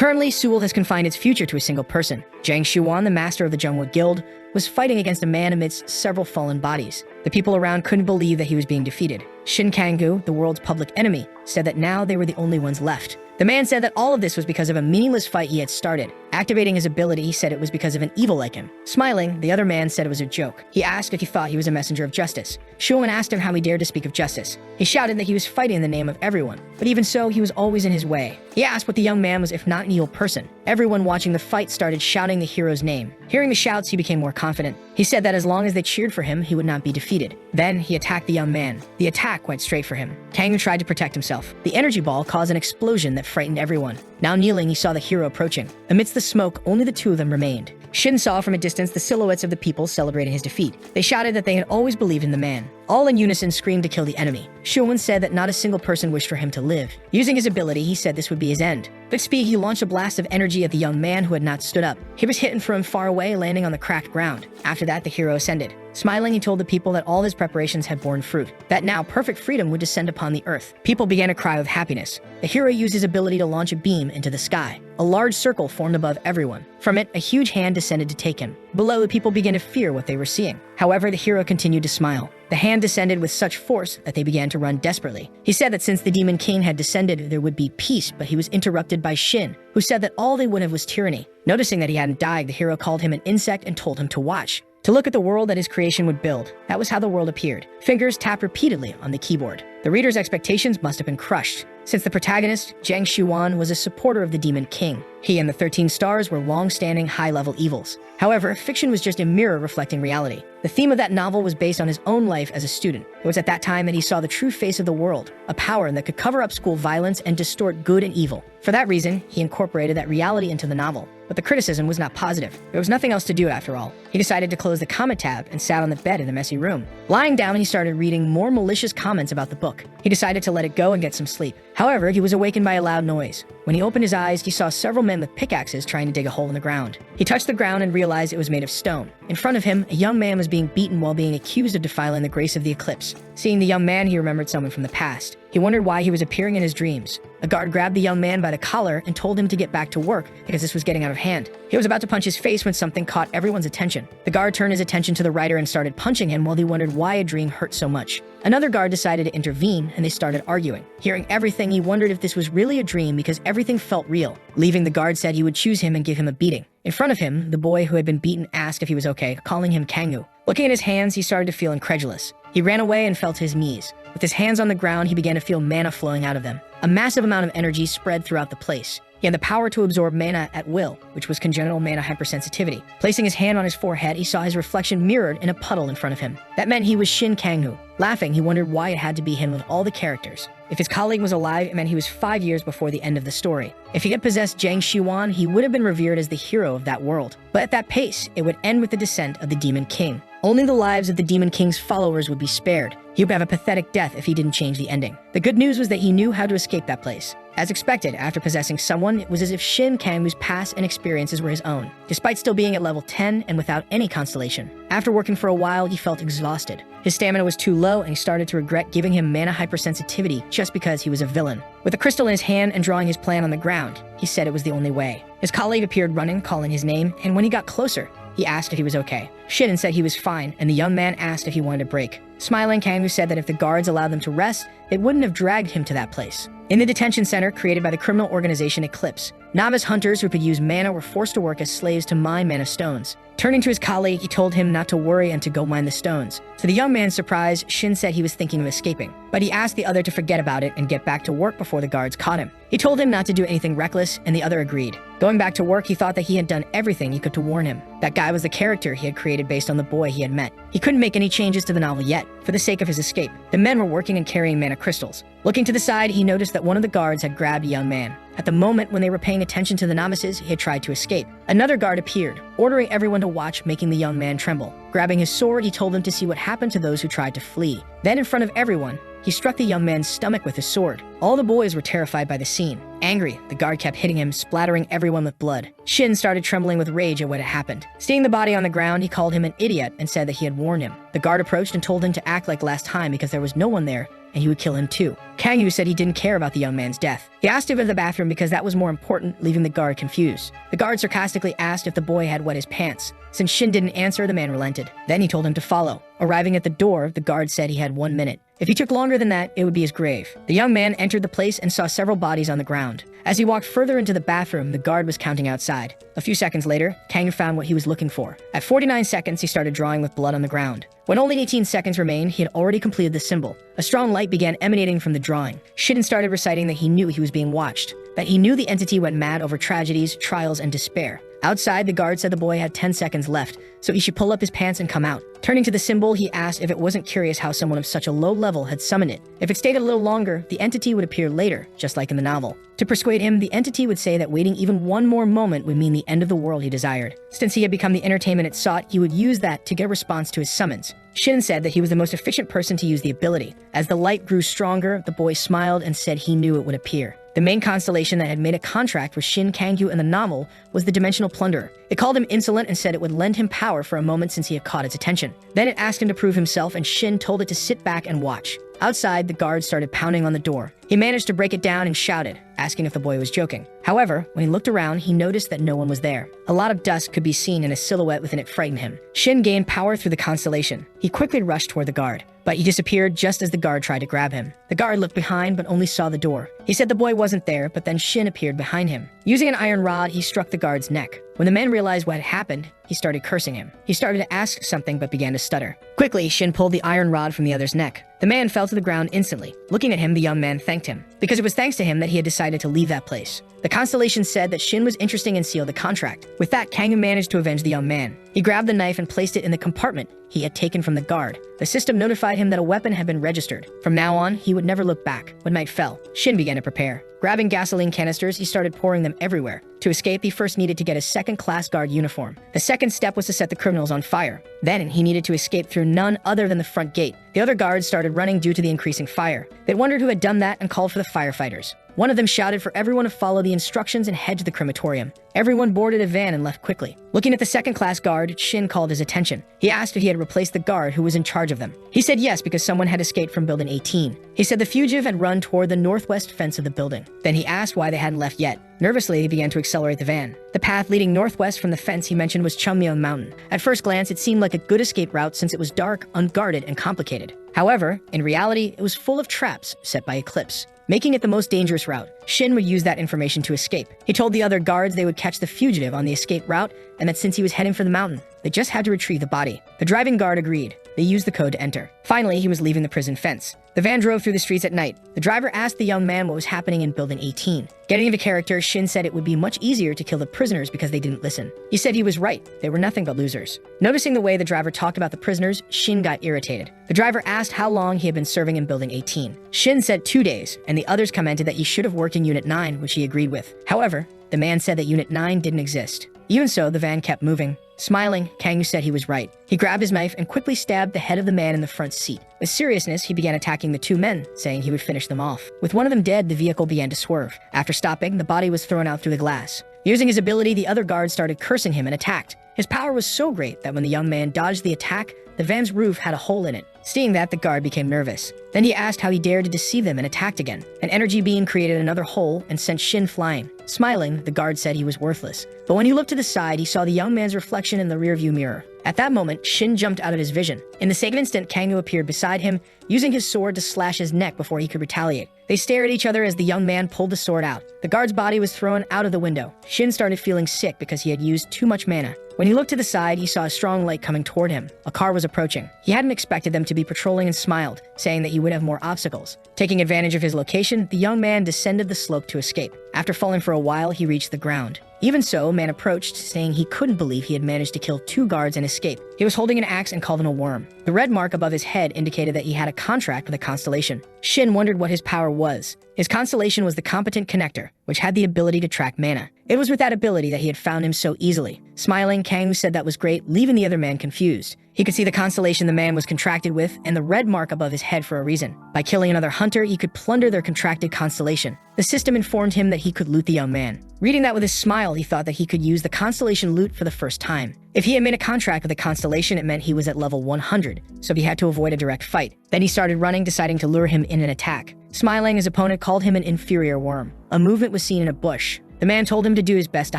Currently, Seoul has confined its future to a single person. Jang Shuan, the master of the Jungwa Guild, was fighting against a man amidst several fallen bodies. The people around couldn't believe that he was being defeated. Shin Kang-gu, the world's public enemy, said that now they were the only ones left. The man said that all of this was because of a meaningless fight he had started. Activating his ability, he said it was because of an evil like him. Smiling, the other man said it was a joke. He asked if he thought he was a messenger of justice. Shuan asked him how he dared to speak of justice. He shouted that he was fighting in the name of everyone, but even so, he was always in his way. He asked what the young man was if not an evil person. Everyone watching the fight started shouting the hero's name. Hearing the shouts, he became more confident. He said that as long as they cheered for him, he would not be defeated. Then, he attacked the young man. The attack went straight for him. Kang tried to protect himself. The energy ball caused an explosion that frightened everyone. Now kneeling, he saw the hero approaching. Amidst the smoke, only the two of them remained. Shin saw from a distance the silhouettes of the people celebrating his defeat. They shouted that they had always believed in the man. All in unison screamed to kill the enemy. Shuan said that not a single person wished for him to live. Using his ability, he said this would be his end. With speed, he launched a blast of energy at the young man who had not stood up. He was hit from far away, landing on the cracked ground. After that, the hero ascended. Smiling, he told the people that all his preparations had borne fruit, that now perfect freedom would descend upon the earth. People began to cry with happiness. The hero used his ability to launch a beam into the sky. A large circle formed above everyone. From it, a huge hand descended to take him. Below, the people began to fear what they were seeing. However, the hero continued to smile. The hand descended with such force that they began to run desperately. He said that since the Demon King had descended, there would be peace, but he was interrupted by Shin, who said that all they would have was tyranny. Noticing that he hadn't died, the hero called him an insect and told him to watch. To look at the world that his creation would build. That was how the world appeared. Fingers tapped repeatedly on the keyboard. The reader's expectations must have been crushed, since the protagonist, Jang Shuan, was a supporter of the Demon King. He and the 13 stars were long-standing high-level evils. However, fiction was just a mirror reflecting reality. The theme of that novel was based on his own life as a student. It was at that time that he saw the true face of the world, a power that could cover up school violence and distort good and evil. For that reason, he incorporated that reality into the novel. But the criticism was not positive. There was nothing else to do after all. He decided to close the comment tab and sat on the bed in the messy room. Lying down, he started reading more malicious comments about the book. He decided to let it go and get some sleep. However, he was awakened by a loud noise. When he opened his eyes, he saw several men with pickaxes trying to dig a hole in the ground. He touched the ground and realized it was made of stone. In front of him, a young man was being beaten while being accused of defiling the grace of the eclipse. Seeing the young man, he remembered someone from the past. He wondered why he was appearing in his dreams. A guard grabbed the young man by the collar and told him to get back to work because this was getting out of hand. He was about to punch his face when something caught everyone's attention. The guard turned his attention to the writer and started punching him while he wondered why a dream hurt so much. Another guard decided to intervene and they started arguing. Hearing everything, he wondered if this was really a dream because everything felt real. Leaving, the guard said he would choose him and give him a beating. In front of him, the boy who had been beaten asked if he was okay, calling him Kang-gu. Looking at his hands, he started to feel incredulous. He ran away and fell to his knees. With his hands on the ground, he began to feel mana flowing out of them. A massive amount of energy spread throughout the place. He had the power to absorb mana at will, which was congenital mana hypersensitivity. Placing his hand on his forehead, he saw his reflection mirrored in a puddle in front of him. That meant he was Shin Kang-gu. Laughing, he wondered why it had to be him with all the characters. If his colleague was alive, it meant he was 5 years before the end of the story. If he had possessed Jang Shuan, he would have been revered as the hero of that world. But at that pace, it would end with the descent of the Demon King. Only the lives of the Demon King's followers would be spared. He would have a pathetic death if he didn't change the ending. The good news was that he knew how to escape that place. As expected, after possessing someone, it was as if Shin Kang-gu's past and experiences were his own, despite still being at level 10 and without any constellation. After working for a while, he felt exhausted. His stamina was too low and he started to regret giving him mana hypersensitivity just because he was a villain. With a crystal in his hand and drawing his plan on the ground, he said it was the only way. His colleague appeared running, calling his name, and when he got closer, he asked if he was okay. Shin said he was fine, and the young man asked if he wanted a break. Smiling, Kang-gu said that if the guards allowed them to rest, they wouldn't have dragged him to that place. In the detention center created by the criminal organization Eclipse, novice hunters who could use mana were forced to work as slaves to mine mana stones. Turning to his colleague, he told him not to worry and to go mine the stones. To the young man's surprise, Shin said he was thinking of escaping, but he asked the other to forget about it and get back to work before the guards caught him. He told him not to do anything reckless, and the other agreed. Going back to work, he thought that he had done everything he could to warn him. That guy was the character he had created based on the boy he had met. He couldn't make any changes to the novel yet, for the sake of his escape. The men were working and carrying mana crystals. Looking to the side, he noticed that one of the guards had grabbed a young man. At the moment when they were paying attention to the novices, he had tried to escape. Another guard appeared, ordering everyone to watch, making the young man tremble. Grabbing his sword, he told them to see what happened to those who tried to flee. Then, in front of everyone, he struck the young man's stomach with his sword. All the boys were terrified by the scene. Angry, the guard kept hitting him, splattering everyone with blood. Shin started trembling with rage at what had happened. Seeing the body on the ground, he called him an idiot and said that he had warned him. The guard approached and told him to act like last time because there was no one there and he would kill him too. Kang-yu said he didn't care about the young man's death. He asked him to the bathroom because that was more important, leaving the guard confused. The guard sarcastically asked if the boy had wet his pants. Since Shin didn't answer, the man relented. Then he told him to follow. Arriving at the door, the guard said he had 1 minute. If he took longer than that, it would be his grave. The young man entered the place and saw several bodies on the ground. As he walked further into the bathroom, the guard was counting outside. A few seconds later, Kang found what he was looking for. At 49 seconds, he started drawing with blood on the ground. When only 18 seconds remained, he had already completed the symbol. A strong light began emanating from the drawing. Shin started reciting that he knew he was being watched, that he knew the entity went mad over tragedies, trials, and despair. Outside, the guard said the boy had 10 seconds left, so he should pull up his pants and come out. Turning to the symbol, he asked if it wasn't curious how someone of such a low level had summoned it. If it stayed a little longer, the entity would appear later, just like in the novel. To persuade him, the entity would say that waiting even one more moment would mean the end of the world he desired. Since he had become the entertainment it sought, he would use that to get a response to his summons. Shin said that he was the most efficient person to use the ability. As the light grew stronger, the boy smiled and said he knew it would appear. The main constellation that had made a contract with Shin Kang-yu in the novel was the Dimensional Plunderer. It called him insolent and said it would lend him power for a moment since he had caught its attention. Then it asked him to prove himself, and Shin told it to sit back and watch. Outside, the guard started pounding on the door. He managed to break it down and shouted, asking if the boy was joking. However, when he looked around, he noticed that no one was there. A lot of dust could be seen and a silhouette within it frightened him. Shin gained power through the constellation. He quickly rushed toward the guard, but he disappeared just as the guard tried to grab him. The guard looked behind but only saw the door. He said the boy wasn't there, but then Shin appeared behind him. Using an iron rod, he struck the guard's neck. When the man realized what had happened, he started cursing him. He started to ask something but began to stutter. Quickly, Shin pulled the iron rod from the other's neck. The man fell to the ground instantly. Looking at him, the young man thanked him, because it was thanks to him that he had decided to leave that place. The constellation said that Shin was interesting and sealed the contract. With that, Kang managed to avenge the young man. He grabbed the knife and placed it in the compartment he had taken from the guard. The system notified him that a weapon had been registered. From now on, he would never look back. When night fell, Shin began to prepare. Grabbing gasoline canisters, he started pouring them everywhere. To escape, he first needed to get a second-class guard uniform. The second step was to set the criminals on fire. Then he needed to escape through none other than the front gate. The other guards started running due to the increasing fire. They wondered who had done that and called for the firefighters. One of them shouted for everyone to follow the instructions and head to the crematorium. Everyone boarded a van and left quickly. Looking at the second-class guard, Shin called his attention. He asked if he had replaced the guard who was in charge of them. He said yes because someone had escaped from Building 18. He said the fugitive had run toward the northwest fence of the building. Then he asked why they hadn't left yet. Nervously, he began to accelerate the van. The path leading northwest from the fence he mentioned was Chungmyeon Mountain. At first glance, it seemed like a good escape route since it was dark, unguarded, and complicated. However, in reality, it was full of traps set by Eclipse, making it the most dangerous route. Shin would use that information to escape. He told the other guards they would catch the fugitive on the escape route, and that since he was heading for the mountain, they just had to retrieve the body. The driving guard agreed. They used the code to enter. Finally, he was leaving the prison fence. The van drove through the streets at night. The driver asked the young man what was happening in Building 18. Getting into character, Shin said it would be much easier to kill the prisoners because they didn't listen. He said he was right. They were nothing but losers. Noticing the way the driver talked about the prisoners, Shin got irritated. The driver asked how long he had been serving in Building 18. Shin said 2 days, and the others commented that he should have worked in Unit 9, which he agreed with. However, the man said that Unit 9 didn't exist. Even so, the van kept moving. Smiling, Kang said he was right. He grabbed his knife and quickly stabbed the head of the man in the front seat. With seriousness, he began attacking the two men, saying he would finish them off. With one of them dead, the vehicle began to swerve. After stopping, the body was thrown out through the glass. Using his ability, the other guards started cursing him and attacked. His power was so great that when the young man dodged the attack, the van's roof had a hole in it. Seeing that, the guard became nervous. Then he asked how he dared to deceive them and attacked again. An energy beam created another hole and sent Shin flying. Smiling, the guard said he was worthless. But when he looked to the side, he saw the young man's reflection in the rearview mirror. At that moment, Shin jumped out of his vision. In the same instant, Kang appeared beside him, using his sword to slash his neck before he could retaliate. They stared at each other as the young man pulled the sword out. The guard's body was thrown out of the window. Shin started feeling sick because he had used too much mana. When he looked to the side, he saw a strong light coming toward him. A car was approaching. He hadn't expected them to be patrolling and smiled, saying that he would have more obstacles. Taking advantage of his location, the young man descended the slope to escape. After falling for a while, he reached the ground. Even so, man approached, saying he couldn't believe he had managed to kill 2 guards and escape. He was holding an axe and called him a worm. The red mark above his head indicated that he had a contract with a constellation. Shin wondered what his power was. His constellation was the Competent Connector, which had the ability to track mana. It was with that ability that he had found him so easily. Smiling, Kang said that was great, leaving the other man confused. He could see the constellation the man was contracted with and the red mark above his head for a reason. By killing another hunter, he could plunder their contracted constellation. The system informed him that he could loot the young man. Reading that with a smile, he thought that he could use the constellation loot for the first time. If he had made a contract with a constellation, it meant he was at level 100, so he had to avoid a direct fight. Then he started running, deciding to lure him in an attack. Smiling, his opponent called him an inferior worm. A movement was seen in a bush. The man told him to do his best to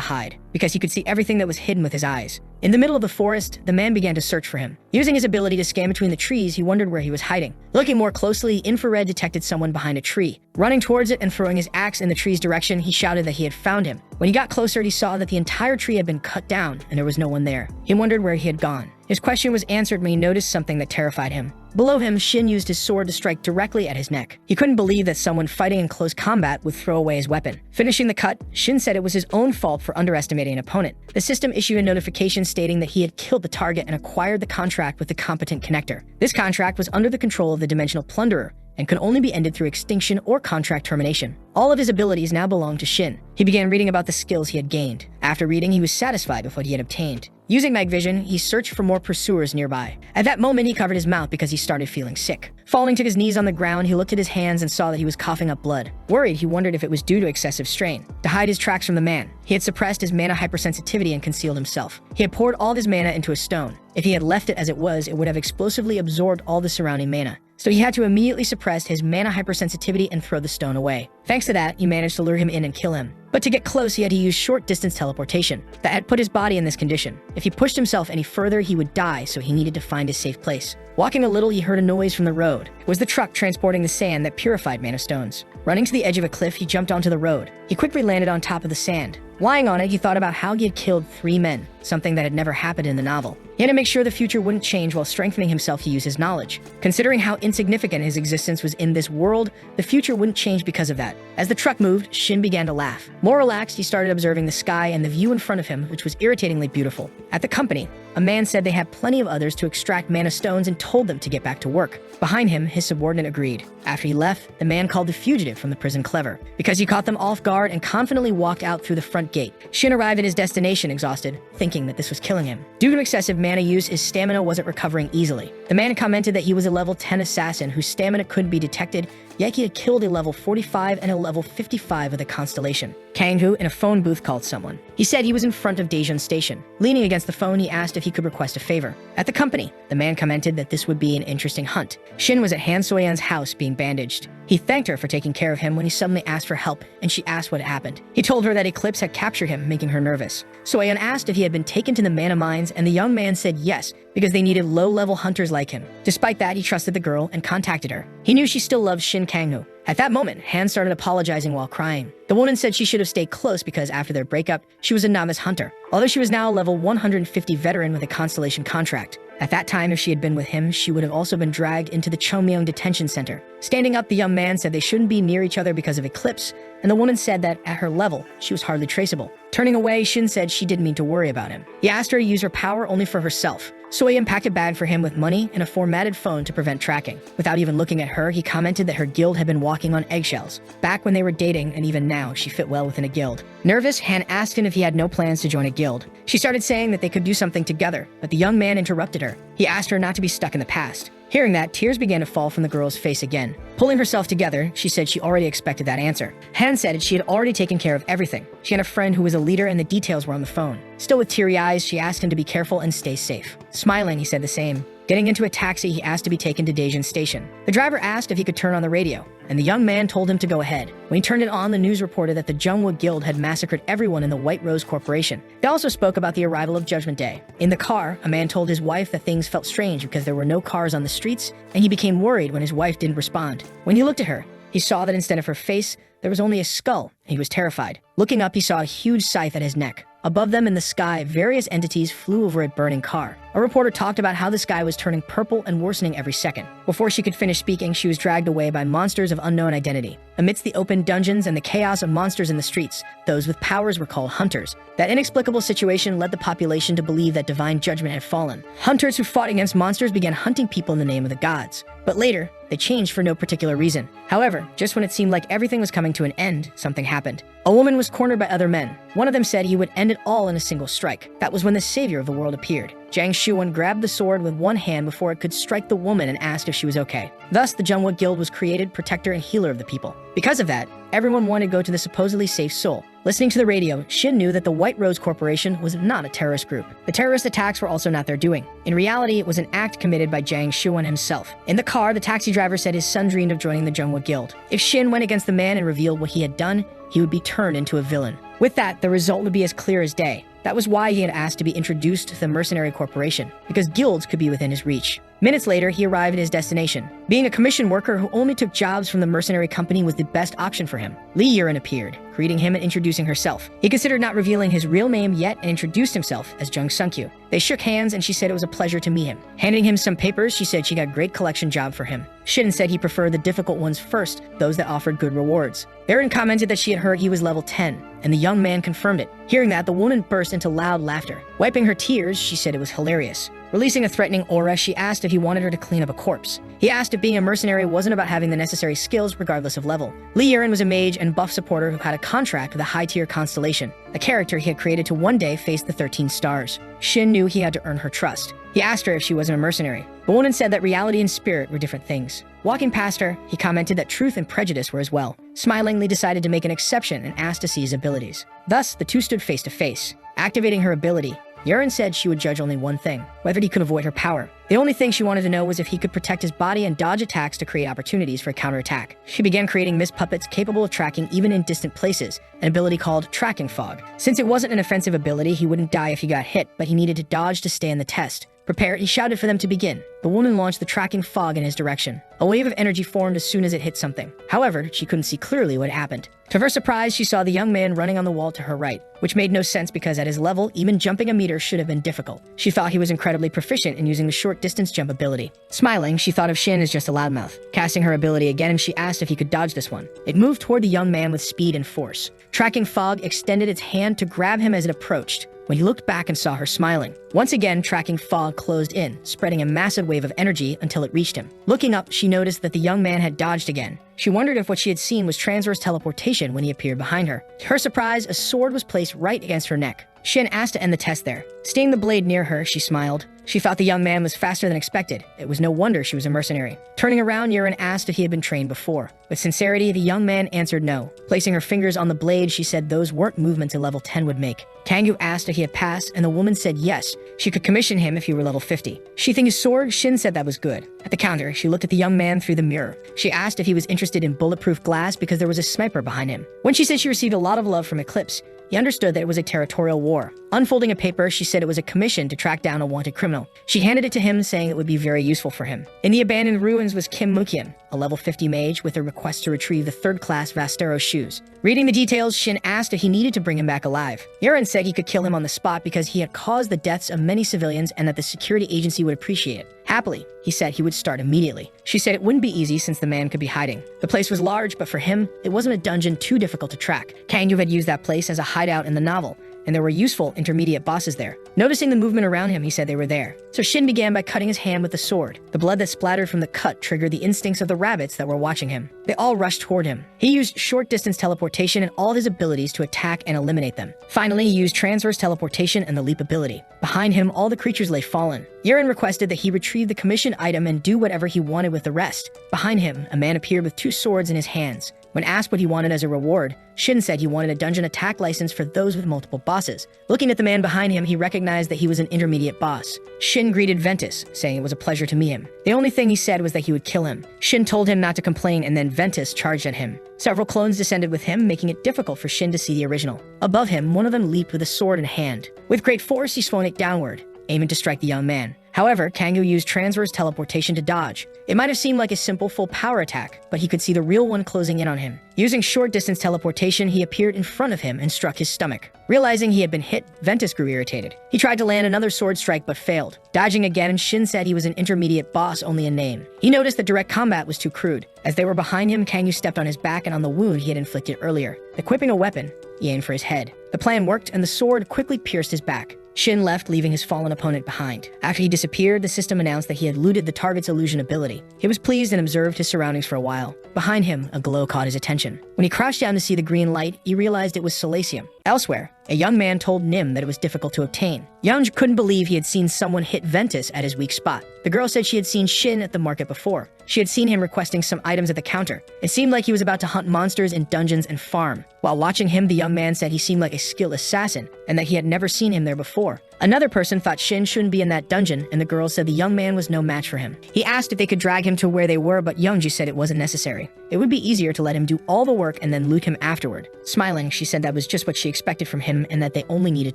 hide, because he could see everything that was hidden with his eyes. In the middle of the forest, the man began to search for him. Using his ability to scan between the trees, he wondered where he was hiding. Looking more closely, infrared detected someone behind a tree. Running towards it and throwing his axe in the tree's direction, he shouted that he had found him. When he got closer, he saw that the entire tree had been cut down and there was no one there. He wondered where he had gone. His question was answered when he noticed something that terrified him. Below him, Shin used his sword to strike directly at his neck. He couldn't believe that someone fighting in close combat would throw away his weapon. Finishing the cut, Shin said it was his own fault for underestimating an opponent. The system issued a notification stating that he had killed the target and acquired the contract with the competent connector. This contract was under the control of the Dimensional Plunderer and could only be ended through extinction or contract termination. All of his abilities now belonged to Shin. He began reading about the skills he had gained. After reading, he was satisfied with what he had obtained. Using magvision, he searched for more pursuers nearby. At that moment, he covered his mouth because he started feeling sick. Falling to his knees on the ground, he looked at his hands and saw that he was coughing up blood. Worried, he wondered if it was due to excessive strain. To hide his tracks from the man, he had suppressed his mana hypersensitivity and concealed himself. He had poured all of his mana into a stone. If he had left it as it was, it would have explosively absorbed all the surrounding mana. So he had to immediately suppress his mana hypersensitivity and throw the stone away. Thanks to that, he managed to lure him in and kill him. But to get close, he had to use short-distance teleportation. That had put his body in this condition. If he pushed himself any further, he would die, so he needed to find a safe place. Walking a little, he heard a noise from the road. It was the truck transporting the sand that purified mana stones. Running to the edge of a cliff, he jumped onto the road. He quickly landed on top of the sand. Lying on it, he thought about how he had killed 3 men, something that had never happened in the novel. He had to make sure the future wouldn't change while strengthening himself to use his knowledge. Considering how insignificant his existence was in this world, the future wouldn't change because of that. As the truck moved, Shin began to laugh. More relaxed, he started observing the sky and the view in front of him, which was irritatingly beautiful. At the company, a man said they had plenty of others to extract mana stones and told them to get back to work. Behind him, his subordinate agreed. After he left, the man called the fugitive from the prison clever, because he caught them off guard and confidently walked out through the front gate. Shin arrived at his destination exhausted, thinking that this was killing him. Due to excessive mana use, his stamina wasn't recovering easily. The man commented that he was a level 10 assassin whose stamina couldn't be detected, yet he had killed a level 45 and a level 55 of the constellation. Kang-Hu in a phone booth called someone. He said he was in front of Daejun Station. Leaning against the phone, he asked if he could request a favor. At the company, the man commented that this would be an interesting hunt. Shin was at Han Soyeon's house being bandaged. He thanked her for taking care of him when he suddenly asked for help, and she asked what had happened. He told her that Eclipse had captured him, making her nervous. Soyeon asked if he had been taken to the mana mines, and the young man said yes, because they needed low-level hunters like him. Despite that, he trusted the girl and contacted her. He knew she still loved Shin Kang-Hu. At that moment, Han started apologizing while crying. The woman said she should have stayed close because after their breakup, she was a novice hunter, although she was now a level 150 veteran with a constellation contract. At that time, if she had been with him, she would have also been dragged into the Cheonmyeong detention center. Standing up, the young man said they shouldn't be near each other because of Eclipse, and the woman said that at her level, she was hardly traceable. Turning away, Shin said she didn't mean to worry about him. He asked her to use her power only for herself. Soyeon packed a bag for him with money and a formatted phone to prevent tracking. Without even looking at her, he commented that her guild had been walking on eggshells. Back when they were dating, and even now, she fit well within a guild. Nervous, Han asked him if he had no plans to join a guild. She started saying that they could do something together, but the young man interrupted her. He asked her not to be stuck in the past. Hearing that, tears began to fall from the girl's face again. Pulling herself together, she said she already expected that answer. Han said she had already taken care of everything. She had a friend who was a leader and the details were on the phone. Still with teary eyes, she asked him to be careful and stay safe. Smiling, he said the same. Getting into a taxi, he asked to be taken to Daejun Station. The driver asked if he could turn on the radio, and the young man told him to go ahead. When he turned it on, the news reported that the Jungwook Guild had massacred everyone in the White Rose Corporation. They also spoke about the arrival of Judgment Day. In the car, a man told his wife that things felt strange because there were no cars on the streets, and he became worried when his wife didn't respond. When he looked at her, he saw that instead of her face, there was only a skull, and he was terrified. Looking up, he saw a huge scythe at his neck. Above them in the sky, various entities flew over a burning car. A reporter talked about how the sky was turning purple and worsening every second. Before she could finish speaking, she was dragged away by monsters of unknown identity. Amidst the open dungeons and the chaos of monsters in the streets, those with powers were called hunters. That inexplicable situation led the population to believe that divine judgment had fallen. Hunters who fought against monsters began hunting people in the name of the gods. But later, they changed for no particular reason. However, just when it seemed like everything was coming to an end, something happened. A woman was cornered by other men. One of them said he would end it all in a single strike. That was when the savior of the world appeared. Jang Shuan grabbed the sword with one hand before it could strike the woman and asked if she was okay. Thus, the Jungwa Guild was created, protector and healer of the people. Because of that, everyone wanted to go to the supposedly safe Seoul. Listening to the radio, Shin knew that the White Rose Corporation was not a terrorist group. The terrorist attacks were also not their doing. In reality, it was an act committed by Jang Shuan himself. In the car, the taxi driver said his son dreamed of joining the Jungwa Guild. If Shin went against the man and revealed what he had done, he would be turned into a villain. With that, the result would be as clear as day. That was why he had asked to be introduced to the mercenary corporation, because guilds could be within his reach. Minutes later, he arrived at his destination. Being a commission worker who only took jobs from the mercenary company was the best option for him. Lee Yurin appeared, greeting him and introducing herself. He considered not revealing his real name yet and introduced himself as Jung Sung-kyu. They shook hands and she said it was a pleasure to meet him. Handing him some papers, she said she got a great collection job for him. Shin said he preferred the difficult ones first, those that offered good rewards. Erin commented that she had heard he was level 10, and the young man confirmed it. Hearing that, the woman burst into loud laughter. Wiping her tears, she said it was hilarious. Releasing a threatening aura, she asked if he wanted her to clean up a corpse. He asked if being a mercenary wasn't about having the necessary skills regardless of level. Lee Yurin was a mage and buff supporter who had a contract with a high-tier constellation, a character he had created to one day face the 13 stars. Shin knew he had to earn her trust. He asked her if she wasn't a mercenary. The woman said that reality and spirit were different things. Walking past her, he commented that truth and prejudice were as well. Smiling, Lee decided to make an exception and asked to see his abilities. Thus, the two stood face to face. Activating her ability, Yurin said she would judge only one thing, whether he could avoid her power. The only thing she wanted to know was if he could protect his body and dodge attacks to create opportunities for a counterattack. She began creating mist puppets capable of tracking even in distant places, an ability called Tracking Fog. Since it wasn't an offensive ability, he wouldn't die if he got hit, but he needed to dodge to stand the test. Prepared, he shouted for them to begin. The woman launched the tracking fog in his direction. A wave of energy formed as soon as it hit something. However, she couldn't see clearly what happened. To her surprise, she saw the young man running on the wall to her right, which made no sense because at his level, even jumping a meter should have been difficult. She thought he was incredibly proficient in using the short distance jump ability. Smiling, she thought of Shin as just a loudmouth. Casting her ability again, she asked if he could dodge this one. It moved toward the young man with speed and force. Tracking Fog extended its hand to grab him as it approached, when he looked back and saw her smiling. Once again, Tracking Fog closed in, spreading a massive wave of energy until it reached him. Looking up, she noticed that the young man had dodged again. She wondered if what she had seen was transverse teleportation when he appeared behind her. To her surprise, a sword was placed right against her neck. Shin asked to end the test there. Staying the blade near her, she smiled. She thought the young man was faster than expected. It was no wonder she was a mercenary. Turning around, Yurin asked if he had been trained before. With sincerity, the young man answered no. Placing her fingers on the blade, she said those weren't movements a level 10 would make. Kangyu asked if he had passed, and the woman said yes, she could commission him if he were level 50. Sheathing his sword, Shin said that was good. At the counter, she looked at the young man through the mirror. She asked if he was interested in bulletproof glass because there was a sniper behind him. When she said she received a lot of love from Eclipse, he understood that it was a territorial war. Unfolding a paper, she said it was a commission to track down a wanted criminal. She handed it to him, saying it would be very useful for him. In the abandoned ruins was Kim Mukien, a level 50 mage with a request to retrieve the third-class Vastero shoes. Reading the details, Shin asked if he needed to bring him back alive. Yurin said he could kill him on the spot because he had caused the deaths of many civilians and that the security agency would appreciate it. Happily, he said he would start immediately. She said it wouldn't be easy since the man could be hiding. The place was large, but for him, it wasn't a dungeon too difficult to track. Kangyu had used that place as a hideout in the novel, and there were useful intermediate bosses there. Noticing the movement around him, he said they were there. So Shin began by cutting his hand with the sword. The blood that splattered from the cut triggered the instincts of the rabbits that were watching him. They all rushed toward him. He used short-distance teleportation and all his abilities to attack and eliminate them. Finally, he used transverse teleportation and the leap ability. Behind him, all the creatures lay fallen. Yurin requested that he retrieve the commissioned item and do whatever he wanted with the rest. Behind him, a man appeared with 2 swords in his hands. When asked what he wanted as a reward, Shin said he wanted a dungeon attack license for those with multiple bosses. Looking at the man behind him, he recognized that he was an intermediate boss. Shin greeted Ventus, saying it was a pleasure to meet him. The only thing he said was that he would kill him. Shin told him not to complain, and then Ventus charged at him. Several clones descended with him, making it difficult for Shin to see the original. Above him, one of them leaped with a sword in hand. With great force, he swung it downward, aiming to strike the young man. However, Kangyu used transverse teleportation to dodge. It might have seemed like a simple full power attack, but he could see the real one closing in on him. Using short-distance teleportation, he appeared in front of him and struck his stomach. Realizing he had been hit, Ventus grew irritated. He tried to land another sword strike but failed. Dodging again, Shin said he was an intermediate boss only in name. He noticed that direct combat was too crude. As they were behind him, Kangyu stepped on his back and on the wound he had inflicted earlier. Equipping a weapon, he aimed for his head. The plan worked, and the sword quickly pierced his back. Shin left, leaving his fallen opponent behind. After he disappeared, the system announced that he had looted the target's illusion ability. He was pleased and observed his surroundings for a while. Behind him, a glow caught his attention. When he crouched down to see the green light, he realized it was Silesium. Elsewhere, a young man told Nim that it was difficult to obtain. Young couldn't believe he had seen someone hit Ventus at his weak spot. The girl said she had seen Shin at the market before. She had seen him requesting some items at the counter. It seemed like he was about to hunt monsters in dungeons and farm. While watching him, the young man said he seemed like a skilled assassin and that he had never seen him there before. Another person thought Shin shouldn't be in that dungeon, and the girl said the young man was no match for him. He asked if they could drag him to where they were, but Youngji said it wasn't necessary. It would be easier to let him do all the work and then loot him afterward. Smiling, she said that was just what she expected from him and that they only needed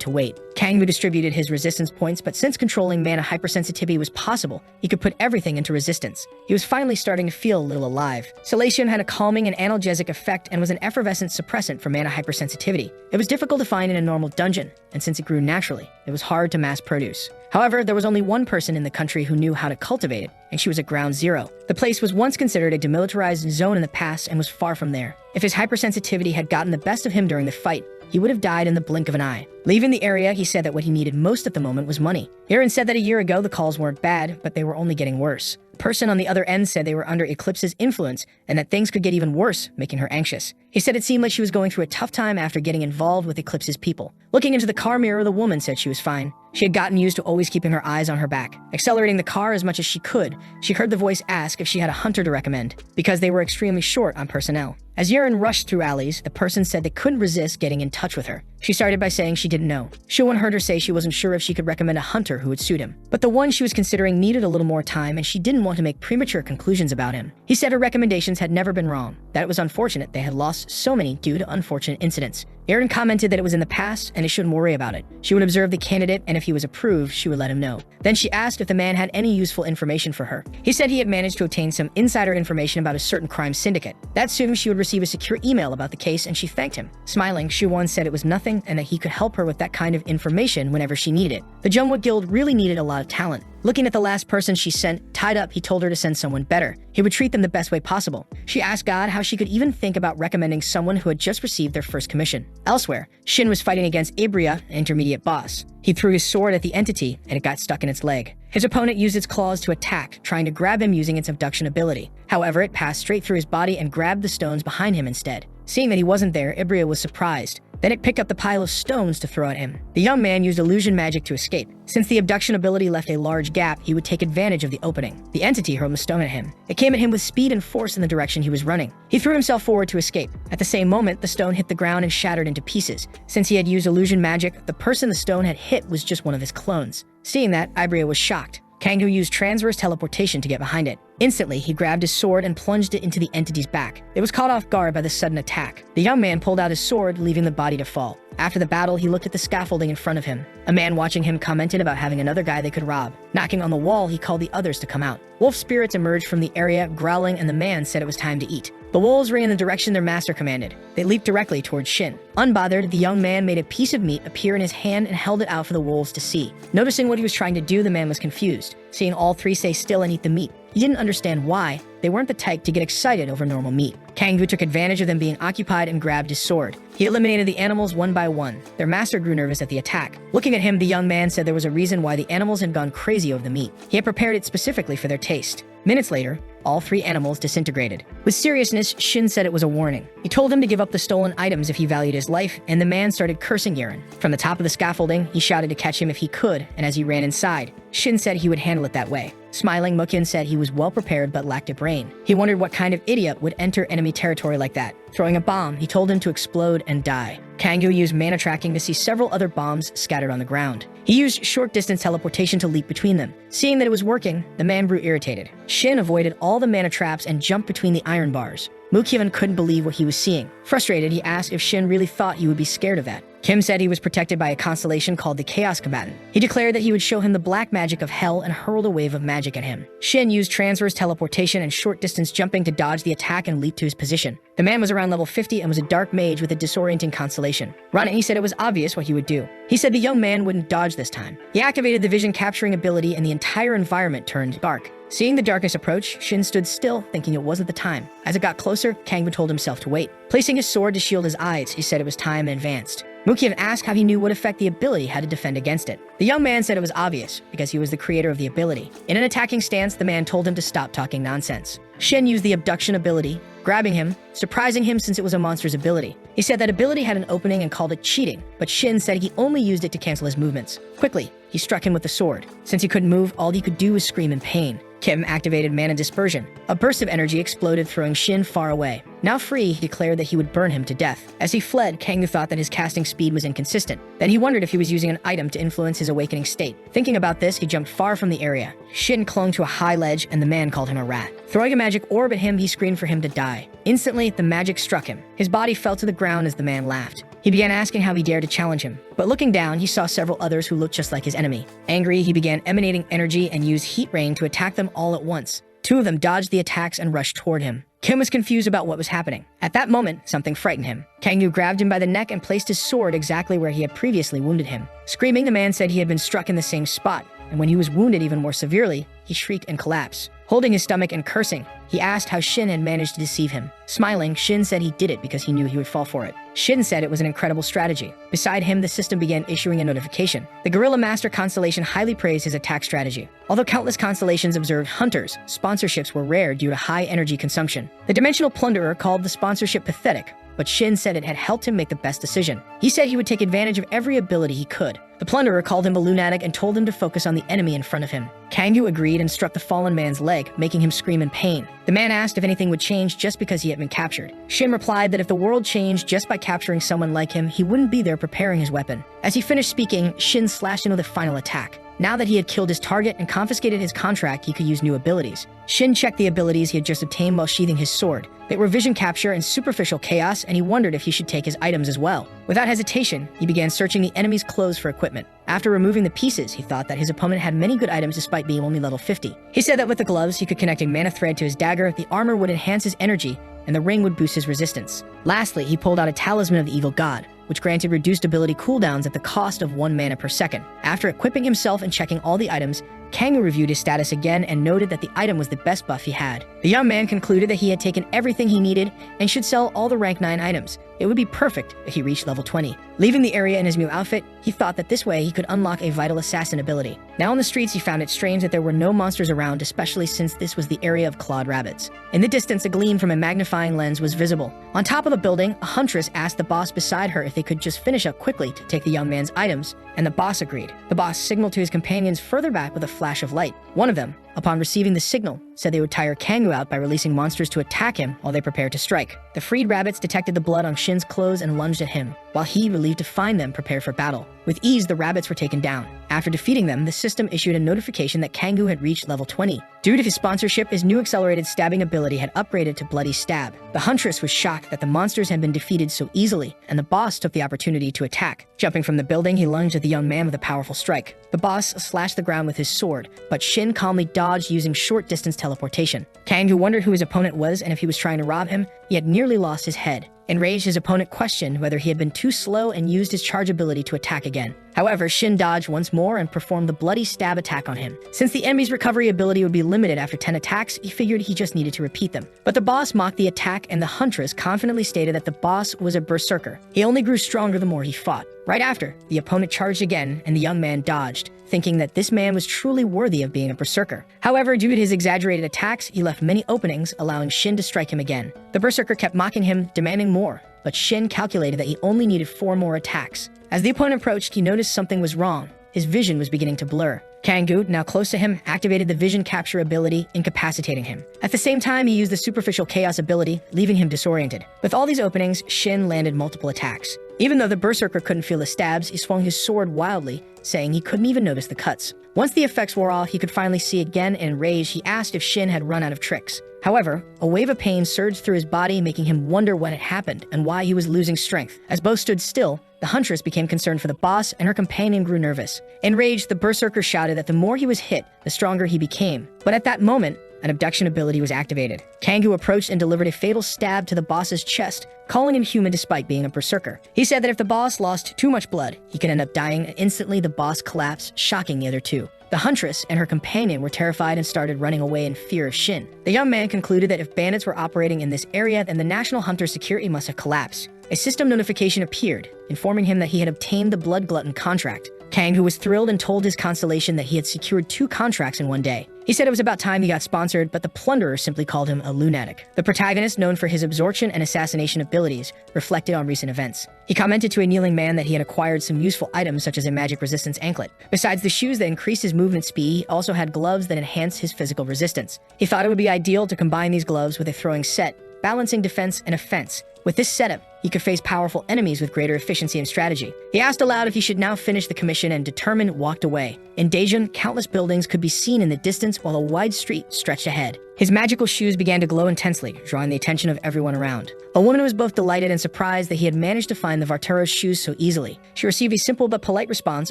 to wait. Kangmu distributed his resistance points, but since controlling mana hypersensitivity was possible, he could put everything into resistance. He was finally starting to feel a little alive. Silesium had a calming and analgesic effect and was an effervescent suppressant for mana hypersensitivity. It was difficult to find in a normal dungeon, and since it grew naturally, it was hard to mass produce. However, there was only one person in the country who knew how to cultivate it, and she was at Ground Zero. The place was once considered a demilitarized zone in the past and was far from there. If his hypersensitivity had gotten the best of him during the fight, he would have died in the blink of an eye. Leaving the area, he said that what he needed most at the moment was money. Aaron said that a year ago the calls weren't bad, but they were only getting worse. The person on the other end said they were under Eclipse's influence and that things could get even worse, making her anxious. He said it seemed like she was going through a tough time after getting involved with Eclipse's people. Looking into the car mirror, the woman said she was fine. She had gotten used to always keeping her eyes on her back. Accelerating the car as much as she could, she heard the voice ask if she had a hunter to recommend, because they were extremely short on personnel. As Yeren rushed through alleys, the person said they couldn't resist getting in touch with her. She started by saying she didn't know. Shuwon heard her say she wasn't sure if she could recommend a hunter who would suit him. But the one she was considering needed a little more time, and she didn't want to make premature conclusions about him. He said her recommendations had never been wrong, that it was unfortunate they had lost so many due to unfortunate incidents. Aaron commented that it was in the past and he shouldn't worry about it. She would observe the candidate, and if he was approved, she would let him know. Then she asked if the man had any useful information for her. He said he had managed to obtain some insider information about a certain crime syndicate. That soon she would receive a secure email about the case, and she thanked him. Smiling, Shuwon said it was nothing and that he could help her with that kind of information whenever she needed it. The Jungwook Guild really needed a lot of talent. Looking at the last person she sent, tied up, he told her to send someone better. He would treat them the best way possible. She asked God how she could even think about recommending someone who had just received their first commission. Elsewhere, Shin was fighting against Ibria, an intermediate boss. He threw his sword at the entity, and it got stuck in its leg. His opponent used its claws to attack, trying to grab him using its abduction ability. However, it passed straight through his body and grabbed the stones behind him instead. Seeing that he wasn't there, Ibria was surprised. Then it picked up the pile of stones to throw at him. The young man used illusion magic to escape. Since the abduction ability left a large gap, he would take advantage of the opening. The entity hurled a stone at him. It came at him with speed and force in the direction he was running. He threw himself forward to escape. At the same moment, the stone hit the ground and shattered into pieces. Since he had used illusion magic, the person the stone had hit was just one of his clones. Seeing that, Ibria was shocked. Kangoo used transverse teleportation to get behind it. Instantly, he grabbed his sword and plunged it into the entity's back. It was caught off guard by the sudden attack. The young man pulled out his sword, leaving the body to fall. After the battle, he looked at the scaffolding in front of him. A man watching him commented about having another guy they could rob. Knocking on the wall, he called the others to come out. Wolf spirits emerged from the area, growling, and the man said it was time to eat. The wolves ran in the direction their master commanded. They leaped directly towards Shin. Unbothered, the young man made a piece of meat appear in his hand and held it out for the wolves to see. Noticing what he was trying to do, the man was confused. Seeing all three stay still and eat the meat, he didn't understand why. They weren't the type to get excited over normal meat. Kangoo took advantage of them being occupied and grabbed his sword. He eliminated the animals one by one. Their master grew nervous at the attack. Looking at him, the young man said there was a reason why the animals had gone crazy over the meat. He had prepared it specifically for their taste. Minutes later, all three animals disintegrated. With seriousness, Shin said it was a warning. He told him to give up the stolen items if he valued his life, and the man started cursing Yeren. From the top of the scaffolding, he shouted to catch him if he could, and as he ran inside, Shin said he would handle it that way. Smiling, Mukhyun said he was well prepared but lacked a brain. He wondered what kind of idiot would enter enemy territory like that. Throwing a bomb, he told him to explode and die. Kangoo used mana tracking to see several other bombs scattered on the ground. He used short-distance teleportation to leap between them. Seeing that it was working, the man grew irritated. Shin avoided all the mana traps and jumped between the iron bars. Mukhyun couldn't believe what he was seeing. Frustrated, he asked if Shin really thought he would be scared of that. Kim said he was protected by a constellation called the Chaos Combatant. He declared that he would show him the black magic of hell and hurled a wave of magic at him. Shin used transverse teleportation and short-distance jumping to dodge the attack and leap to his position. The man was around level 50 and was a dark mage with a disorienting constellation. Running, he said it was obvious what he would do. He said the young man wouldn't dodge this time. He activated the vision capturing ability and the entire environment turned dark. Seeing the darkness approach, Shin stood still, thinking it wasn't the time. As it got closer, Kangoo told himself to wait. Placing his sword to shield his eyes, he said it was time and advanced. Mukiev asked how he knew what effect the ability had to defend against it. The young man said it was obvious, because he was the creator of the ability. In an attacking stance, the man told him to stop talking nonsense. Shin used the abduction ability, grabbing him, surprising him since it was a monster's ability. He said that ability had an opening and called it cheating, but Shin said he only used it to cancel his movements. Quickly, he struck him with the sword. Since he couldn't move, all he could do was scream in pain. Kim activated mana dispersion. A burst of energy exploded, throwing Shin far away. Now free, he declared that he would burn him to death. As he fled, Kangoo thought that his casting speed was inconsistent. Then he wondered if he was using an item to influence his awakening state. Thinking about this, he jumped far from the area. Shin clung to a high ledge, and the man called him a rat. Throwing a magic orb at him, he screamed for him to die. Instantly, the magic struck him. His body fell to the ground as the man laughed. He began asking how he dared to challenge him, but looking down, he saw several others who looked just like his enemy. Angry, he began emanating energy and used heat rain to attack them all at once. Two of them dodged the attacks and rushed toward him. Kim was confused about what was happening. At that moment, something frightened him. Kangoo grabbed him by the neck and placed his sword exactly where he had previously wounded him. Screaming, the man said he had been struck in the same spot, and when he was wounded even more severely, he shrieked and collapsed. Holding his stomach and cursing, he asked how Shin had managed to deceive him. Smiling, Shin said he did it because he knew he would fall for it. Shin said it was an incredible strategy. Beside him, the system began issuing a notification. The Gorilla Master constellation highly praised his attack strategy. Although countless constellations observed hunters, sponsorships were rare due to high energy consumption. The Dimensional Plunderer called the sponsorship pathetic, but Shin said it had helped him make the best decision. He said he would take advantage of every ability he could. The Plunderer called him a lunatic and told him to focus on the enemy in front of him. Kangoo agreed and struck the fallen man's leg, making him scream in pain. The man asked if anything would change just because he had been captured. Shin replied that if the world changed just by capturing someone like him, he wouldn't be there preparing his weapon. As he finished speaking, Shin slashed him with a final attack. Now that he had killed his target and confiscated his contract, he could use new abilities. Shin checked the abilities he had just obtained while sheathing his sword. They were vision capture and superficial chaos, and he wondered if he should take his items as well. Without hesitation, he began searching the enemy's clothes for equipment. After removing the pieces, he thought that his opponent had many good items despite being only level 50. He said that with the gloves, he could connect a mana thread to his dagger, the armor would enhance his energy, and the ring would boost his resistance. Lastly, he pulled out a talisman of the evil god, which granted reduced ability cooldowns at the cost of 1 mana per second. After equipping himself and checking all the items, Kangoo reviewed his status again and noted that the item was the best buff he had. The young man concluded that he had taken everything he needed and should sell all the rank 9 items. It would be perfect if he reached level 20. Leaving the area in his new outfit, he thought that this way he could unlock a vital assassin ability. Now on the streets, he found it strange that there were no monsters around, especially since this was the area of clawed rabbits. In the distance, a gleam from a magnifying lens was visible. On top of the building, a huntress asked the boss beside her if they could just finish up quickly to take the young man's items, and the boss agreed. The boss signaled to his companions further back with a flash of light. One of them, upon receiving the signal, said they would tire Kangoo out by releasing monsters to attack him while they prepared to strike. The freed rabbits detected the blood on Shin's clothes and lunged at him, while he, relieved to find them, prepared for battle. With ease, the rabbits were taken down. After defeating them, the system issued a notification that Kangoo had reached level 20. Due to his sponsorship, his new accelerated stabbing ability had upgraded to Bloody Stab. The huntress was shocked that the monsters had been defeated so easily, and the boss took the opportunity to attack. Jumping from the building, he lunged at the young man with a powerful strike. The boss slashed the ground with his sword, but Shin calmly dodged using short-distance teleportation. Kangoo wondered who his opponent was and if he was trying to rob him. He had nearly lost his head. Enraged, his opponent questioned whether he had been too slow and used his charge ability to attack again. However, Shin dodged once more and performed the Bloody Stab attack on him. Since the enemy's recovery ability would be limited after 10 attacks, he figured he just needed to repeat them. But the boss mocked the attack, and the huntress confidently stated that the boss was a berserker. He only grew stronger the more he fought. Right after, the opponent charged again, and the young man dodged, thinking that this man was truly worthy of being a berserker. However, due to his exaggerated attacks, he left many openings, allowing Shin to strike him again. The berserker kept mocking him, demanding more, but Shin calculated that he only needed 4 more attacks. As the opponent approached, he noticed something was wrong. His vision was beginning to blur. Kangoo, now close to him, activated the vision capture ability, incapacitating him. At the same time, he used the superficial chaos ability, leaving him disoriented. With all these openings, Shin landed multiple attacks. Even though the berserker couldn't feel the stabs, he swung his sword wildly, saying he couldn't even notice the cuts. Once the effects wore off, he could finally see again, and in rage, he asked if Shin had run out of tricks. However, a wave of pain surged through his body, making him wonder what had happened and why he was losing strength. As both stood still, the huntress became concerned for the boss, and her companion grew nervous. Enraged, the berserker shouted that the more he was hit, the stronger he became. But at that moment, an abduction ability was activated. Kangoo approached and delivered a fatal stab to the boss's chest, calling him human despite being a berserker. He said that if the boss lost too much blood, he could end up dying, and instantly the boss collapsed, shocking the other two. The huntress and her companion were terrified and started running away in fear of Shin. The young man concluded that if bandits were operating in this area, then the National Hunter security must have collapsed. a system notification appeared, informing him that he had obtained the Blood Glutton contract. Kang, who was thrilled and told his constellation that he had secured 2 contracts in one day. He said it was about time he got sponsored, but the plunderer simply called him a lunatic. The protagonist, known for his absorption and assassination abilities, reflected on recent events. He commented to a kneeling man that he had acquired some useful items such as a magic resistance anklet. Besides the shoes that increased his movement speed, he also had gloves that enhanced his physical resistance. He thought it would be ideal to combine these gloves with a throwing set, balancing defense and offense. With this setup, he could face powerful enemies with greater efficiency and strategy. He asked aloud if he should now finish the commission and determined walked away. In Daejeon, countless buildings could be seen in the distance while a wide street stretched ahead. His magical shoes began to glow intensely, drawing the attention of everyone around. A woman was both delighted and surprised that he had managed to find the Vartaro's shoes so easily. She received a simple but polite response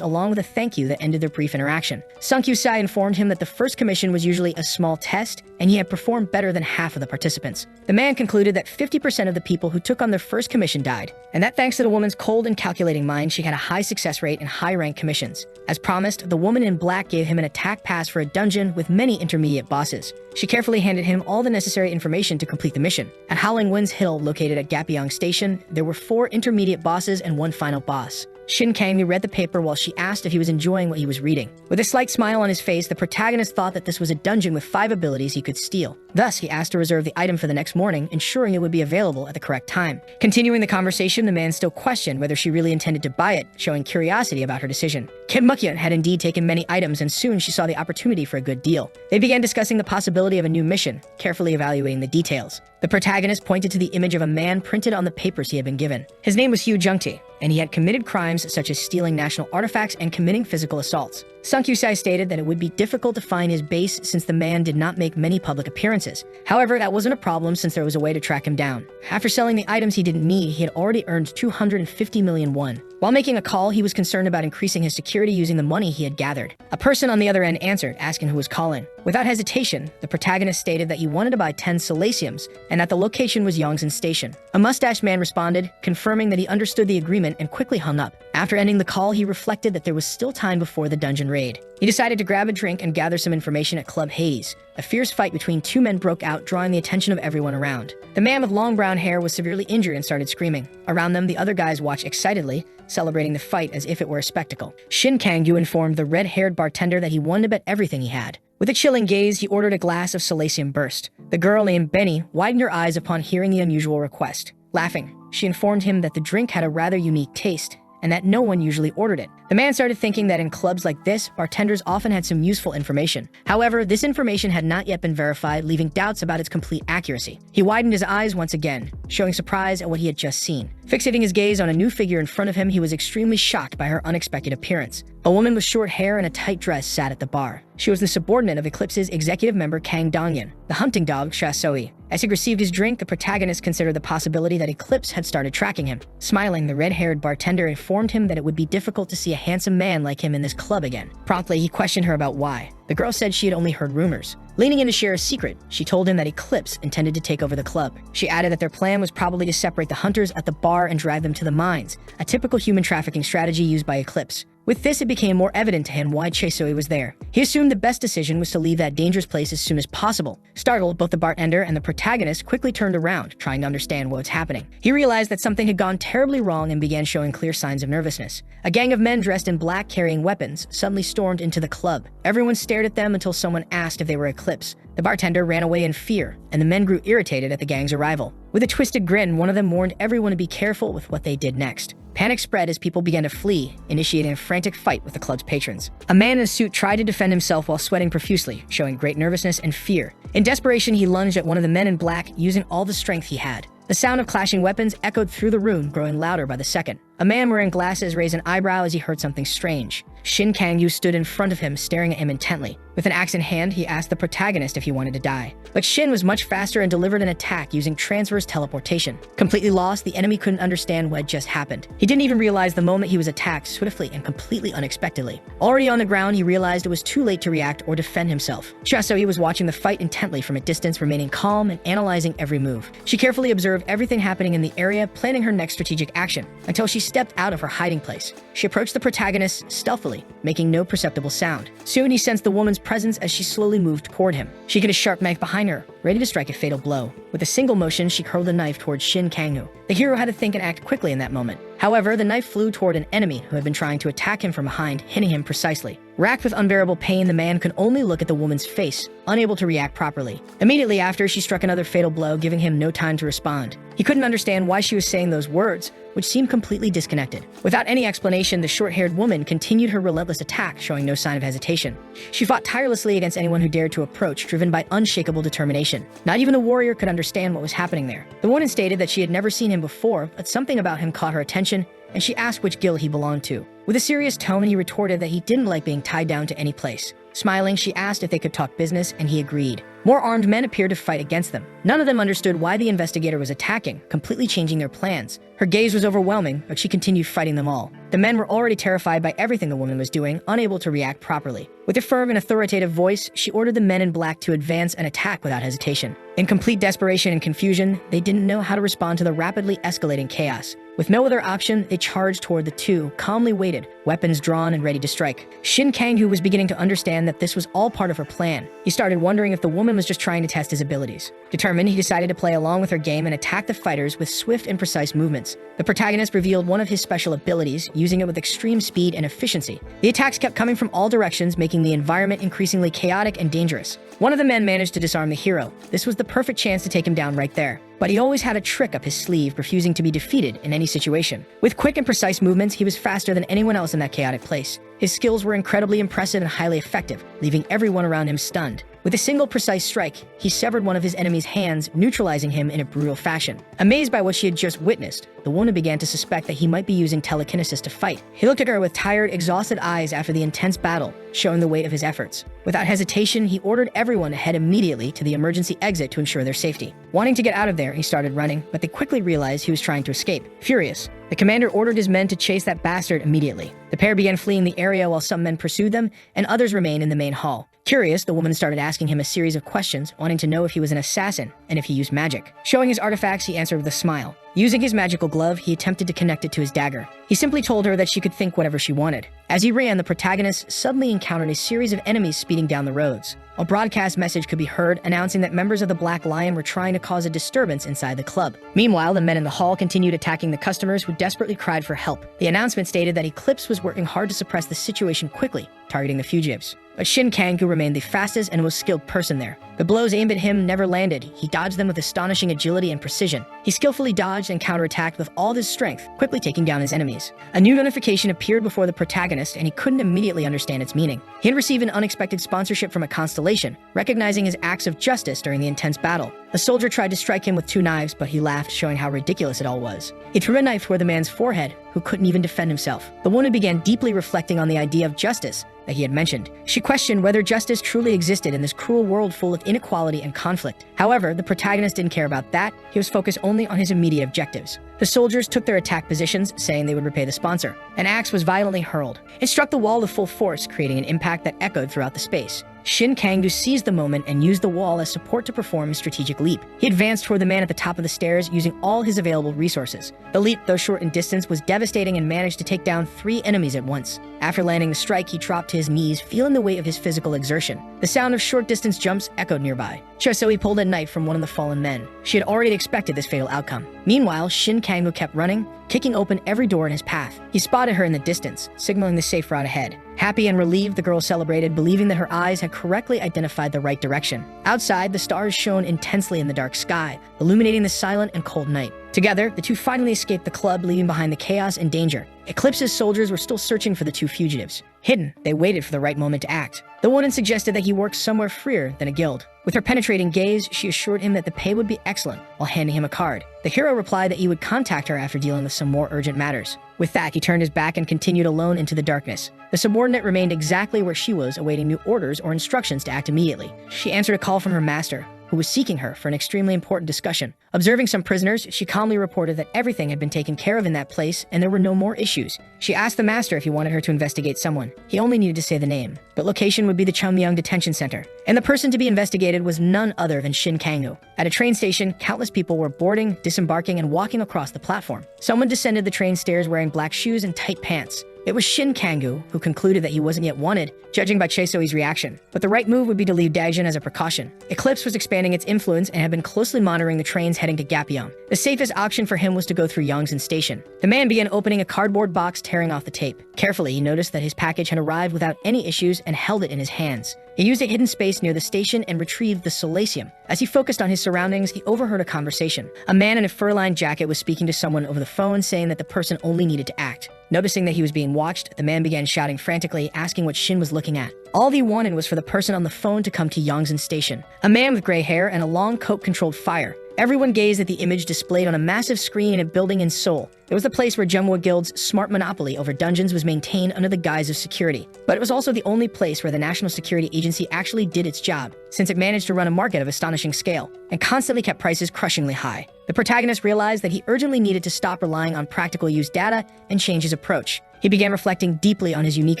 along with a thank you that ended their brief interaction. Sung Kyu-sai informed him that the first commission was usually a small test, and he had performed better than half of the participants. The man concluded that 50% of the people who took on their first commission died, and that thanks to the woman's cold and calculating mind, she had a high success rate and high-rank commissions. As promised, the woman in black gave him an attack pass for a dungeon with many intermediate bosses. She carefully handed him all the necessary information to complete the mission. At Howling Wind's Hill, located at Gapyeong Station, there were 4 intermediate bosses and 1 final boss. Shin Kang read the paper while she asked if he was enjoying what he was reading. With a slight smile on his face, the protagonist thought that this was a dungeon with 5 abilities he could steal. Thus, he asked to reserve the item for the next morning, ensuring it would be available at the correct time. Continuing the conversation, the man still questioned whether she really intended to buy it, showing curiosity about her decision. Kim Mukyeon had indeed taken many items, and soon she saw the opportunity for a good deal. They began discussing the possibility of a new mission, carefully evaluating the details. The protagonist pointed to the image of a man printed on the papers he had been given. His name was Hugh Jungtae, and he had committed crimes such as stealing national artifacts and committing physical assaults. Sung Kyu-sai stated that it would be difficult to find his base since the man did not make many public appearances. However, that wasn't a problem since there was a way to track him down. After selling the items he didn't need, he had already earned 250 million won. While making a call, he was concerned about increasing his security using the money he had gathered. A person on the other end answered, asking who was calling. Without hesitation, the protagonist stated that he wanted to buy 10 Silasiums and that the location was Yongsan Station. A mustached man responded, confirming that he understood the agreement and quickly hung up. After ending the call, he reflected that there was still time before the dungeon raid. He decided to grab a drink and gather some information at Club Hades. A fierce fight between 2 men broke out, drawing the attention of everyone around. The man with long brown hair was severely injured and started screaming. Around them, the other guys watched excitedly, celebrating the fight as if it were a spectacle. Shin Kang-yu informed the red-haired bartender that he wanted to bet everything he had. With a chilling gaze, he ordered a glass of Silasium Burst. The girl named Benny widened her eyes upon hearing the unusual request. Laughing, she informed him that the drink had a rather unique taste, and that no one usually ordered it. The man started thinking that in clubs like this, bartenders often had some useful information. However, this information had not yet been verified, leaving doubts about its complete accuracy. He widened his eyes once again, showing surprise at what he had just seen. Fixating his gaze on a new figure in front of him, he was extremely shocked by her unexpected appearance. A woman with short hair and a tight dress sat at the bar. She was the subordinate of Eclipse's executive member Kang Dongyan, the hunting dog Shasoi. As he received his drink, the protagonist considered the possibility that Eclipse had started tracking him. Smiling, the red-haired bartender informed him that it would be difficult to see a handsome man like him in this club again. Promptly, he questioned her about why. The girl said she had only heard rumors. Leaning in to share a secret, she told him that Eclipse intended to take over the club. She added that their plan was probably to separate the hunters at the bar and drive them to the mines, a typical human trafficking strategy used by Eclipse. With this, it became more evident to him why Chaesoi was there. He assumed the best decision was to leave that dangerous place as soon as possible. Startled, both the bartender and the protagonist quickly turned around, trying to understand what was happening. He realized that something had gone terribly wrong and began showing clear signs of nervousness. A gang of men dressed in black carrying weapons suddenly stormed into the club. Everyone stared at them until someone asked if they were Eclipse. The bartender ran away in fear, and the men grew irritated at the gang's arrival. With a twisted grin, one of them warned everyone to be careful with what they did next. Panic spread as people began to flee, initiating a frantic fight with the club's patrons. A man in a suit tried to defend himself while sweating profusely, showing great nervousness and fear. In desperation, he lunged at one of the men in black, using all the strength he had. The sound of clashing weapons echoed through the room, growing louder by the second. A man wearing glasses raised an eyebrow as he heard something strange. Shin Kang-yu stood in front of him, staring at him intently. With an axe in hand, he asked the protagonist if he wanted to die. But Shin was much faster and delivered an attack using transverse teleportation. Completely lost, the enemy couldn't understand what had just happened. He didn't even realize the moment he was attacked swiftly and completely unexpectedly. Already on the ground, he realized it was too late to react or defend himself. Shasoi was watching the fight intently from a distance, remaining calm and analyzing every move. She carefully observed everything happening in the area, planning her next strategic action, until she stepped out of her hiding place. She approached the protagonist stealthily, peacefully, making no perceptible sound. Soon he sensed the woman's presence as she slowly moved toward him. She hid a sharp knife behind her, ready to strike a fatal blow. With a single motion, she hurled the knife towards Shin Kang-woo. The hero had to think and act quickly in that moment. However, the knife flew toward an enemy who had been trying to attack him from behind, hitting him precisely. Racked with unbearable pain, the man could only look at the woman's face, unable to react properly. Immediately after, she struck another fatal blow, giving him no time to respond. He couldn't understand why she was saying those words, which seemed completely disconnected. Without any explanation, the short-haired woman continued her relentless attack, showing no sign of hesitation. She fought tirelessly against anyone who dared to approach, driven by unshakable determination. Not even the warrior could understand what was happening there. The woman stated that she had never seen him before, but something about him caught her attention, and she asked which guild he belonged to. With a serious tone, he retorted that he didn't like being tied down to any place. Smiling, she asked if they could talk business, and he agreed. More armed men appeared to fight against them. None of them understood why the investigator was attacking, completely changing their plans. Her gaze was overwhelming, but she continued fighting them all. The men were already terrified by everything the woman was doing, unable to react properly. With a firm and authoritative voice, she ordered the men in black to advance and attack without hesitation. In complete desperation and confusion, they didn't know how to respond to the rapidly escalating chaos. With no other option, they charged toward the two, calmly waited, weapons drawn and ready to strike. Shin Kang-woo was beginning to understand that this was all part of her plan. He started wondering if the woman was just trying to test his abilities. Determined, he decided to play along with her game and attack the fighters with swift and precise movements. The protagonist revealed one of his special abilities, using it with extreme speed and efficiency. The attacks kept coming from all directions, making the environment increasingly chaotic and dangerous. One of the men managed to disarm the hero. This was the perfect chance to take him down right there. But he always had a trick up his sleeve, refusing to be defeated in any situation. With quick and precise movements, he was faster than anyone else in that chaotic place. His skills were incredibly impressive and highly effective, leaving everyone around him stunned. With a single precise strike, he severed one of his enemy's hands, neutralizing him in a brutal fashion. Amazed by what she had just witnessed, the woman began to suspect that he might be using telekinesis to fight. He looked at her with tired, exhausted eyes after the intense battle, showing the weight of his efforts. Without hesitation, he ordered everyone to head immediately to the emergency exit to ensure their safety. Wanting to get out of there, he started running, but they quickly realized he was trying to escape. Furious, the commander ordered his men to chase that bastard immediately. The pair began fleeing the area while some men pursued them, and others remained in the main hall. Curious, the woman started asking him a series of questions, wanting to know if he was an assassin and if he used magic. Showing his artifacts, he answered with a smile. Using his magical glove, he attempted to connect it to his dagger. He simply told her that she could think whatever she wanted. As he ran, the protagonist suddenly encountered a series of enemies speeding down the roads. A broadcast message could be heard announcing that members of the Black Lion were trying to cause a disturbance inside the club. Meanwhile, the men in the hall continued attacking the customers who desperately cried for help. The announcement stated that Eclipse was working hard to suppress the situation quickly, targeting the fugitives. But Shin Kang-woo remained the fastest and most skilled person there. The blows aimed at him never landed. He dodged them with astonishing agility and precision. He skillfully dodged and counterattacked with all his strength, quickly taking down his enemies. A new notification appeared before the protagonist, and he couldn't immediately understand its meaning. He had received an unexpected sponsorship from a constellation, recognizing his acts of justice during the intense battle. A soldier tried to strike him with 2 knives, but he laughed, showing how ridiculous it all was. He threw a knife toward the man's forehead, who couldn't even defend himself. The woman began deeply reflecting on the idea of justice that he had mentioned. She questioned whether justice truly existed in this cruel world full of inequality and conflict. However, the protagonist didn't care about that. He was focused only on his immediate objectives. The soldiers took their attack positions, saying they would repay the sponsor. An axe was violently hurled. It struck the wall with full force, creating an impact that echoed throughout the space. Shin Kang-woo seized the moment and used the wall as support to perform his strategic leap. He advanced toward the man at the top of the stairs, using all his available resources. The leap, though short in distance, was devastating and managed to take down 3 enemies at once. After landing the strike, he dropped to his knees, feeling the weight of his physical exertion. The sound of short-distance jumps echoed nearby. So he pulled a knife from one of the fallen men. She had already expected this fatal outcome. Meanwhile, Shin Kang-woo kept running, kicking open every door in his path. He spotted her in the distance, signaling the safe route ahead. Happy and relieved, the girl celebrated, believing that her eyes had correctly identified the right direction. Outside, the stars shone intensely in the dark sky, illuminating the silent and cold night. Together, the two finally escaped the club, leaving behind the chaos and danger. Eclipse's soldiers were still searching for the 2 fugitives. Hidden, they waited for the right moment to act. The woman suggested that he work somewhere freer than a guild. With her penetrating gaze, she assured him that the pay would be excellent, while handing him a card. The hero replied that he would contact her after dealing with some more urgent matters. With that, he turned his back and continued alone into the darkness. The subordinate remained exactly where she was, awaiting new orders or instructions to act immediately. She answered a call from her master, who was seeking her for an extremely important discussion. Observing some prisoners, she calmly reported that everything had been taken care of in that place and there were no more issues. She asked the master if he wanted her to investigate someone. He only needed to say the name, but location would be the Chungmyeong Detention Center. And the person to be investigated was none other than Shin Kang-woo. At a train station, countless people were boarding, disembarking, and walking across the platform. Someone descended the train stairs wearing black shoes and tight pants. It was Shin Kangoo who concluded that he wasn't yet wanted, judging by Chae-Soi's reaction. But the right move would be to leave Daejin as a precaution. Eclipse was expanding its influence and had been closely monitoring the trains heading to Gapyeong. The safest option for him was to go through Yongsan Station. The man began opening a cardboard box, tearing off the tape. Carefully, he noticed that his package had arrived without any issues and held it in his hands. He used a hidden space near the station and retrieved the solatium. As he focused on his surroundings, he overheard a conversation. A man in a fur-lined jacket was speaking to someone over the phone, saying that the person only needed to act. Noticing that he was being watched, the man began shouting frantically, asking what Shin was looking at. All he wanted was for the person on the phone to come to Yongsan Station. A man with gray hair and a long coat controlled fire. Everyone gazed at the image displayed on a massive screen in a building in Seoul. It was the place where Jungwoo Guild's smart monopoly over dungeons was maintained under the guise of security. But it was also the only place where the National Security Agency actually did its job, since it managed to run a market of astonishing scale and constantly kept prices crushingly high. The protagonist realized that he urgently needed to stop relying on practical use data and change his approach. He began reflecting deeply on his unique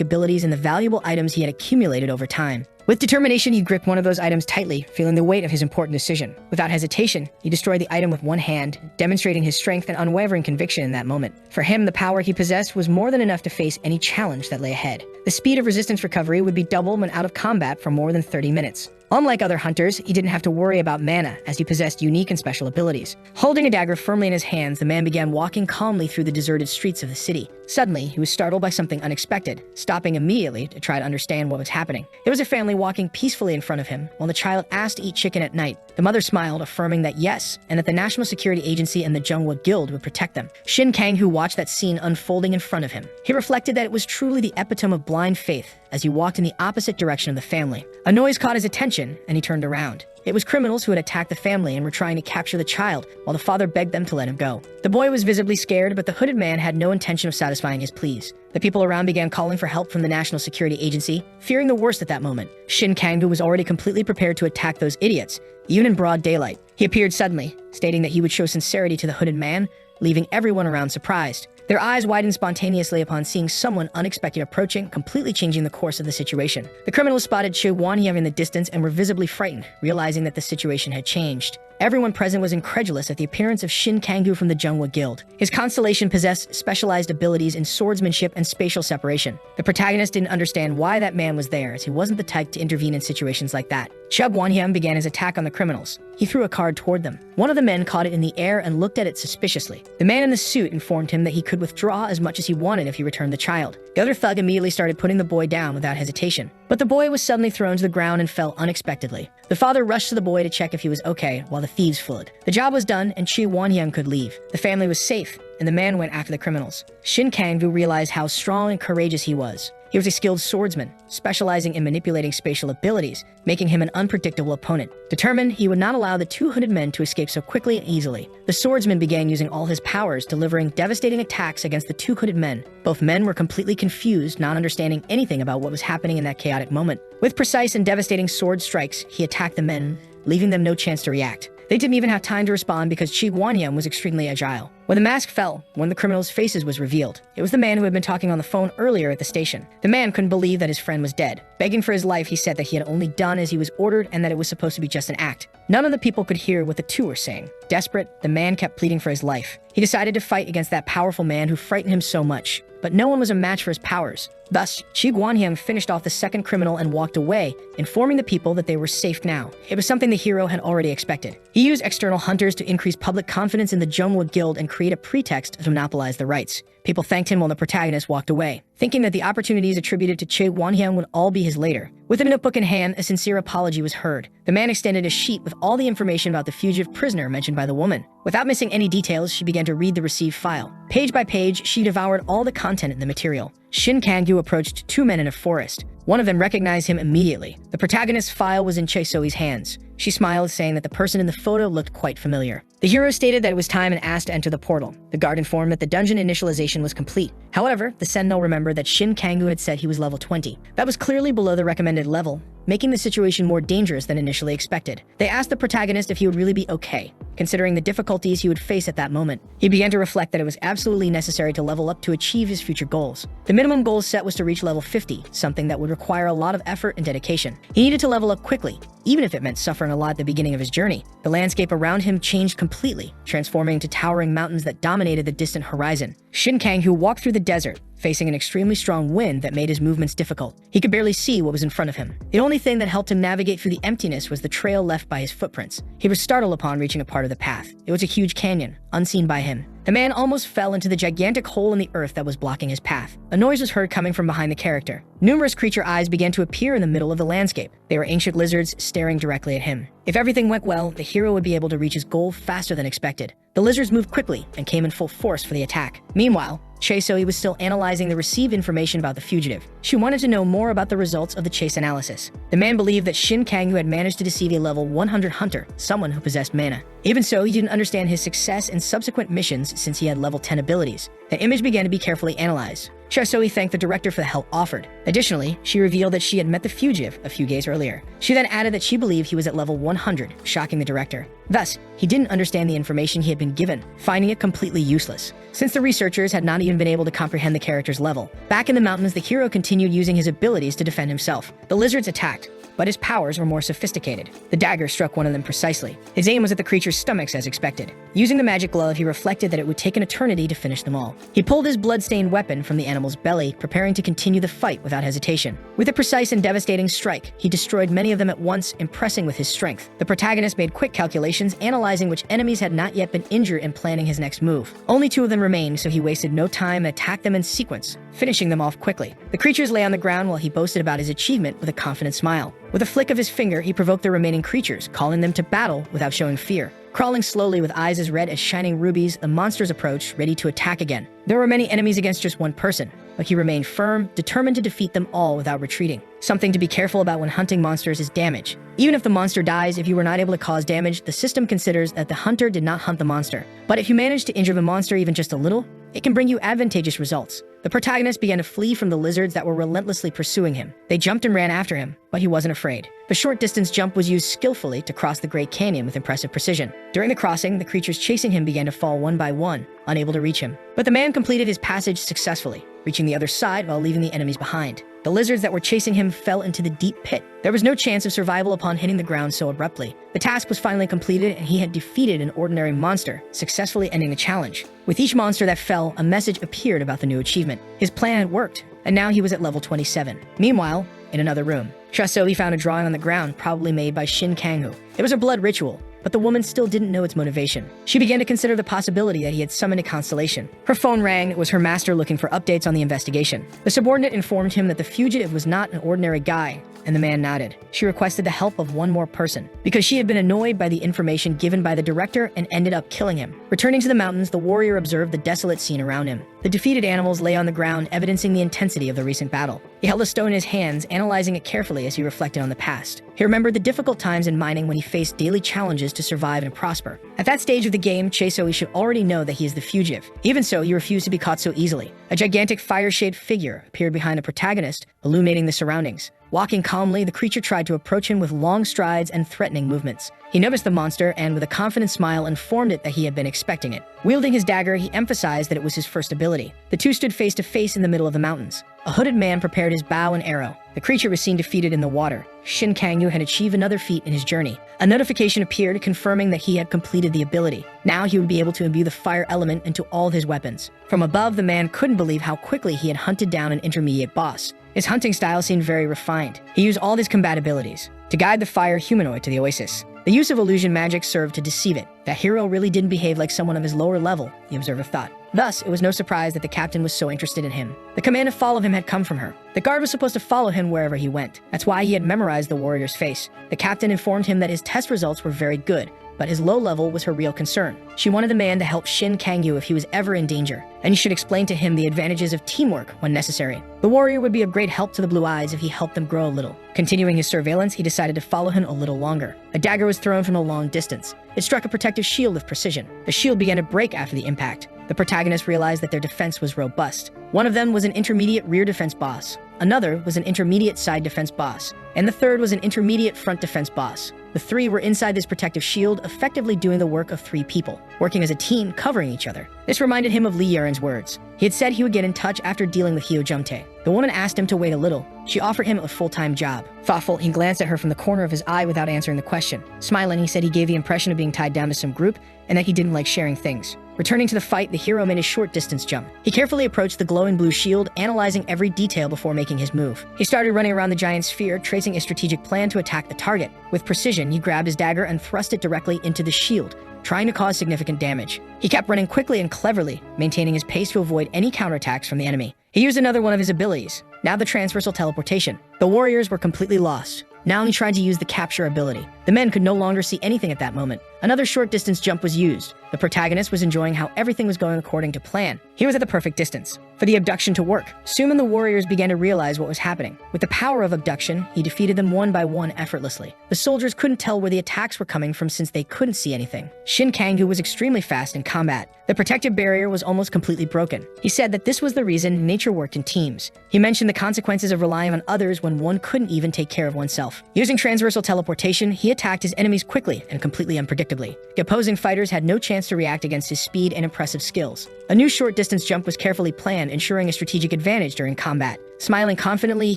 abilities and the valuable items he had accumulated over time. With determination, he gripped one of those items tightly, feeling the weight of his important decision. Without hesitation, he destroyed the item with one hand, demonstrating his strength and unwavering conviction in that moment. For him, the power he possessed was more than enough to face any challenge that lay ahead. The speed of resistance recovery would be doubled when out of combat for more than 30 minutes. Unlike other hunters, he didn't have to worry about mana, as he possessed unique and special abilities. Holding a dagger firmly in his hands, the man began walking calmly through the deserted streets of the city. Suddenly, he was startled by something unexpected, stopping immediately to try to understand what was happening. There was a family walking peacefully in front of him, while the child asked to eat chicken at night. The mother smiled, affirming that yes, and that the National Security Agency and the Jungwoo Guild would protect them. Shin Kang-hoo watched that scene unfolding in front of him. He reflected that it was truly the epitome of blind faith as he walked in the opposite direction of the family. A noise caught his attention, and he turned around. It was criminals who had attacked the family and were trying to capture the child, while the father begged them to let him go. The boy was visibly scared, but the hooded man had no intention of satisfying his pleas. The people around began calling for help from the National Security Agency, fearing the worst at that moment. Shin Kang-gu was already completely prepared to attack those idiots, even in broad daylight. He appeared suddenly, stating that he would show sincerity to the hooded man, leaving everyone around surprised. Their eyes widened spontaneously upon seeing someone unexpected approaching, completely changing the course of the situation. The criminals spotted Choi Won-hyun in the distance and were visibly frightened, realizing that the situation had changed. Everyone present was incredulous at the appearance of Shin Kang-gu from the Jungwoo Guild. His constellation possessed specialized abilities in swordsmanship and spatial separation. The protagonist didn't understand why that man was there, as he wasn't the type to intervene in situations like that. Chub Won-hyun began his attack on the criminals. He threw a card toward them. One of the men caught it in the air and looked at it suspiciously. The man in the suit informed him that he could withdraw as much as he wanted if he returned the child. The other thug immediately started putting the boy down without hesitation. But the boy was suddenly thrown to the ground and fell unexpectedly. The father rushed to the boy to check if he was okay, while the thieves fled. The job was done, and Choi Won-hyun could leave. The family was safe, and the man went after the criminals. Shin Kang-gu realized how strong and courageous he was. He was a skilled swordsman, specializing in manipulating spatial abilities, making him an unpredictable opponent. Determined, he would not allow the two hooded men to escape so quickly and easily. The swordsman began using all his powers, delivering devastating attacks against the two hooded men. Both men were completely confused, not understanding anything about what was happening in that chaotic moment. With precise and devastating sword strikes, he attacked the men, leaving them no chance to react. They didn't even have time to respond because Choi Won-hyun was extremely agile. When the mask fell, one of the criminals' faces was revealed. It was the man who had been talking on the phone earlier at the station. The man couldn't believe that his friend was dead. Begging for his life, he said that he had only done as he was ordered and that it was supposed to be just an act. None of the people could hear what the two were saying. Desperate, the man kept pleading for his life. He decided to fight against that powerful man who frightened him so much. But no one was a match for his powers. Thus, Choi Won-hyun finished off the second criminal and walked away, informing the people that they were safe now. It was something the hero had already expected. He used external hunters to increase public confidence in the Jungwoo Guild and create a pretext to monopolize the rights. People thanked him while the protagonist walked away, thinking that the opportunities attributed to Choi Won-hyun would all be his later. With a notebook in hand, a sincere apology was heard. The man extended a sheet with all the information about the fugitive prisoner mentioned by the woman. Without missing any details, she began to read the received file. Page by page, she devoured all the content in the material. Shin Kang-gu approached two men in a forest. One of them recognized him immediately. The protagonist's file was in Chae-Soi's hands. She smiled, saying that the person in the photo looked quite familiar. The hero stated that it was time and asked to enter the portal. The guard informed that the dungeon initialization was complete. However, the sentinel remembered that Shin Kang-gu had said he was level 20. That was clearly below the recommended level, making the situation more dangerous than initially expected. They asked the protagonist if he would really be okay, considering the difficulties he would face at that moment. He began to reflect that it was absolutely necessary to level up to achieve his future goals. The minimum goal set was to reach level 50, something that would require a lot of effort and dedication. He needed to level up quickly, even if it meant suffering a lot at the beginning of his journey. The landscape around him changed completely, transforming into towering mountains that dominated the distant horizon. Shin Kang-gu walked through the desert, facing an extremely strong wind that made his movements difficult. He could barely see what was in front of him. The only thing that helped him navigate through the emptiness was the trail left by his footprints. He was startled upon reaching a part of the path. It was a huge canyon, unseen by him. The man almost fell into the gigantic hole in the earth that was blocking his path. A noise was heard coming from behind the character. Numerous creature eyes began to appear in the middle of the landscape. They were ancient lizards staring directly at him. If everything went well, the hero would be able to reach his goal faster than expected. The lizards moved quickly and came in full force for the attack. Meanwhile, Chae-Soi was still analyzing the received information about the fugitive. She wanted to know more about the results of the chase analysis. The man believed that Shin Kang-yu had managed to deceive a level 100 hunter, someone who possessed mana. Even so, he didn't understand his success in subsequent missions since he had level 10 abilities. The image began to be carefully analyzed. Chae-Soi thanked the director for the help offered. Additionally, she revealed that she had met the fugitive a few days earlier. She then added that she believed he was at level 100, shocking the director. Thus, he didn't understand the information he had been given, finding it completely useless. Since the researchers had not even been able to comprehend the character's level, back in the mountains, the hero continued using his abilities to defend himself. The lizards attacked, but his powers were more sophisticated. The dagger struck one of them precisely. His aim was at the creature's stomachs as expected. Using the magic glove, he reflected that it would take an eternity to finish them all. He pulled his blood-stained weapon from the animal's belly, preparing to continue the fight without hesitation. With a precise and devastating strike, he destroyed many of them at once, impressing with his strength. The protagonist made quick calculations, analyzing which enemies had not yet been injured and planning his next move. Only 2 of them remained, so he wasted no time and attacked them in sequence, finishing them off quickly. The creatures lay on the ground while he boasted about his achievement with a confident smile. With a flick of his finger, he provoked the remaining creatures, calling them to battle without showing fear. Crawling slowly with eyes as red as shining rubies, the monsters approached, ready to attack again. There were many enemies against just one person, but he remained firm, determined to defeat them all without retreating. Something to be careful about when hunting monsters is damage. Even if the monster dies, if you were not able to cause damage, the system considers that the hunter did not hunt the monster. But if you manage to injure the monster even just a little, it can bring you advantageous results. The protagonist began to flee from the lizards that were relentlessly pursuing him. They jumped and ran after him, but he wasn't afraid. The short-distance jump was used skillfully to cross the Great Canyon with impressive precision. During the crossing, the creatures chasing him began to fall one by one, unable to reach him. But the man completed his passage successfully, reaching the other side while leaving the enemies behind. The lizards that were chasing him fell into the deep pit. There was no chance of survival upon hitting the ground so abruptly. The task was finally completed, and he had defeated an ordinary monster, successfully ending the challenge. With each monster that fell, a message appeared about the new achievement. His plan had worked, and now he was at level 27. Meanwhile, in another room, Chae-Soi found a drawing on the ground, probably made by Shin Kang-yu. It was a blood ritual, but the woman still didn't know its motivation. She began to consider the possibility that he had summoned a constellation. Her phone rang. It was her master looking for updates on the investigation. The subordinate informed him that the fugitive was not an ordinary guy, and the man nodded. She requested the help of one more person, because she had been annoyed by the information given by the director and ended up killing him. Returning to the mountains, the warrior observed the desolate scene around him. The defeated animals lay on the ground, evidencing the intensity of the recent battle. He held a stone in his hands, analyzing it carefully as he reflected on the past. He remembered the difficult times in mining when he faced daily challenges to survive and prosper. At that stage of the game, Chae-Soi should already know that he is the fugitive. Even so, he refused to be caught so easily. A gigantic fire-shaped figure appeared behind the protagonist, illuminating the surroundings. Walking calmly, the creature tried to approach him with long strides and threatening movements. He noticed the monster and, with a confident smile, informed it that he had been expecting it. Wielding his dagger, he emphasized that it was his first ability. The two stood face to face in the middle of the mountains. A hooded man prepared his bow and arrow. The creature was seen defeated in the water. Shin Kang-yu had achieved another feat in his journey. A notification appeared confirming that he had completed the ability. Now he would be able to imbue the fire element into all his weapons. From above, the man couldn't believe how quickly he had hunted down an intermediate boss. His hunting style seemed very refined. He used all his combat abilities to guide the fire humanoid to the oasis. The use of illusion magic served to deceive it. That hero really didn't behave like someone of his lower level, the observer thought. Thus, it was no surprise that the captain was so interested in him. The command to follow him had come from her. The guard was supposed to follow him wherever he went. That's why he had memorized the warrior's face. The captain informed him that his test results were very good, but his low level was her real concern. She wanted the man to help Shin Kang-yu if he was ever in danger, and he should explain to him the advantages of teamwork when necessary. The warrior would be of great help to the Blue Eyes if he helped them grow a little. Continuing his surveillance, he decided to follow him a little longer. A dagger was thrown from a long distance. It struck a protective shield with precision. The shield began to break after the impact. The protagonist realized that their defense was robust. One of them was an intermediate rear defense boss. Another was an intermediate side defense boss. And the third was an intermediate front defense boss. The three were inside this protective shield, effectively doing the work of 3 people, working as a team, covering each other. This reminded him of Lee Yaren's words. He had said he would get in touch after dealing with Hyojumtae. The woman asked him to wait a little. She offered him a full-time job. Thoughtful, he glanced at her from the corner of his eye without answering the question. Smiling, he said he gave the impression of being tied down to some group and that he didn't like sharing things. Returning to the fight, the hero made a short distance jump. He carefully approached the glowing blue shield, analyzing every detail before making his move. He started running around the giant sphere, tracing a strategic plan to attack the target. With precision, he grabbed his dagger and thrust it directly into the shield, trying to cause significant damage. He kept running quickly and cleverly, maintaining his pace to avoid any counterattacks from the enemy. He used another one of his abilities, now the transversal teleportation. The warriors were completely lost. Now he tried to use the capture ability. The men could no longer see anything at that moment. Another short distance jump was used. The protagonist was enjoying how everything was going according to plan. He was at the perfect distance for the abduction to work. Soon the warriors began to realize what was happening. With the power of abduction, he defeated them one by one effortlessly. The soldiers couldn't tell where the attacks were coming from since they couldn't see anything. Shin Kangoo was extremely fast in combat. The protective barrier was almost completely broken. He said that this was the reason nature worked in teams. He mentioned the consequences of relying on others when one couldn't even take care of oneself. Using transversal teleportation, he attacked his enemies quickly and completely unpredictably. The opposing fighters had no chance to react against his speed and impressive skills. A new short distance jump was carefully planned, ensuring a strategic advantage during combat. Smiling confidently, he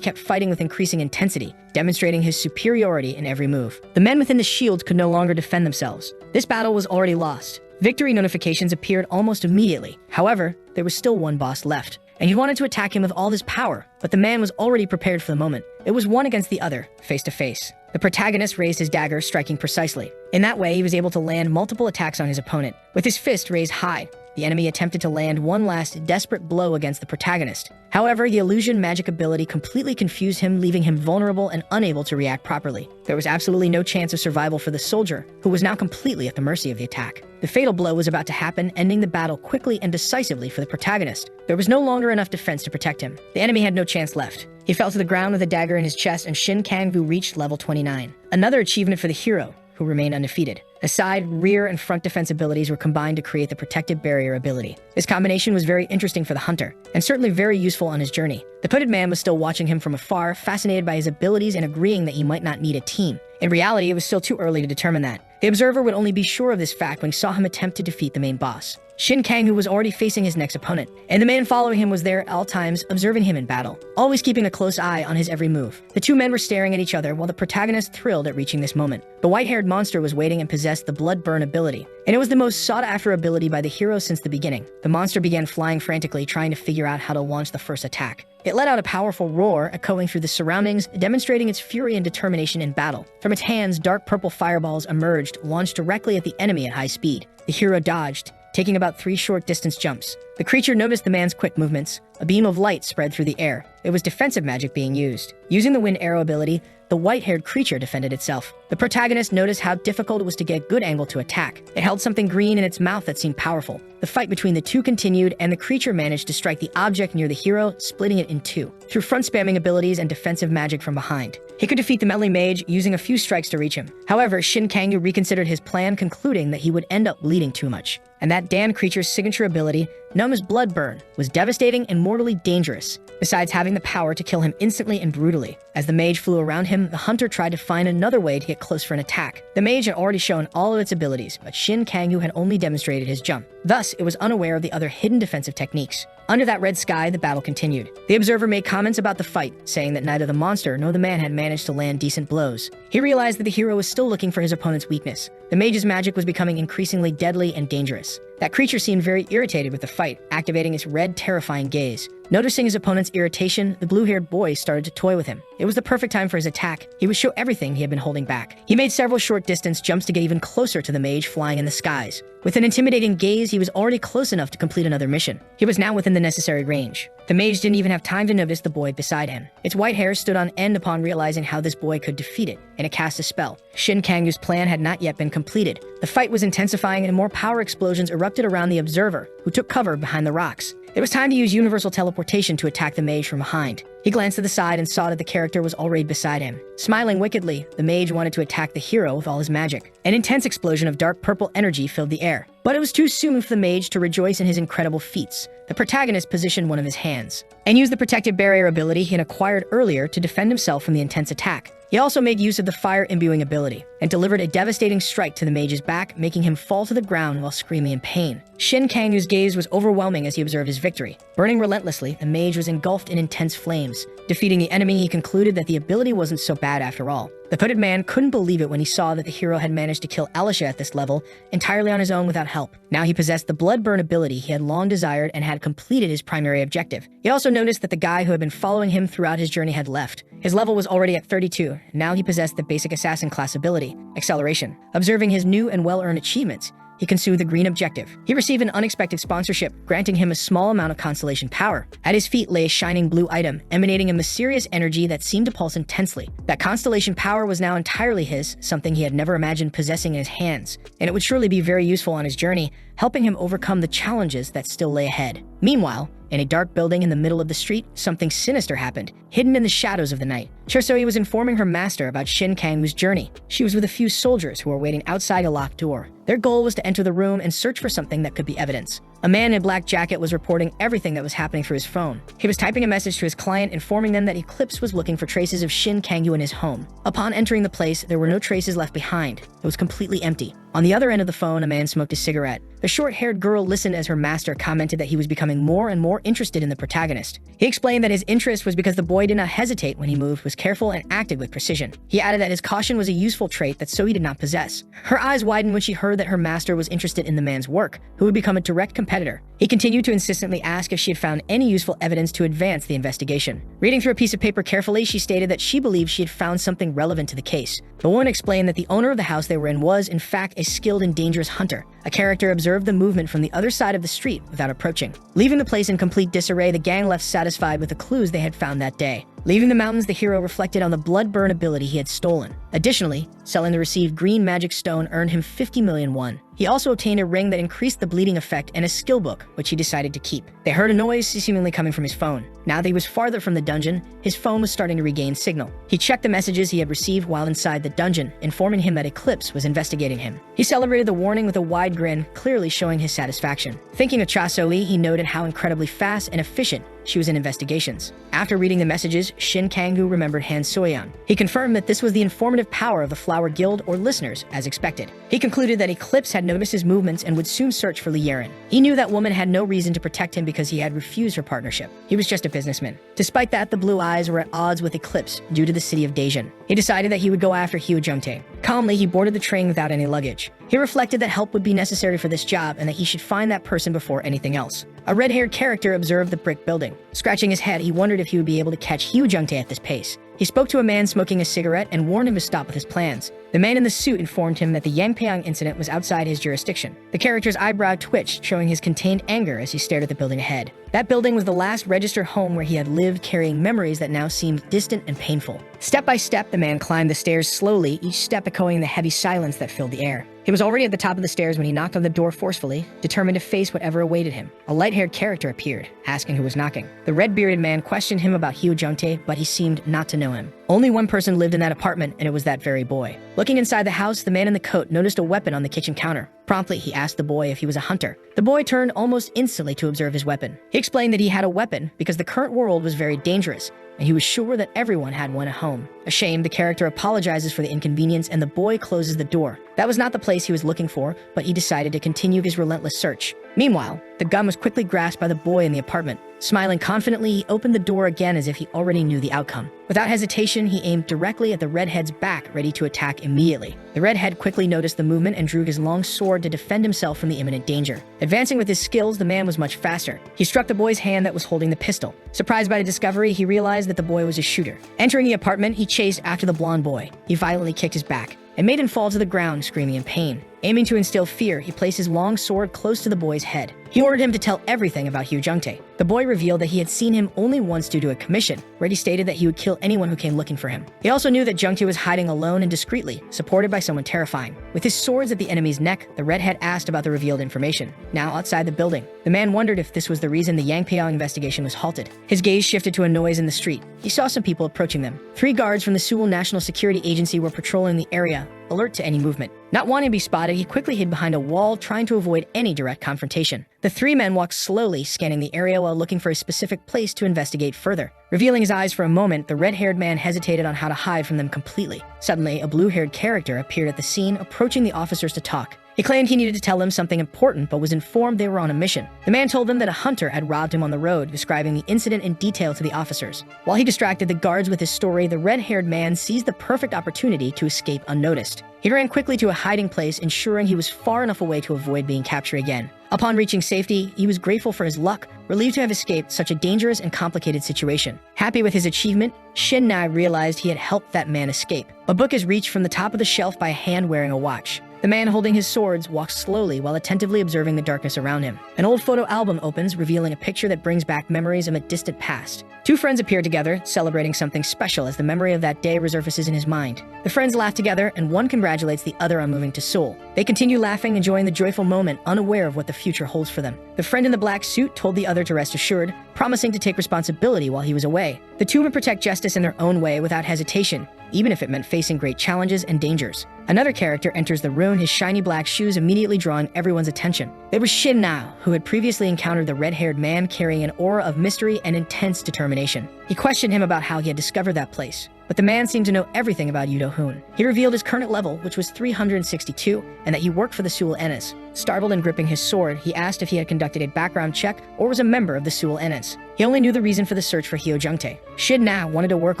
kept fighting with increasing intensity, demonstrating his superiority in every move. The men within the shields could no longer defend themselves. This battle was already lost. Victory notifications appeared almost immediately. However, there was still one boss left, and he wanted to attack him with all his power, but the man was already prepared for the moment. It was one against the other, face to face. The protagonist raised his dagger, striking precisely. In that way, he was able to land multiple attacks on his opponent. With his fist raised high, the enemy attempted to land one last desperate blow against the protagonist. However, the illusion magic ability completely confused him, leaving him vulnerable and unable to react properly. There was absolutely no chance of survival for the soldier, who was now completely at the mercy of the attack. The fatal blow was about to happen, ending the battle quickly and decisively for the protagonist. There was no longer enough defense to protect him. The enemy had no chance left. He fell to the ground with a dagger in his chest, and Shin Kangoo reached level 29. Another achievement for the hero, who remained undefeated. The side, rear, and front defense abilities were combined to create the protective barrier ability. This combination was very interesting for the hunter, and certainly very useful on his journey. The hooded man was still watching him from afar, fascinated by his abilities and agreeing that he might not need a team. In reality, it was still too early to determine that. The observer would only be sure of this fact when he saw him attempt to defeat the main boss. Shin Kangoo was already facing his next opponent, and the man following him was there at all times, observing him in battle, always keeping a close eye on his every move. The two men were staring at each other while the protagonist thrilled at reaching this moment. The white-haired monster was waiting and possessed the blood burn ability, and it was the most sought-after ability by the hero since the beginning. The monster began flying frantically, trying to figure out how to launch the first attack. It let out a powerful roar, echoing through the surroundings, demonstrating its fury and determination in battle. From its hands, dark purple fireballs emerged, launched directly at the enemy at high speed. The hero dodged, taking about 3 short distance jumps. The creature noticed the man's quick movements. A beam of light spread through the air. It was defensive magic being used. Using the wind arrow ability, the white-haired creature defended itself. The protagonist noticed how difficult it was to get a good angle to attack. It held something green in its mouth that seemed powerful. The fight between the two continued, and the creature managed to strike the object near the hero, splitting it in two, through front-spamming abilities and defensive magic from behind. He could defeat the melee mage using a few strikes to reach him. However, Shin Kangoo reconsidered his plan, concluding that he would end up bleeding too much. And that Dan creature's signature ability, known as Blood Burn, was devastating and mortally dangerous, besides having the power to kill him instantly and brutally. As the mage flew around him, the hunter tried to find another way to get close for an attack. The mage had already shown all of its abilities, but Shin Kangoo had only demonstrated his jump. Thus, it was unaware of the other hidden defensive techniques. Under that red sky, the battle continued. The observer made comments about the fight, saying that neither the monster nor the man had managed to land decent blows. He realized that the hero was still looking for his opponent's weakness. The mage's magic was becoming increasingly deadly and dangerous. That creature seemed very irritated with the fight, activating its red, terrifying gaze. Noticing his opponent's irritation, the blue-haired boy started to toy with him. It was the perfect time for his attack. He would show everything he had been holding back. He made several short-distance jumps to get even closer to the mage flying in the skies. With an intimidating gaze, he was already close enough to complete another mission. He was now within the necessary range. The mage didn't even have time to notice the boy beside him. Its white hair stood on end upon realizing how this boy could defeat it, and it cast a spell. Shin Kangoo's plan had not yet been completed. The fight was intensifying, and more power explosions erupted around the observer, who took cover behind the rocks. It was time to use universal teleportation to attack the mage from behind. He glanced to the side and saw that the character was already beside him. Smiling wickedly, the mage wanted to attack the hero with all his magic. An intense explosion of dark purple energy filled the air. But it was too soon for the mage to rejoice in his incredible feats. The protagonist positioned one of his hands and used the protective barrier ability he had acquired earlier to defend himself from the intense attack. He also made use of the fire imbuing ability and delivered a devastating strike to the mage's back, making him fall to the ground while screaming in pain. Shin Kangoo's gaze was overwhelming as he observed his victory. Burning relentlessly, the mage was engulfed in intense flames. Defeating the enemy, he concluded that the ability wasn't so bad after all. The hooded man couldn't believe it when he saw that the hero had managed to kill Alisha at this level entirely on his own without help. Now he possessed the blood burn ability he had long desired and had completed his primary objective. He also noticed that the guy who had been following him throughout his journey had left. His level was already at 32. Now he possessed the basic assassin class ability, Acceleration. Observing his new and well-earned achievements, he consumed the green objective. He received an unexpected sponsorship, granting him a small amount of constellation power. At his feet lay a shining blue item, emanating a mysterious energy that seemed to pulse intensely. That constellation power was now entirely his, something he had never imagined possessing in his hands, and it would surely be very useful on his journey, helping him overcome the challenges that still lay ahead. Meanwhile, in a dark building in the middle of the street, something sinister happened, hidden in the shadows of the night. Chosoi was informing her master about Shin Kangwoo's journey. She was with a few soldiers who were waiting outside a locked door. Their goal was to enter the room and search for something that could be evidence. A man in a black jacket was reporting everything that was happening through his phone. He was typing a message to his client informing them that Eclipse was looking for traces of Shin Kangwoo in his home. Upon entering the place, there were no traces left behind. It was completely empty. On the other end of the phone, a man smoked a cigarette. The short-haired girl listened as her master commented that he was becoming more and more interested in the protagonist. He explained that his interest was because the boy did not hesitate when he moved, was careful, and acted with precision. He added that his caution was a useful trait that Zoe did not possess. Her eyes widened when she heard that her master was interested in the man's work, who would become a direct competitor. He continued to insistently ask if she had found any useful evidence to advance the investigation. Reading through a piece of paper carefully, she stated that she believed she had found something relevant to the case. The woman explained that the owner of the house they were in was, in fact, a skilled and dangerous hunter. A character observed the movement from the other side of the street without approaching. Leaving the place in complete disarray, the gang left satisfied with the clues they had found that day. Leaving the mountains, the hero reflected on the blood burn ability he had stolen. Additionally, selling the received green magic stone earned him 50 million won. He also obtained a ring that increased the bleeding effect and a skill book, which he decided to keep. They heard a noise seemingly coming from his phone. Now that he was farther from the dungeon, his phone was starting to regain signal. He checked the messages he had received while inside the dungeon, informing him that Eclipse was investigating him. He celebrated the warning with a wide grin, clearly showing his satisfaction. Thinking of Chasoi, he noted how incredibly fast and efficient she was in investigations. After reading the messages, Shin Kangwoo remembered Han Soyeon. He confirmed that this was the informative power of the Flower Guild or listeners, as expected. He concluded that Eclipse had noticed his movements and would soon search for Li Yeren. He knew that woman had no reason to protect him because he had refused her partnership. He was just a businessman. Despite that, the blue eyes were at odds with Eclipse due to the city of Daejeon. He decided that he would go after Hyo Jungtae. Calmly, he boarded the train without any luggage. He reflected that help would be necessary for this job and that he should find that person before anything else. A red-haired character observed the brick building. Scratching his head, he wondered if he would be able to catch Hyo Jungtae at this pace. He spoke to a man smoking a cigarette and warned him to stop with his plans. The man in the suit informed him that the Yangpyeong incident was outside his jurisdiction. The character's eyebrow twitched, showing his contained anger as he stared at the building ahead. That building was the last registered home where he had lived, carrying memories that now seemed distant and painful. Step by step, the man climbed the stairs slowly, each step echoing the heavy silence that filled the air. He was already at the top of the stairs when he knocked on the door forcefully, determined to face whatever awaited him. A light-haired character appeared, asking who was knocking. The red-bearded man questioned him about Hyo Jungtae, but he seemed not to know him. Only one person lived in that apartment, and it was that very boy. Looking inside the house, the man in the coat noticed a weapon on the kitchen counter. Promptly, he asked the boy if he was a hunter. The boy turned almost instantly to observe his weapon. He explained that he had a weapon because the current world was very dangerous, and he was sure that everyone had one at home. Ashamed, the character apologizes for the inconvenience and the boy closes the door. That was not the place he was looking for, but he decided to continue his relentless search. Meanwhile, the gun was quickly grasped by the boy in the apartment. Smiling confidently, he opened the door again as if he already knew the outcome. Without hesitation, he aimed directly at the redhead's back, ready to attack immediately. The redhead quickly noticed the movement and drew his long sword to defend himself from the imminent danger. Advancing with his skills, the man was much faster. He struck the boy's hand that was holding the pistol. Surprised by the discovery, he realized that the boy was a shooter. Entering the apartment, he chased after the blonde boy. He violently kicked his back and made him fall to the ground, screaming in pain. Aiming to instill fear, he placed his long sword close to the boy's head. He ordered him to tell everything about Hyo Jungtae. The boy revealed that he had seen him only once due to a commission, where he stated that he would kill anyone who came looking for him. He also knew that Jungtae was hiding alone and discreetly, supported by someone terrifying. With his swords at the enemy's neck, the redhead asked about the revealed information. Now outside the building, the man wondered if this was the reason the Yangpyeong investigation was halted. His gaze shifted to a noise in the street. He saw some people approaching them. 3 guards from the Seoul National Security Agency were patrolling the area, alert to any movement. Not wanting to be spotted, he quickly hid behind a wall, trying to avoid any direct confrontation. The three men walked slowly, scanning the area while looking for a specific place to investigate further. Revealing his eyes for a moment, the red-haired man hesitated on how to hide from them completely. Suddenly, a blue-haired character appeared at the scene, approaching the officers to talk. He claimed he needed to tell them something important, but was informed they were on a mission. The man told them that a hunter had robbed him on the road, describing the incident in detail to the officers. While he distracted the guards with his story, the red-haired man seized the perfect opportunity to escape unnoticed. He ran quickly to a hiding place, ensuring he was far enough away to avoid being captured again. Upon reaching safety, he was grateful for his luck, relieved to have escaped such a dangerous and complicated situation. Happy with his achievement, Shin Na realized he had helped that man escape. A book is reached from the top of the shelf by a hand wearing a watch. The man holding his swords walks slowly while attentively observing the darkness around him. An old photo album opens, revealing a picture that brings back memories of a distant past. Two friends appear together, celebrating something special as the memory of that day resurfaces in his mind. The friends laugh together, and one congratulates the other on moving to Seoul. They continue laughing, enjoying the joyful moment, unaware of what the future holds for them. The friend in the black suit told the other to rest assured, promising to take responsibility while he was away. The two would protect justice in their own way without hesitation, even if it meant facing great challenges and dangers. Another character enters the room, his shiny black shoes immediately drawing everyone's attention. It was Shin Na, who had previously encountered the red-haired man carrying an aura of mystery and intense determination. He questioned him about how he had discovered that place, but the man seemed to know everything about Yudo-hoon. He revealed his current level, which was 362, and that he worked for the Seoul Enes. Startled and gripping his sword, he asked if he had conducted a background check or was a member of the Seoul Enes. He only knew the reason for the search for Hyo Jungtae. Shin Na wanted to work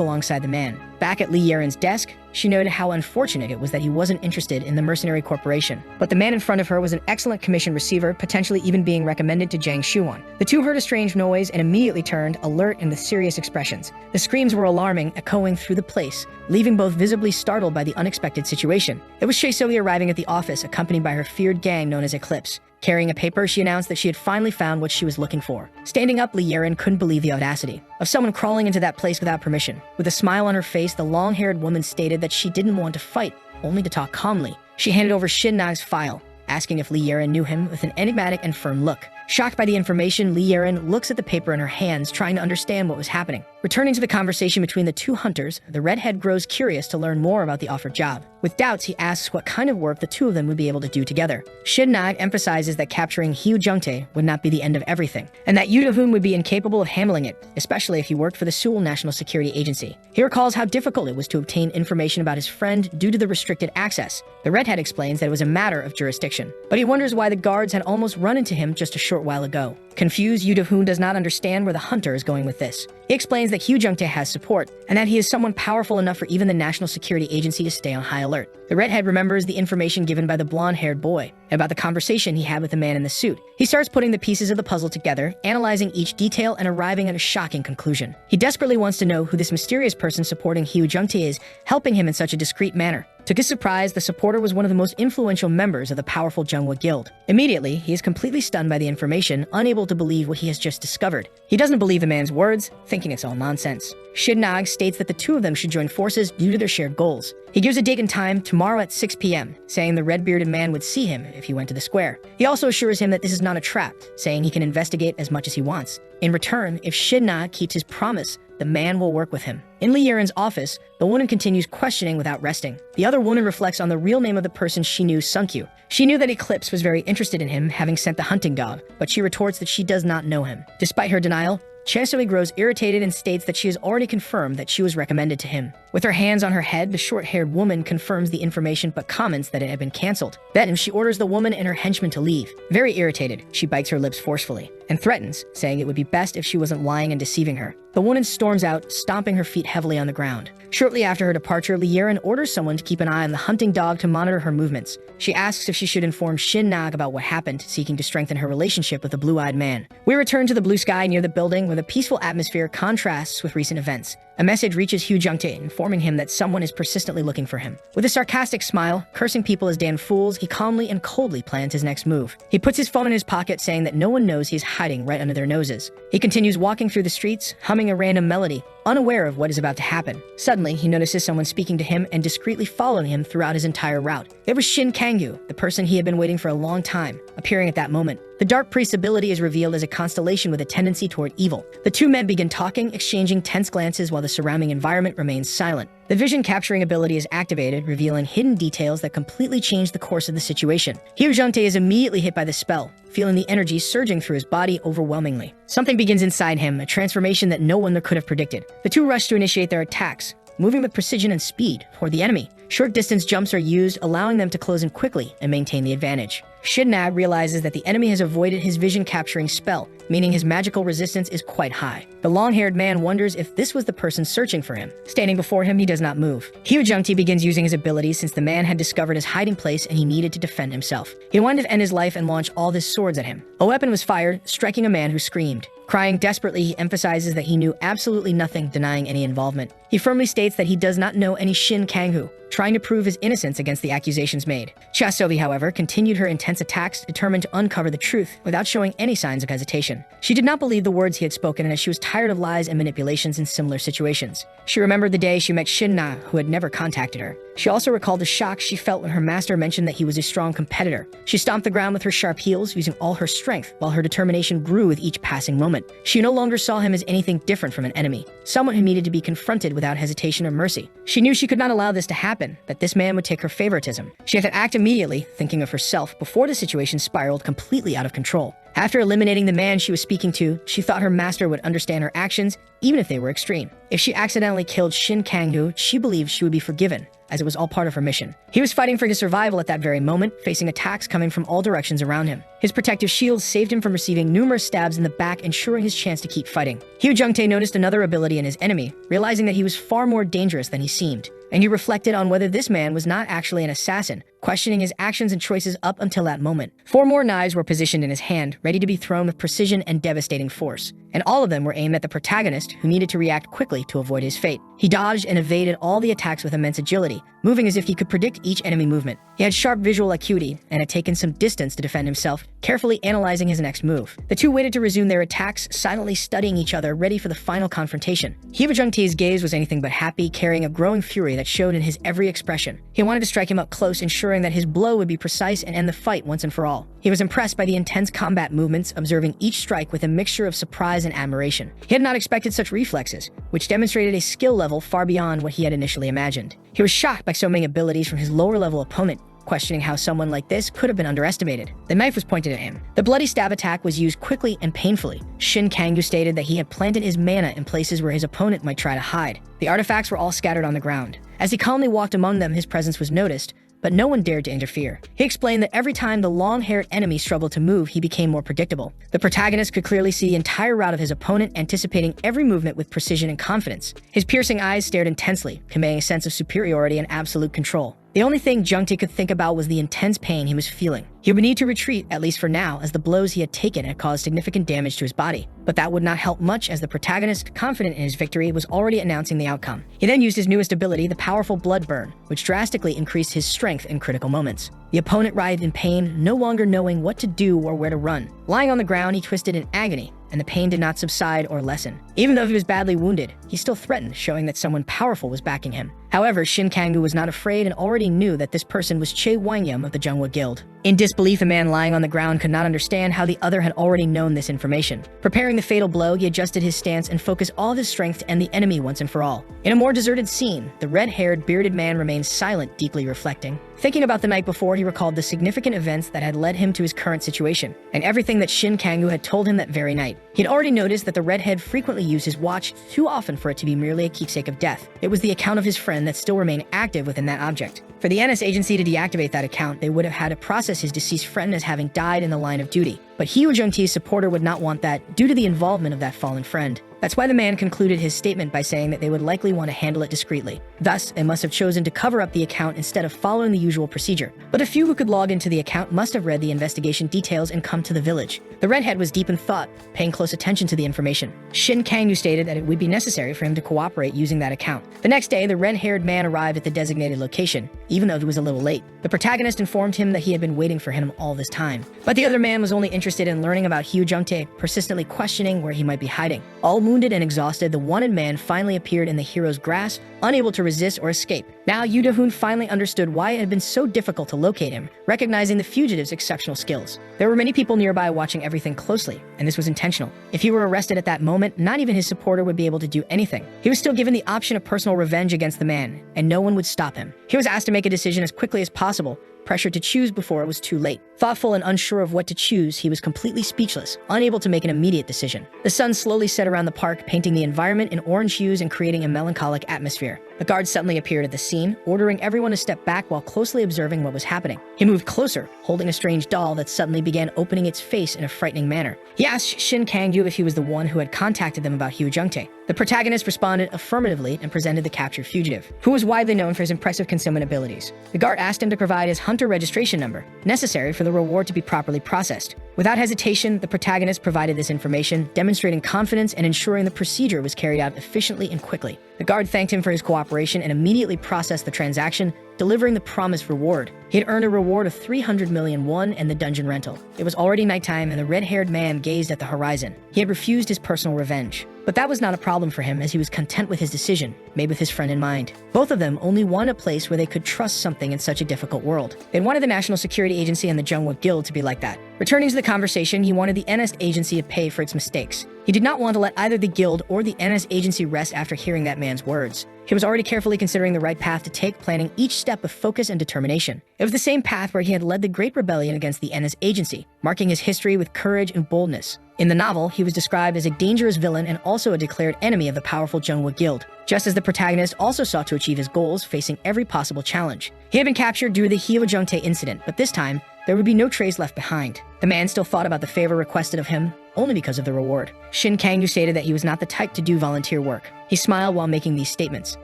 alongside the man. Back at Lee Yeren's desk, she noted how unfortunate it was that he wasn't interested in the mercenary corporation. But the man in front of her was an excellent commission receiver, potentially even being recommended to Jang Shuan. The two heard a strange noise and immediately turned, alert and with serious expressions. The screams were alarming, echoing through the place, leaving both visibly startled by the unexpected situation. It was Shae arriving at the office, accompanied by her feared gang known as Eclipse. Carrying a paper, she announced that she had finally found what she was looking for. Standing up, Lee Yeren couldn't believe the audacity of someone crawling into that place without permission. With a smile on her face, the long-haired woman stated that she didn't want to fight, only to talk calmly. She handed over Shin Na's file, asking if Lee Yeren knew him with an enigmatic and firm look. Shocked by the information, Lee Yeren looks at the paper in her hands, trying to understand what was happening. Returning to the conversation between the two hunters, the redhead grows curious to learn more about the offered job. With doubts, he asks what kind of work the two of them would be able to do together. Shin Na emphasizes that capturing Hyo Jungtae would not be the end of everything, and that Yudo-hoon would be incapable of handling it, especially if he worked for the Seoul National Security Agency. He recalls how difficult it was to obtain information about his friend due to the restricted access. The redhead explains that it was a matter of jurisdiction, but he wonders why the guards had almost run into him just a short while ago. Confused, Yudo-hoon does not understand where the hunter is going with this. He explains that Hyo Jungtae has support, and that he is someone powerful enough for even the National Security Agency to stay on high alert. The redhead remembers the information given by the blonde-haired boy about the conversation he had with the man in the suit. He starts putting the pieces of the puzzle together, analyzing each detail and arriving at a shocking conclusion. He desperately wants to know who this mysterious person supporting Hyo Jungtae is, helping him in such a discreet manner. To his surprise, the supporter was one of the most influential members of the powerful Manhwa Guild. Immediately, he is completely stunned by the information, unable to believe what he has just discovered. He doesn't believe the man's words, thinking it's all nonsense. Shin Na states that the two of them should join forces due to their shared goals. He gives a date and time, tomorrow at 6 p.m., saying the red-bearded man would see him if he went to the square. He also assures him that this is not a trap, saying he can investigate as much as he wants. In return, if Shin Na keeps his promise, the man will work with him. In Lee Yeren's office, the woman continues questioning without resting. The other woman reflects on the real name of the person she knew, Sunkyu. She knew that Eclipse was very interested in him, having sent the hunting dog, but she retorts that she does not know him. Despite her denial, Chae grows irritated and states that she has already confirmed that she was recommended to him. With her hands on her head, the short-haired woman confirms the information but comments that it had been cancelled. Then she orders the woman and her henchman to leave. Very irritated, she bites her lips forcefully and threatens, saying it would be best if she wasn't lying and deceiving her. The woman storms out, stomping her feet heavily on the ground. Shortly after her departure, Lee Yeren orders someone to keep an eye on the hunting dog to monitor her movements. She asks if she should inform Shin Na about what happened, seeking to strengthen her relationship with the blue-eyed man. We return to the blue sky near the building, where the peaceful atmosphere contrasts with recent events. A message reaches Hyo Jungtae, informing him that someone is persistently looking for him. With a sarcastic smile, cursing people as damn fools, he calmly and coldly plans his next move. He puts his phone in his pocket, saying that no one knows he is hiding right under their noses. He continues walking through the streets, humming a random melody, unaware of what is about to happen. Suddenly, he notices someone speaking to him and discreetly following him throughout his entire route. It was Shin Kangyu, the person he had been waiting for a long time, appearing at that moment. The The Dark Priest's ability is revealed as a constellation with a tendency toward evil. The two men begin talking, exchanging tense glances while the surrounding environment remains silent. The vision capturing ability is activated, revealing hidden details that completely change the course of the situation. Hyojungtae is immediately hit by the spell, feeling the energy surging through his body overwhelmingly. Something begins inside him, a transformation that no one could have predicted. The two rush to initiate their attacks, moving with precision and speed toward the enemy. Short distance jumps are used, allowing them to close in quickly and maintain the advantage. Shin-na realizes that the enemy has avoided his vision-capturing spell, meaning his magical resistance is quite high. The long-haired man wonders if this was the person searching for him. Standing before him, he does not move. Hyojungtae begins using his abilities since the man had discovered his hiding place and he needed to defend himself. He wanted to end his life and launch all of his swords at him. A weapon was fired, striking a man who screamed. Crying desperately, he emphasizes that he knew absolutely nothing, denying any involvement. He firmly states that he does not know any Shin Kanghu, trying to prove his innocence against the accusations made. Cha Sovi, however, continued her intense attacks, determined to uncover the truth without showing any signs of hesitation. She did not believe the words he had spoken, as she was tired of lies and manipulations in similar situations. She remembered the day she met Shin-na, who had never contacted her. She also recalled the shock she felt when her master mentioned that he was a strong competitor. She stomped the ground with her sharp heels, using all her strength, while her determination grew with each passing moment. She no longer saw him as anything different from an enemy, someone who needed to be confronted without hesitation or mercy. She knew she could not allow this to happen, that this man would take her favoritism. She had to act immediately, thinking of herself, before the situation spiraled completely out of control. After eliminating the man she was speaking to, she thought her master would understand her actions, even if they were extreme. If she accidentally killed Shin Kanghu, she believed she would be forgiven, as it was all part of her mission. He was fighting for his survival at that very moment, facing attacks coming from all directions around him. His protective shield saved him from receiving numerous stabs in the back, ensuring his chance to keep fighting. Hyojungtae noticed another ability in his enemy, realizing that he was far more dangerous than he seemed. And he reflected on whether this man was not actually an assassin, questioning his actions and choices up until that moment. 4 more knives were positioned in his hand, ready to be thrown with precision and devastating force. And all of them were aimed at the protagonist, who needed to react quickly to avoid his fate. He dodged and evaded all the attacks with immense agility, moving as if he could predict each enemy movement. He had sharp visual acuity and had taken some distance to defend himself, carefully analyzing his next move. The two waited to resume their attacks, silently studying each other, ready for the final confrontation. Hyojungtae's gaze was anything but happy, carrying a growing fury that showed in his every expression. He wanted to strike him up close, ensuring that his blow would be precise and end the fight once and for all. He was impressed by the intense combat movements, observing each strike with a mixture of surprise and admiration. He had not expected such reflexes, which demonstrated a skill level far beyond what he had initially imagined. He was shocked by so many abilities from his lower-level opponent, questioning how someone like this could have been underestimated. The knife was pointed at him. The bloody stab attack was used quickly and painfully. Shin Kanghu stated that he had planted his mana in places where his opponent might try to hide. The artifacts were all scattered on the ground. As he calmly walked among them, his presence was noticed, but no one dared to interfere. He explained that every time the long-haired enemy struggled to move, he became more predictable. The protagonist could clearly see the entire route of his opponent, anticipating every movement with precision and confidence. His piercing eyes stared intensely, conveying a sense of superiority and absolute control. The only thing Jungtae could think about was the intense pain he was feeling. He would need to retreat, at least for now, as the blows he had taken had caused significant damage to his body. But that would not help much, as the protagonist, confident in his victory, was already announcing the outcome. He then used his newest ability, the powerful Blood Burn, which drastically increased his strength in critical moments. The opponent writhed in pain, no longer knowing what to do or where to run. Lying on the ground, he twisted in agony, and the pain did not subside or lessen. Even though he was badly wounded, he still threatened, showing that someone powerful was backing him. However, Shin Kanghu was not afraid and already knew that this person was Che Wangyam of the Jungwa Guild. In disbelief, the man lying on the ground could not understand how the other had already known this information. Preparing the fatal blow, he adjusted his stance and focused all of his strength to end the enemy once and for all. In a more deserted scene, the red-haired, bearded man remained silent, deeply reflecting. Thinking about the night before, he recalled the significant events that had led him to his current situation, and everything that Shin Kanghu had told him that very night. He had already noticed that the redhead frequently used his watch, too often for it to be merely a keepsake of death. It was the account of his friend that still remained active within that object. For the NS agency to deactivate that account, they would have had to process his deceased friend as having died in the line of duty. But Hyojungtae's supporter would not want that, due to the involvement of that fallen friend. That's why the man concluded his statement by saying that they would likely want to handle it discreetly. Thus, they must have chosen to cover up the account instead of following the usual procedure. But a few who could log into the account must have read the investigation details and come to the village. The redhead was deep in thought, paying close attention to the information. Shin Kanghu stated that it would be necessary for him to cooperate using that account. The next day, the red-haired man arrived at the designated location, even though he was a little late. The protagonist informed him that he had been waiting for him all this time. But the other man was only interested in learning about Hyojungtae, persistently questioning where he might be hiding. All wounded and exhausted, the wanted man finally appeared in the hero's grasp, unable to resist or escape. Now, Yoo Do-hoon finally understood why it had been so difficult to locate him, recognizing the fugitive's exceptional skills. There were many people nearby watching everything closely, and this was intentional. If he were arrested at that moment, not even his supporter would be able to do anything. He was still given the option of personal revenge against the man, and no one would stop him. He was asked to make a decision as quickly as possible, pressured to choose before it was too late. Thoughtful and unsure of what to choose, he was completely speechless, unable to make an immediate decision. The sun slowly set around the park, painting the environment in orange hues and creating a melancholic atmosphere. A guard suddenly appeared at the scene, ordering everyone to step back while closely observing what was happening. He moved closer, holding a strange doll that suddenly began opening its face in a frightening manner. He asked Shin Kang-yu if he was the one who had contacted them about Hyo Jung-tae. The protagonist responded affirmatively and presented the captured fugitive, who was widely known for his impressive concealment abilities. The guard asked him to provide his hunter registration number, necessary for the reward to be properly processed. Without hesitation, the protagonist provided this information, demonstrating confidence and ensuring the procedure was carried out efficiently and quickly. The guard thanked him for his cooperation and immediately processed the transaction, delivering the promised reward. He had earned a reward of 300 million won and the dungeon rental. It was already nighttime and the red-haired man gazed at the horizon. He had refused his personal revenge. But that was not a problem for him, as he was content with his decision, made with his friend in mind. Both of them only wanted a place where they could trust something in such a difficult world. They wanted the National Security Agency and the Jungwa Guild to be like that. Returning to the conversation, he wanted the NS agency to pay for its mistakes. He did not want to let either the guild or the NS agency rest after hearing that man's words. He was already carefully considering the right path to take, planning each step with focus and determination. It was the same path where he had led the Great Rebellion against the NS agency, marking his history with courage and boldness. In the novel, he was described as a dangerous villain and also a declared enemy of the powerful Jungwa Guild, just as the protagonist also sought to achieve his goals, facing every possible challenge. He had been captured due to the Hyo Jung-tae incident, but this time, there would be no trace left behind. The man still thought about the favor requested of him, only because of the reward. Shin Kang-yu stated that he was not the type to do volunteer work. He smiled while making these statements.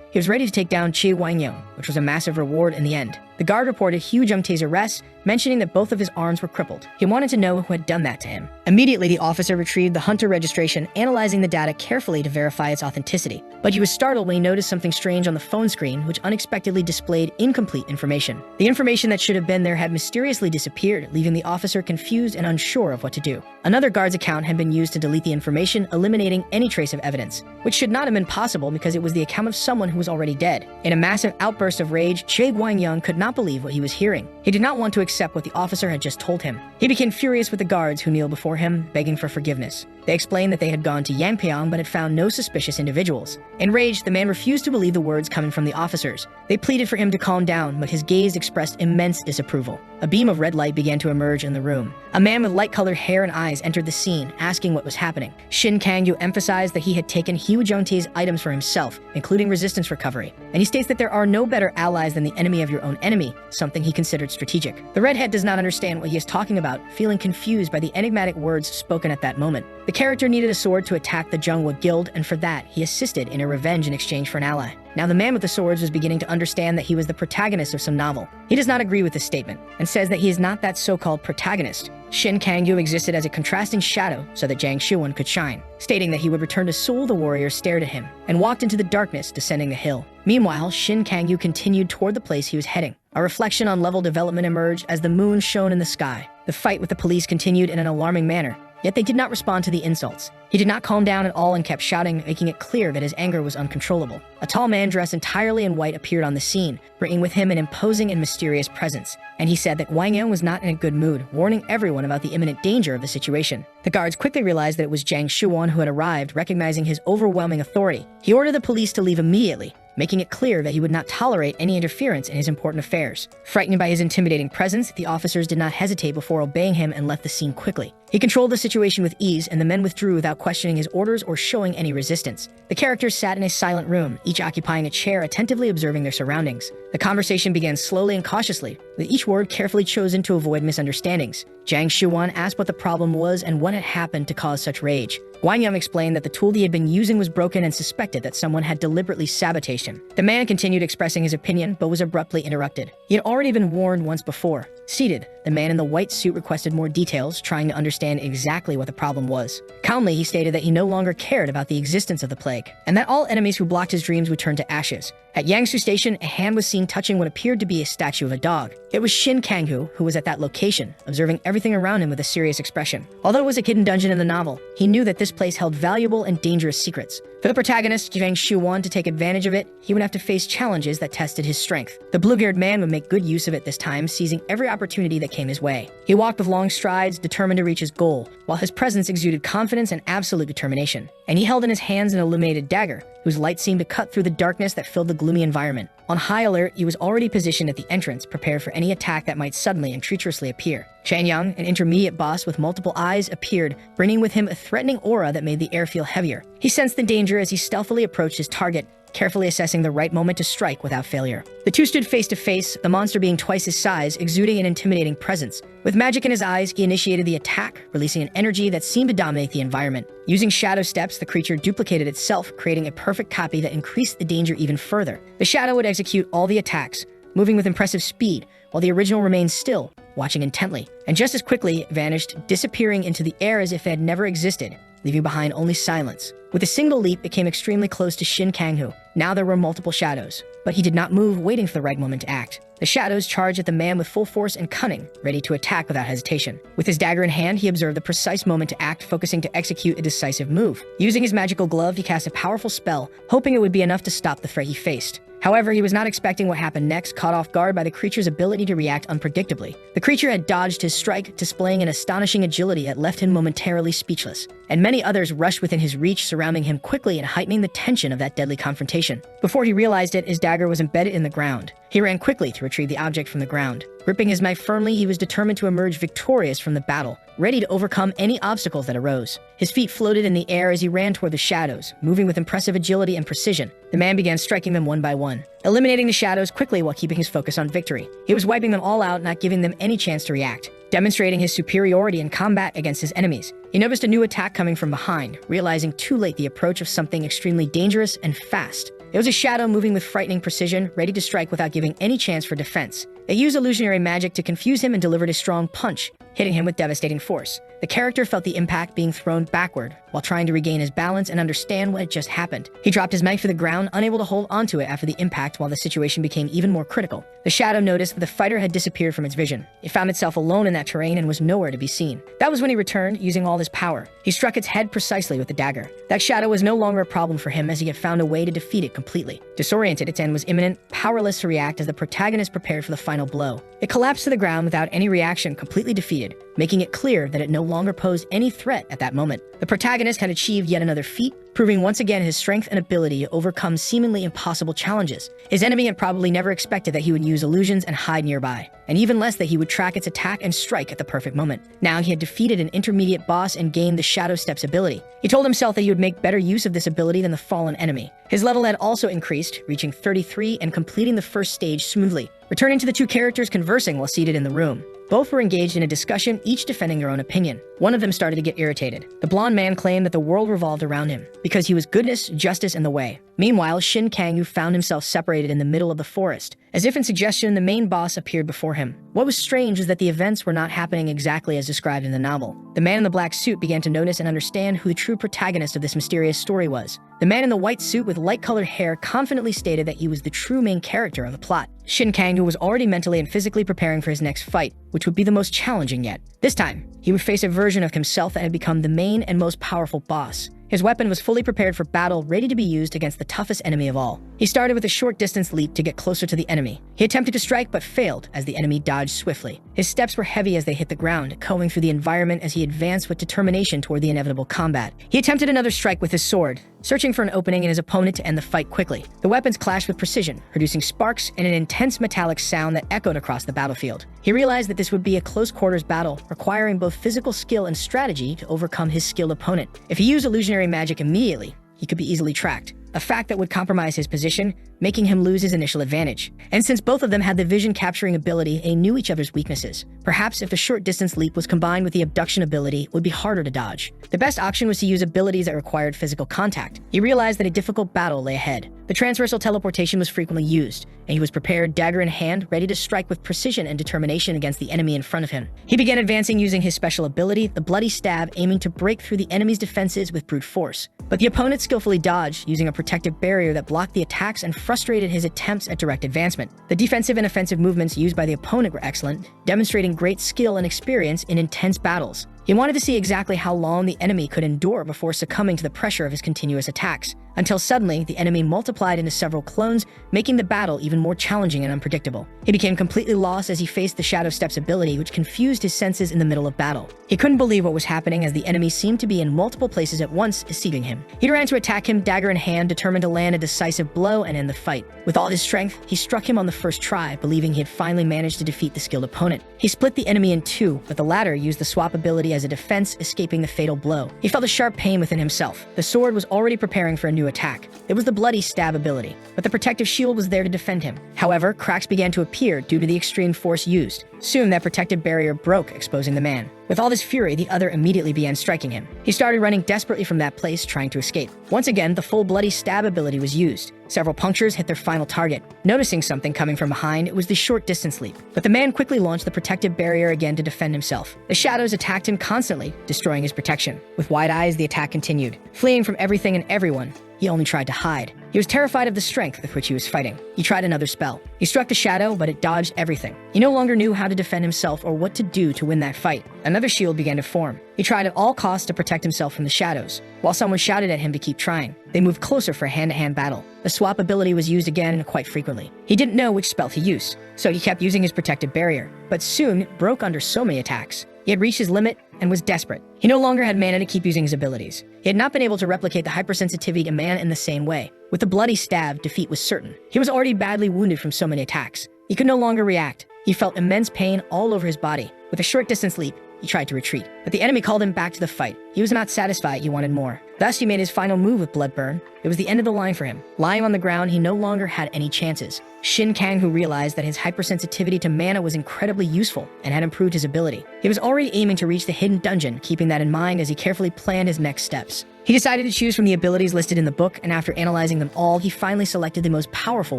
He was ready to take down Chi Wang-yeong, which was a massive reward in the end. The guard reported Hyo Jung-tae's arrest, mentioning that both of his arms were crippled. He wanted to know who had done that to him. Immediately, the officer retrieved the hunter registration, analyzing the data carefully to verify its authenticity. But he was startled when he noticed something strange on the phone screen, which unexpectedly displayed incomplete information. The information that should have been there had mysteriously disappeared, leaving the officer confused and unsure of what to do. Another guard's account had been used to delete the information, eliminating any trace of evidence, which should not have been possible because it was the account of someone who was already dead. In a massive outburst of rage, Che Guang-yeong could not believe what he was hearing. He did not want to accept what the officer had just told him. He became furious with the guards who kneeled before him, begging for forgiveness. They explained that they had gone to Yangpyeong but had found no suspicious individuals. Enraged, the man refused to believe the words coming from the officers. They pleaded for him to calm down, but his gaze expressed immense disapproval. A beam of red light began to emerge in the room. A man with light-colored hair and eyes entered the scene, asking what was happening. Shin Kang-yu emphasized that he had taken Hyo Jung-tae's items for himself, including resistance recovery, and he states that there are no better allies than the enemy of your own enemy, something he considered strategic. The redhead does not understand what he is talking about, feeling confused by the enigmatic words spoken at that moment. The character needed a sword to attack the Jungwa Guild, and for that, he assisted in a revenge in exchange for an ally. Now the man with the swords was beginning to understand that he was the protagonist of some novel. He does not agree with this statement, and says that he is not that so-called protagonist. Shin Kang-yu existed as a contrasting shadow so that Jang Shi-won could shine, stating that he would return to Seoul. The warrior stared at him, and walked into the darkness, descending the hill. Meanwhile, Shin Kang-yu continued toward the place he was heading. A reflection on level development emerged as the moon shone in the sky. The fight with the police continued in an alarming manner, yet they did not respond to the insults. He did not calm down at all and kept shouting, making it clear that his anger was uncontrollable. A tall man dressed entirely in white appeared on the scene, bringing with him an imposing and mysterious presence. And he said that Wang Yeong was not in a good mood, warning everyone about the imminent danger of the situation. The guards quickly realized that it was Jang Shi-won who had arrived, recognizing his overwhelming authority. He ordered the police to leave immediately, making it clear that he would not tolerate any interference in his important affairs. Frightened by his intimidating presence, the officers did not hesitate before obeying him and left the scene quickly. He controlled the situation with ease, and the men withdrew without questioning his orders or showing any resistance. The characters sat in a silent room, each occupying a chair, attentively observing their surroundings. The conversation began slowly and cautiously, with each word carefully chosen to avoid misunderstandings. Jang Shi-won asked what the problem was and what had happened to cause such rage. Wang Yeong explained that the tool he had been using was broken and suspected that someone had deliberately sabotaged him. The man continued expressing his opinion, but was abruptly interrupted. He had already been warned once before. Seated, the the man in the white suit requested more details, trying to understand exactly what the problem was. Calmly, he stated that he no longer cared about the existence of the plague, and that all enemies who blocked his dreams would turn to ashes. At Yangsu Station, a hand was seen touching what appeared to be a statue of a dog. It was Shin Kanghu, who was at that location, observing everything around him with a serious expression. Although it was a hidden dungeon in the novel, he knew that this place held valuable and dangerous secrets. For the protagonist, Zhang Shuwan, to take advantage of it, he would have to face challenges that tested his strength. The blue-haired man would make good use of it this time, seizing every opportunity that came his way. He walked with long strides, determined to reach his goal, while his presence exuded confidence and absolute determination. And he held in his hands an illuminated dagger, whose light seemed to cut through the darkness that filled the gloomy environment. On high alert, he was already positioned at the entrance, prepared for any attack that might suddenly and treacherously appear. Chang Yang, an intermediate boss with multiple eyes, appeared, bringing with him a threatening aura that made the air feel heavier. He sensed the danger as he stealthily approached his target, carefully assessing the right moment to strike without failure. The two stood face to face, the monster being twice his size, exuding an intimidating presence. With magic in his eyes, he initiated the attack, releasing an energy that seemed to dominate the environment. Using shadow steps, the creature duplicated itself, creating a perfect copy that increased the danger even further. The shadow would execute all the attacks, moving with impressive speed, while the original remained still, watching intently, and just as quickly vanished, disappearing into the air as if it had never existed, leaving behind only silence. With a single leap, it came extremely close to Shin Kanghu. Now there were multiple shadows, but he did not move, waiting for the right moment to act. The shadows charged at the man with full force and cunning, ready to attack without hesitation. With his dagger in hand, he observed the precise moment to act, focusing to execute a decisive move. Using his magical glove, he cast a powerful spell, hoping it would be enough to stop the threat he faced. However, he was not expecting what happened next, caught off guard by the creature's ability to react unpredictably. The creature had dodged his strike, displaying an astonishing agility that left him momentarily speechless, and many others rushed within his reach, surrounding him quickly and heightening the tension of that deadly confrontation. Before he realized it, his dagger was embedded in the ground. He ran quickly to retrieve the object from the ground. Gripping his knife firmly, he was determined to emerge victorious from the battle, ready to overcome any obstacles that arose. His feet floated in the air as he ran toward the shadows, moving with impressive agility and precision. The man began striking them one by one, eliminating the shadows quickly while keeping his focus on victory. He was wiping them all out, not giving them any chance to react, demonstrating his superiority in combat against his enemies. He noticed a new attack coming from behind, realizing too late the approach of something extremely dangerous and fast. It was a shadow moving with frightening precision, ready to strike without giving any chance for defense. It used illusionary magic to confuse him and delivered a strong punch, hitting him with devastating force. The character felt the impact, being thrown backward while trying to regain his balance and understand what had just happened. He dropped his knife to the ground, unable to hold onto it after the impact, while the situation became even more critical. The shadow noticed that the fighter had disappeared from its vision. It found itself alone in that terrain and was nowhere to be seen. That was when he returned, using all his power. He struck its head precisely with the dagger. That shadow was no longer a problem for him, as he had found a way to defeat it completely. Disoriented, its end was imminent, powerless to react as the protagonist prepared for the final blow. It collapsed to the ground without any reaction, completely defeated, making it clear that it no longer posed any threat at that moment. The protagonist had achieved yet another feat, proving once again his strength and ability to overcome seemingly impossible challenges. His enemy had probably never expected that he would use illusions and hide nearby, and even less that he would track its attack and strike at the perfect moment. Now he had defeated an intermediate boss and gained the Shadow Steps ability. He told himself that he would make better use of this ability than the fallen enemy. His level had also increased, reaching 33 and completing the first stage smoothly, returning to the two characters conversing while seated in the room. Both were engaged in a discussion, each defending their own opinion. One of them started to get irritated. The blonde man claimed that the world revolved around him, because he was goodness, justice, and the way. Meanwhile, Shin Kangyu found himself separated in the middle of the forest. As if in suggestion, the main boss appeared before him. What was strange was that the events were not happening exactly as described in the novel. The man in the black suit began to notice and understand who the true protagonist of this mysterious story was. The man in the white suit with light-colored hair confidently stated that he was the true main character of the plot. Shin Kangyu was already mentally and physically preparing for his next fight, which would be the most challenging yet. This time, he would face a version of himself that had become the main and most powerful boss. His weapon was fully prepared for battle, ready to be used against the toughest enemy of all. He started with a short-distance leap to get closer to the enemy. He attempted to strike but failed as the enemy dodged swiftly. His steps were heavy as they hit the ground, combing through the environment as he advanced with determination toward the inevitable combat. He attempted another strike with his sword, searching for an opening in his opponent to end the fight quickly. The weapons clashed with precision, producing sparks and an intense metallic sound that echoed across the battlefield. He realized that this would be a close-quarters battle, requiring both physical skill and strategy to overcome his skilled opponent. If he used illusionary magic immediately, he could be easily tracked. a fact that would compromise his position, making him lose his initial advantage. And since both of them had the vision capturing ability and knew each other's weaknesses, perhaps if the short distance leap was combined with the abduction ability, it would be harder to dodge. The best option was to use abilities that required physical contact. He realized that a difficult battle lay ahead. The transversal teleportation was frequently used, and he was prepared, dagger in hand, ready to strike with precision and determination against the enemy in front of him. He began advancing using his special ability, the bloody stab, aiming to break through the enemy's defenses with brute force. But the opponent skillfully dodged, using a protective barrier that blocked the attacks and frustrated his attempts at direct advancement. The defensive and offensive movements used by the opponent were excellent, demonstrating great skill and experience in intense battles. He wanted to see exactly how long the enemy could endure before succumbing to the pressure of his continuous attacks, until suddenly the enemy multiplied into several clones, making the battle even more challenging and unpredictable. He became completely lost as he faced the Shadow Steps ability, which confused his senses in the middle of battle. He couldn't believe what was happening as the enemy seemed to be in multiple places at once, deceiving him. He ran to attack him, dagger in hand, determined to land a decisive blow and end the fight. With all his strength, he struck him on the first try, believing he had finally managed to defeat the skilled opponent. He split the enemy in two, but the latter used the swap ability as a defense, escaping the fatal blow. He felt a sharp pain within himself. The sword was already preparing for a new attack. It was the bloody stab ability, but the protective shield was there to defend him. However, cracks began to appear due to the extreme force used. Soon, that protective barrier broke, exposing the man. With all this fury, the other immediately began striking him. He started running desperately from that place, trying to escape. Once again, the full bloody stab ability was used. Several punctures hit their final target. Noticing something coming from behind, it was the short distance leap. But the man quickly launched the protective barrier again to defend himself. The shadows attacked him constantly, destroying his protection. With wide eyes, the attack continued. Fleeing from everything and everyone, he only tried to hide. He was terrified of the strength with which he was fighting. He tried another spell. He struck the shadow, but it dodged everything. He no longer knew how to defend himself or what to do to win that fight. Another shield began to form. He tried at all costs to protect himself from the shadows, while someone shouted at him to keep trying. They moved closer for a hand-to-hand battle. The swap ability was used again and quite frequently. He didn't know which spell to use, so he kept using his protective barrier, but soon broke under so many attacks. He had reached his limit and was desperate. He no longer had mana to keep using his abilities. He had not been able to replicate the hypersensitivity to mana in the same way. With the bloody stab, defeat was certain. He was already badly wounded from so many attacks. He could no longer react. He felt immense pain all over his body. With a short distance leap, he tried to retreat, but the enemy called him back to the fight. He was not satisfied, he wanted more. Thus, he made his final move with Bloodburn. It was the end of the line for him. Lying on the ground, he no longer had any chances. Shin Kang-hu realized that his hypersensitivity to mana was incredibly useful and had improved his ability. He was already aiming to reach the hidden dungeon, keeping that in mind as he carefully planned his next steps. He decided to choose from the abilities listed in the book, and after analyzing them all, he finally selected the most powerful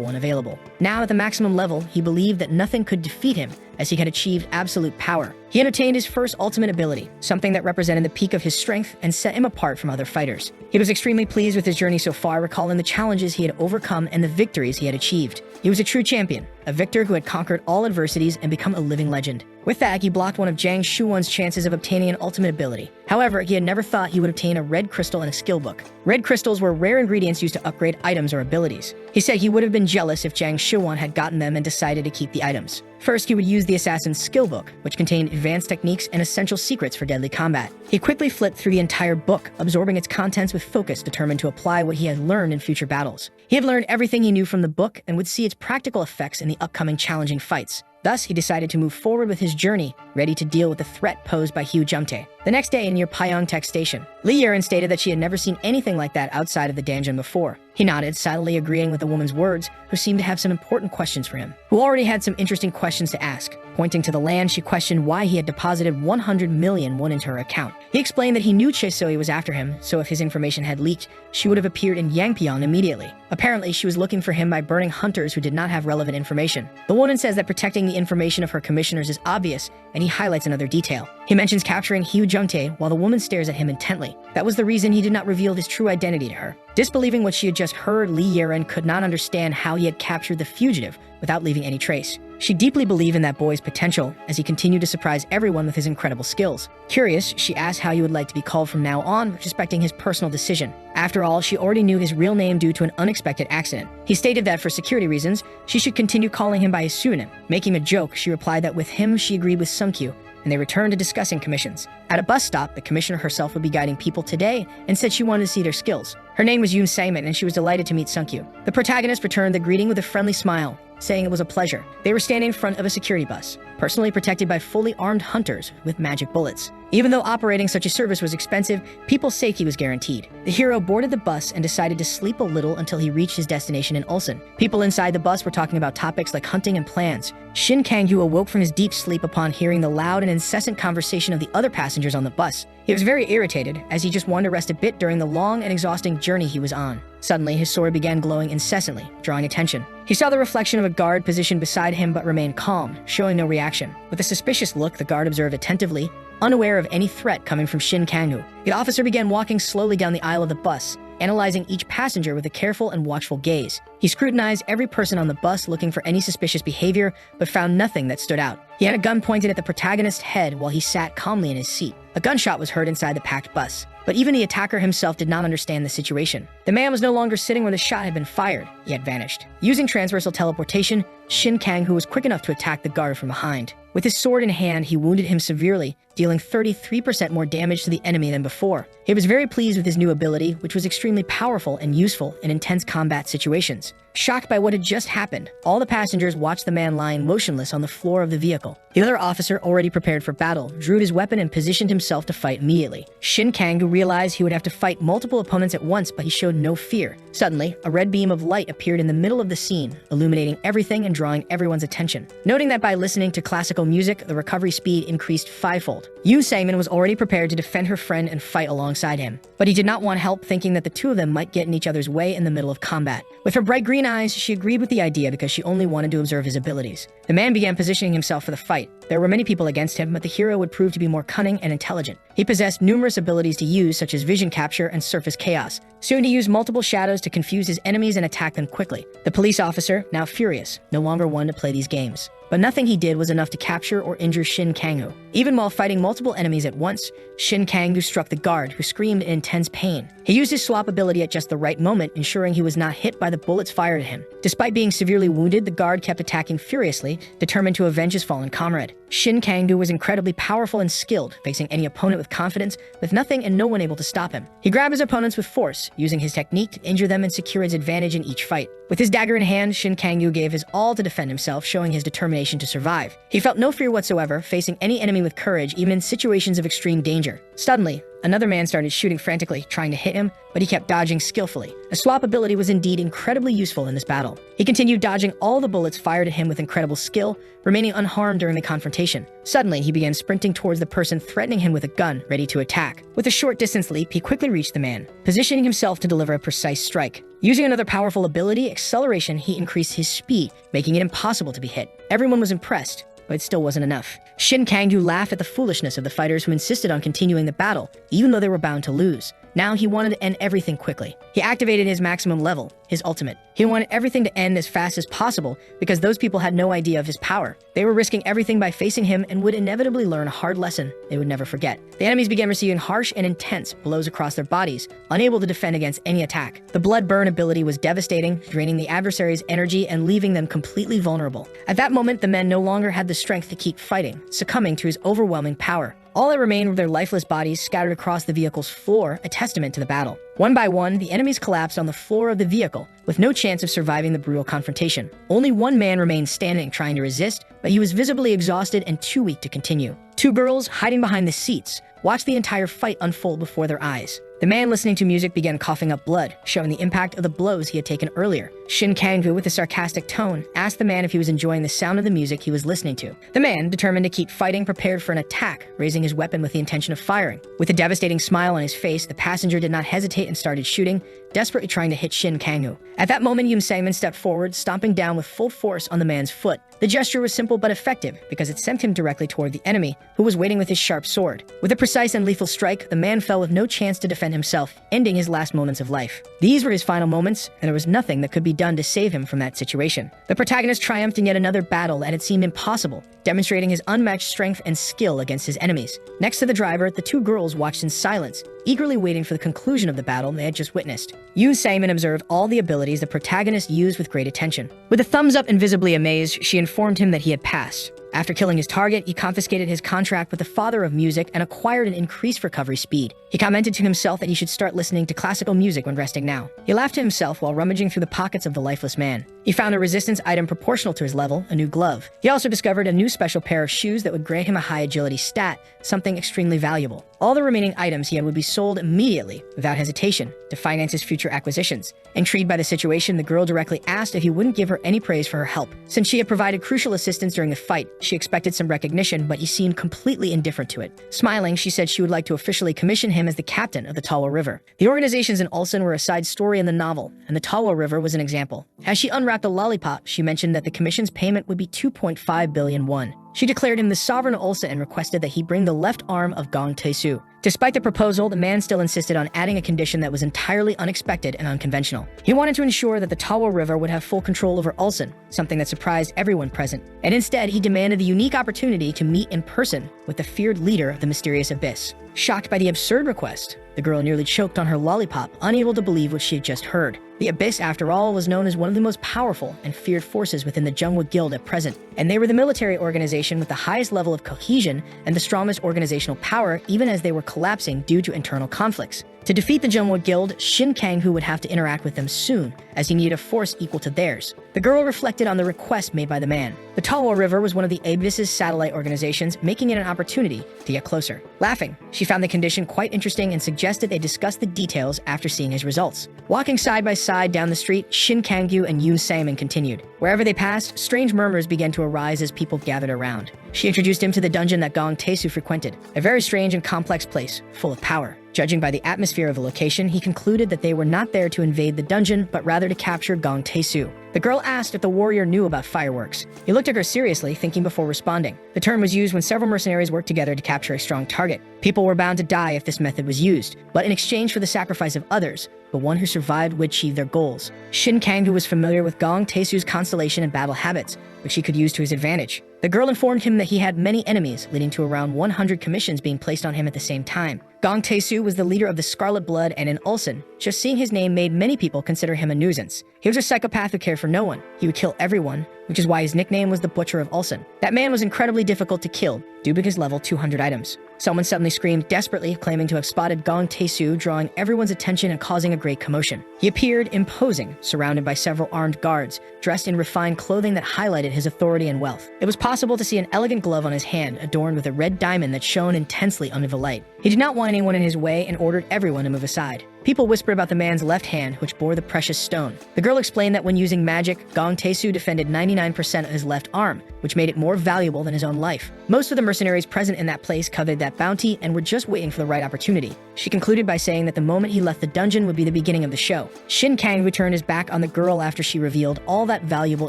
one available. Now, at the maximum level, he believed that nothing could defeat him, as he had achieved absolute power. He had attained his first ultimate ability, something that represented the peak of his strength and set him apart from other fighters. He was extremely pleased with his journey so far, recalling the challenges he had overcome and the victories he had achieved. He was a true champion, a victor who had conquered all adversities and become a living legend. With that, he blocked one of Zhang Shuwan's chances of obtaining an ultimate ability. However, he had never thought he would obtain a red crystal and a skill book. Red crystals were rare ingredients used to upgrade items or abilities. He said he would have been jealous if Zhang Shuwan had gotten them and decided to keep the items. First, he would use the assassin's skill book, which contained advanced techniques and essential secrets for deadly combat. He quickly flipped through the entire book, absorbing its contents with focus, determined to apply what he had learned in future battles. He had learned everything he knew from the book and would see its practical effects in the upcoming challenging fights. Thus, he decided to move forward with his journey, ready to deal with the threat posed by Hu Jumtae. The next day, near Pyeongtaek Station, Lee Yerin stated that she had never seen anything like that outside of the dungeon before. He nodded, silently agreeing with the woman's words, who seemed to have some important questions for him, who already had some interesting questions to ask. Pointing to the land, she questioned why he had deposited 100 million won into her account. He explained that he knew Chae-Soi was after him, so if his information had leaked, she would have appeared in Yangpyeong immediately. Apparently, she was looking for him by burning hunters who did not have relevant information. The woman says that protecting the information of her commissioners is obvious, and he highlights another detail. He mentions capturing Hu Jumtae while the woman stares at him intently. That was the reason he did not reveal his true identity to her. Disbelieving what she had just heard, Lee Yerin could not understand how he had captured the fugitive without leaving any trace. She deeply believed in that boy's potential as he continued to surprise everyone with his incredible skills. Curious, she asked how he would like to be called from now on, respecting his personal decision. After all, she already knew his real name due to an unexpected accident. He stated that for security reasons, she should continue calling him by his pseudonym. Making a joke, she replied that with him she agreed with Sung-kyu, and they returned to discussing commissions. At a bus stop, the commissioner herself would be guiding people today and said she wanted to see their skills. Her name was Yoon Saemin, and she was delighted to meet Sung-kyu. The protagonist returned the greeting with a friendly smile. saying it was a pleasure. They were standing in front of a security bus, personally protected by fully armed hunters with magic bullets. Even though operating such a service was expensive, people's safety was guaranteed. The hero boarded the bus and decided to sleep a little until he reached his destination in Ulsan. People inside the bus were talking about topics like hunting and plans. Shin Kang-gu awoke from his deep sleep upon hearing the loud and incessant conversation of the other passengers on the bus. He was very irritated, as he just wanted to rest a bit during the long and exhausting journey he was on. Suddenly, his sword began glowing incessantly, drawing attention. He saw the reflection of a guard positioned beside him but remained calm, showing no reaction. With a suspicious look, the guard observed attentively, unaware of any threat coming from Shin Kang-gu. The officer began walking slowly down the aisle of the bus, analyzing each passenger with a careful and watchful gaze. He scrutinized every person on the bus, looking for any suspicious behavior, but found nothing that stood out. He had a gun pointed at the protagonist's head while he sat calmly in his seat. A gunshot was heard inside the packed bus, but even the attacker himself did not understand the situation. The man was no longer sitting where the shot had been fired. He had vanished. Using transversal teleportation, Shin Kang-gu was quick enough to attack the guard from behind. With his sword in hand, he wounded him severely, dealing 33% more damage to the enemy than before. He was very pleased with his new ability, which was extremely powerful and useful in intense combat situations. Shocked by what had just happened, all the passengers watched the man lying motionless on the floor of the vehicle. The other officer, already prepared for battle, drew his weapon and positioned himself to fight immediately. Shin Kang-gu realized he would have to fight multiple opponents at once, but he showed no fear. Suddenly, a red beam of light appeared in the middle of the scene, illuminating everything and drawing everyone's attention. Noting that by listening to classical music, the recovery speed increased fivefold. Yu Sangmin was already prepared to defend her friend and fight alongside him, but he did not want help, thinking that the two of them might get in each other's way in the middle of combat. With her bright green eyes, she agreed with the idea because she only wanted to observe his abilities. The man began positioning himself for the fight. There were many people against him, but the hero would prove to be more cunning and intelligent. He possessed numerous abilities to use, such as vision capture and surface chaos. Soon he used multiple shadows to confuse his enemies and attack them quickly. The police officer, now furious, no longer wanted to play these games. But nothing he did was enough to capture or injure Shin Kang-gu. Even while fighting multiple enemies at once, Shin Kang-gu struck the guard, who screamed in intense pain. He used his swap ability at just the right moment, ensuring he was not hit by the bullets fired at him. Despite being severely wounded, the guard kept attacking furiously, determined to avenge his fallen comrade. Shin Kang-gu was incredibly powerful and skilled, facing any opponent with confidence, with nothing and no one able to stop him. He grabbed his opponents with force, using his technique to injure them and secure his advantage in each fight. With his dagger in hand, Shin Kang-gu gave his all to defend himself, showing his determination to survive. He felt no fear whatsoever, facing any enemy with courage, even in situations of extreme danger. Suddenly, another man started shooting frantically, trying to hit him, but he kept dodging skillfully. A swap ability was indeed incredibly useful in this battle. He continued dodging all the bullets fired at him with incredible skill, remaining unharmed during the confrontation. Suddenly, he began sprinting towards the person threatening him with a gun, ready to attack. With a short distance leap, he quickly reached the man, positioning himself to deliver a precise strike. Using another powerful ability, acceleration, he increased his speed, making it impossible to be hit. Everyone was impressed, but it still wasn't enough. Shin Kang-gu laughed at the foolishness of the fighters who insisted on continuing the battle, even though they were bound to lose. Now he wanted to end everything quickly. He activated his maximum level, his ultimate. He wanted everything to end as fast as possible because those people had no idea of his power. They were risking everything by facing him and would inevitably learn a hard lesson they would never forget. The enemies began receiving harsh and intense blows across their bodies, unable to defend against any attack. The blood burn ability was devastating, draining the adversary's energy and leaving them completely vulnerable. At that moment, the men no longer had the strength to keep fighting, succumbing to his overwhelming power. All that remained were their lifeless bodies scattered across the vehicle's floor, a testament to the battle. One by one, the enemies collapsed on the floor of the vehicle, with no chance of surviving the brutal confrontation. Only one man remained standing, trying to resist, but he was visibly exhausted and too weak to continue. Two girls, hiding behind the seats, watched the entire fight unfold before their eyes. The man listening to music began coughing up blood, showing the impact of the blows he had taken earlier. Shin Kang-gu, with a sarcastic tone, asked the man if he was enjoying the sound of the music he was listening to. The man, determined to keep fighting, prepared for an attack, raising his weapon with the intention of firing. With a devastating smile on his face, the passenger did not hesitate and started shooting, desperately trying to hit Shin Kang-gu. At that moment, Yoon Sang-min stepped forward, stomping down with full force on the man's foot. The gesture was simple but effective because it sent him directly toward the enemy, who was waiting with his sharp sword. With a precise and lethal strike, the man fell with no chance to defend himself, ending his last moments of life. These were his final moments, and there was nothing that could be done to save him from that situation. The protagonist triumphed in yet another battle that had seemed impossible, demonstrating his unmatched strength and skill against his enemies. Next to the driver, the two girls watched in silence, eagerly waiting for the conclusion of the battle they had just witnessed. Yoon Sang-min observed all the abilities the protagonist used with great attention. With a thumbs up and visibly amazed, she informed him that he had passed. After killing his target, he confiscated his contract with the father of music and acquired an increased recovery speed. He commented to himself that he should start listening to classical music when resting now. He laughed to himself while rummaging through the pockets of the lifeless man. He found a resistance item proportional to his level, a new glove. He also discovered a new special pair of shoes that would grant him a high agility stat, something extremely valuable. All the remaining items he had would be sold immediately, without hesitation, to finance his future acquisitions. Intrigued by the situation, the girl directly asked if he wouldn't give her any praise for her help. Since she had provided crucial assistance during the fight, she expected some recognition, but he seemed completely indifferent to it. Smiling, she said she would like to officially commission him as the captain of the Tawa River. The organizations in Ulsan were a side story in the novel, and the Tawa River was an example. As she unwrapped a lollipop, she mentioned that the commission's payment would be 2.5 billion won. She declared him the sovereign of Ulsa and requested that he bring the left arm of Gong Tae-soo. Despite the proposal, the man still insisted on adding a condition that was entirely unexpected and unconventional. He wanted to ensure that the Tawa River would have full control over Ulsan, something that surprised everyone present. And instead, he demanded the unique opportunity to meet in person with the feared leader of the mysterious abyss. Shocked by the absurd request, the girl nearly choked on her lollipop, unable to believe what she had just heard. The Abyss, after all, was known as one of the most powerful and feared forces within the Jungwa Guild at present, and they were the military organization with the highest level of cohesion and the strongest organizational power, even as they were collapsing due to internal conflicts. To defeat the Jungwa Guild, Shin Kang-hu would have to interact with them soon, as he needed a force equal to theirs. The girl reflected on the request made by the man. The Tawa River was one of the Abyss's satellite organizations, making it an opportunity to get closer. Laughing, she found the condition quite interesting and suggested they discuss the details after seeing his results. Walking side by side down the street, Shin Kang-gu and Yoon Saemin continued. Wherever they passed, strange murmurs began to arise as people gathered around. She introduced him to the dungeon that Gong Tae-soo frequented, a very strange and complex place, full of power. Judging by the atmosphere of the location, he concluded that they were not there to invade the dungeon, but rather to capture Gong Tae-soo. The girl asked if the warrior knew about fireworks. He looked at her seriously, thinking before responding. The term was used when several mercenaries worked together to capture a strong target. People were bound to die if this method was used, but in exchange for the sacrifice of others, the one who survived would achieve their goals. Shin Kang-gu was familiar with Gong Tae-soo's constellation and battle habits, which he could use to his advantage. The girl informed him that he had many enemies, leading to around 100 commissions being placed on him at the same time. Gong Tae-soo was the leader of the Scarlet Blood, and in Ulsan, just seeing his name made many people consider him a nuisance. He was a psychopath who cared for no one. He would kill everyone, which is why his nickname was the Butcher of Ulsan. That man was incredibly difficult to kill, due to his level 200 items. Someone suddenly screamed desperately, claiming to have spotted Gong Tae-soo, drawing everyone's attention and causing a great commotion. He appeared imposing, surrounded by several armed guards, dressed in refined clothing that highlighted his authority and wealth. It was possible to see an elegant glove on his hand, adorned with a red diamond that shone intensely under the light. He did not want anyone in his way and ordered everyone to move aside. People whispered about the man's left hand, which bore the precious stone. The girl explained that when using magic, Gong Tae-soo defended 99% of his left arm, which made it more valuable than his own life. Most of the mercenaries present in that place coveted that bounty and were just waiting for the right opportunity. She concluded by saying that the moment he left the dungeon would be the beginning of the show. Shin Kang turned his back on the girl after she revealed all that valuable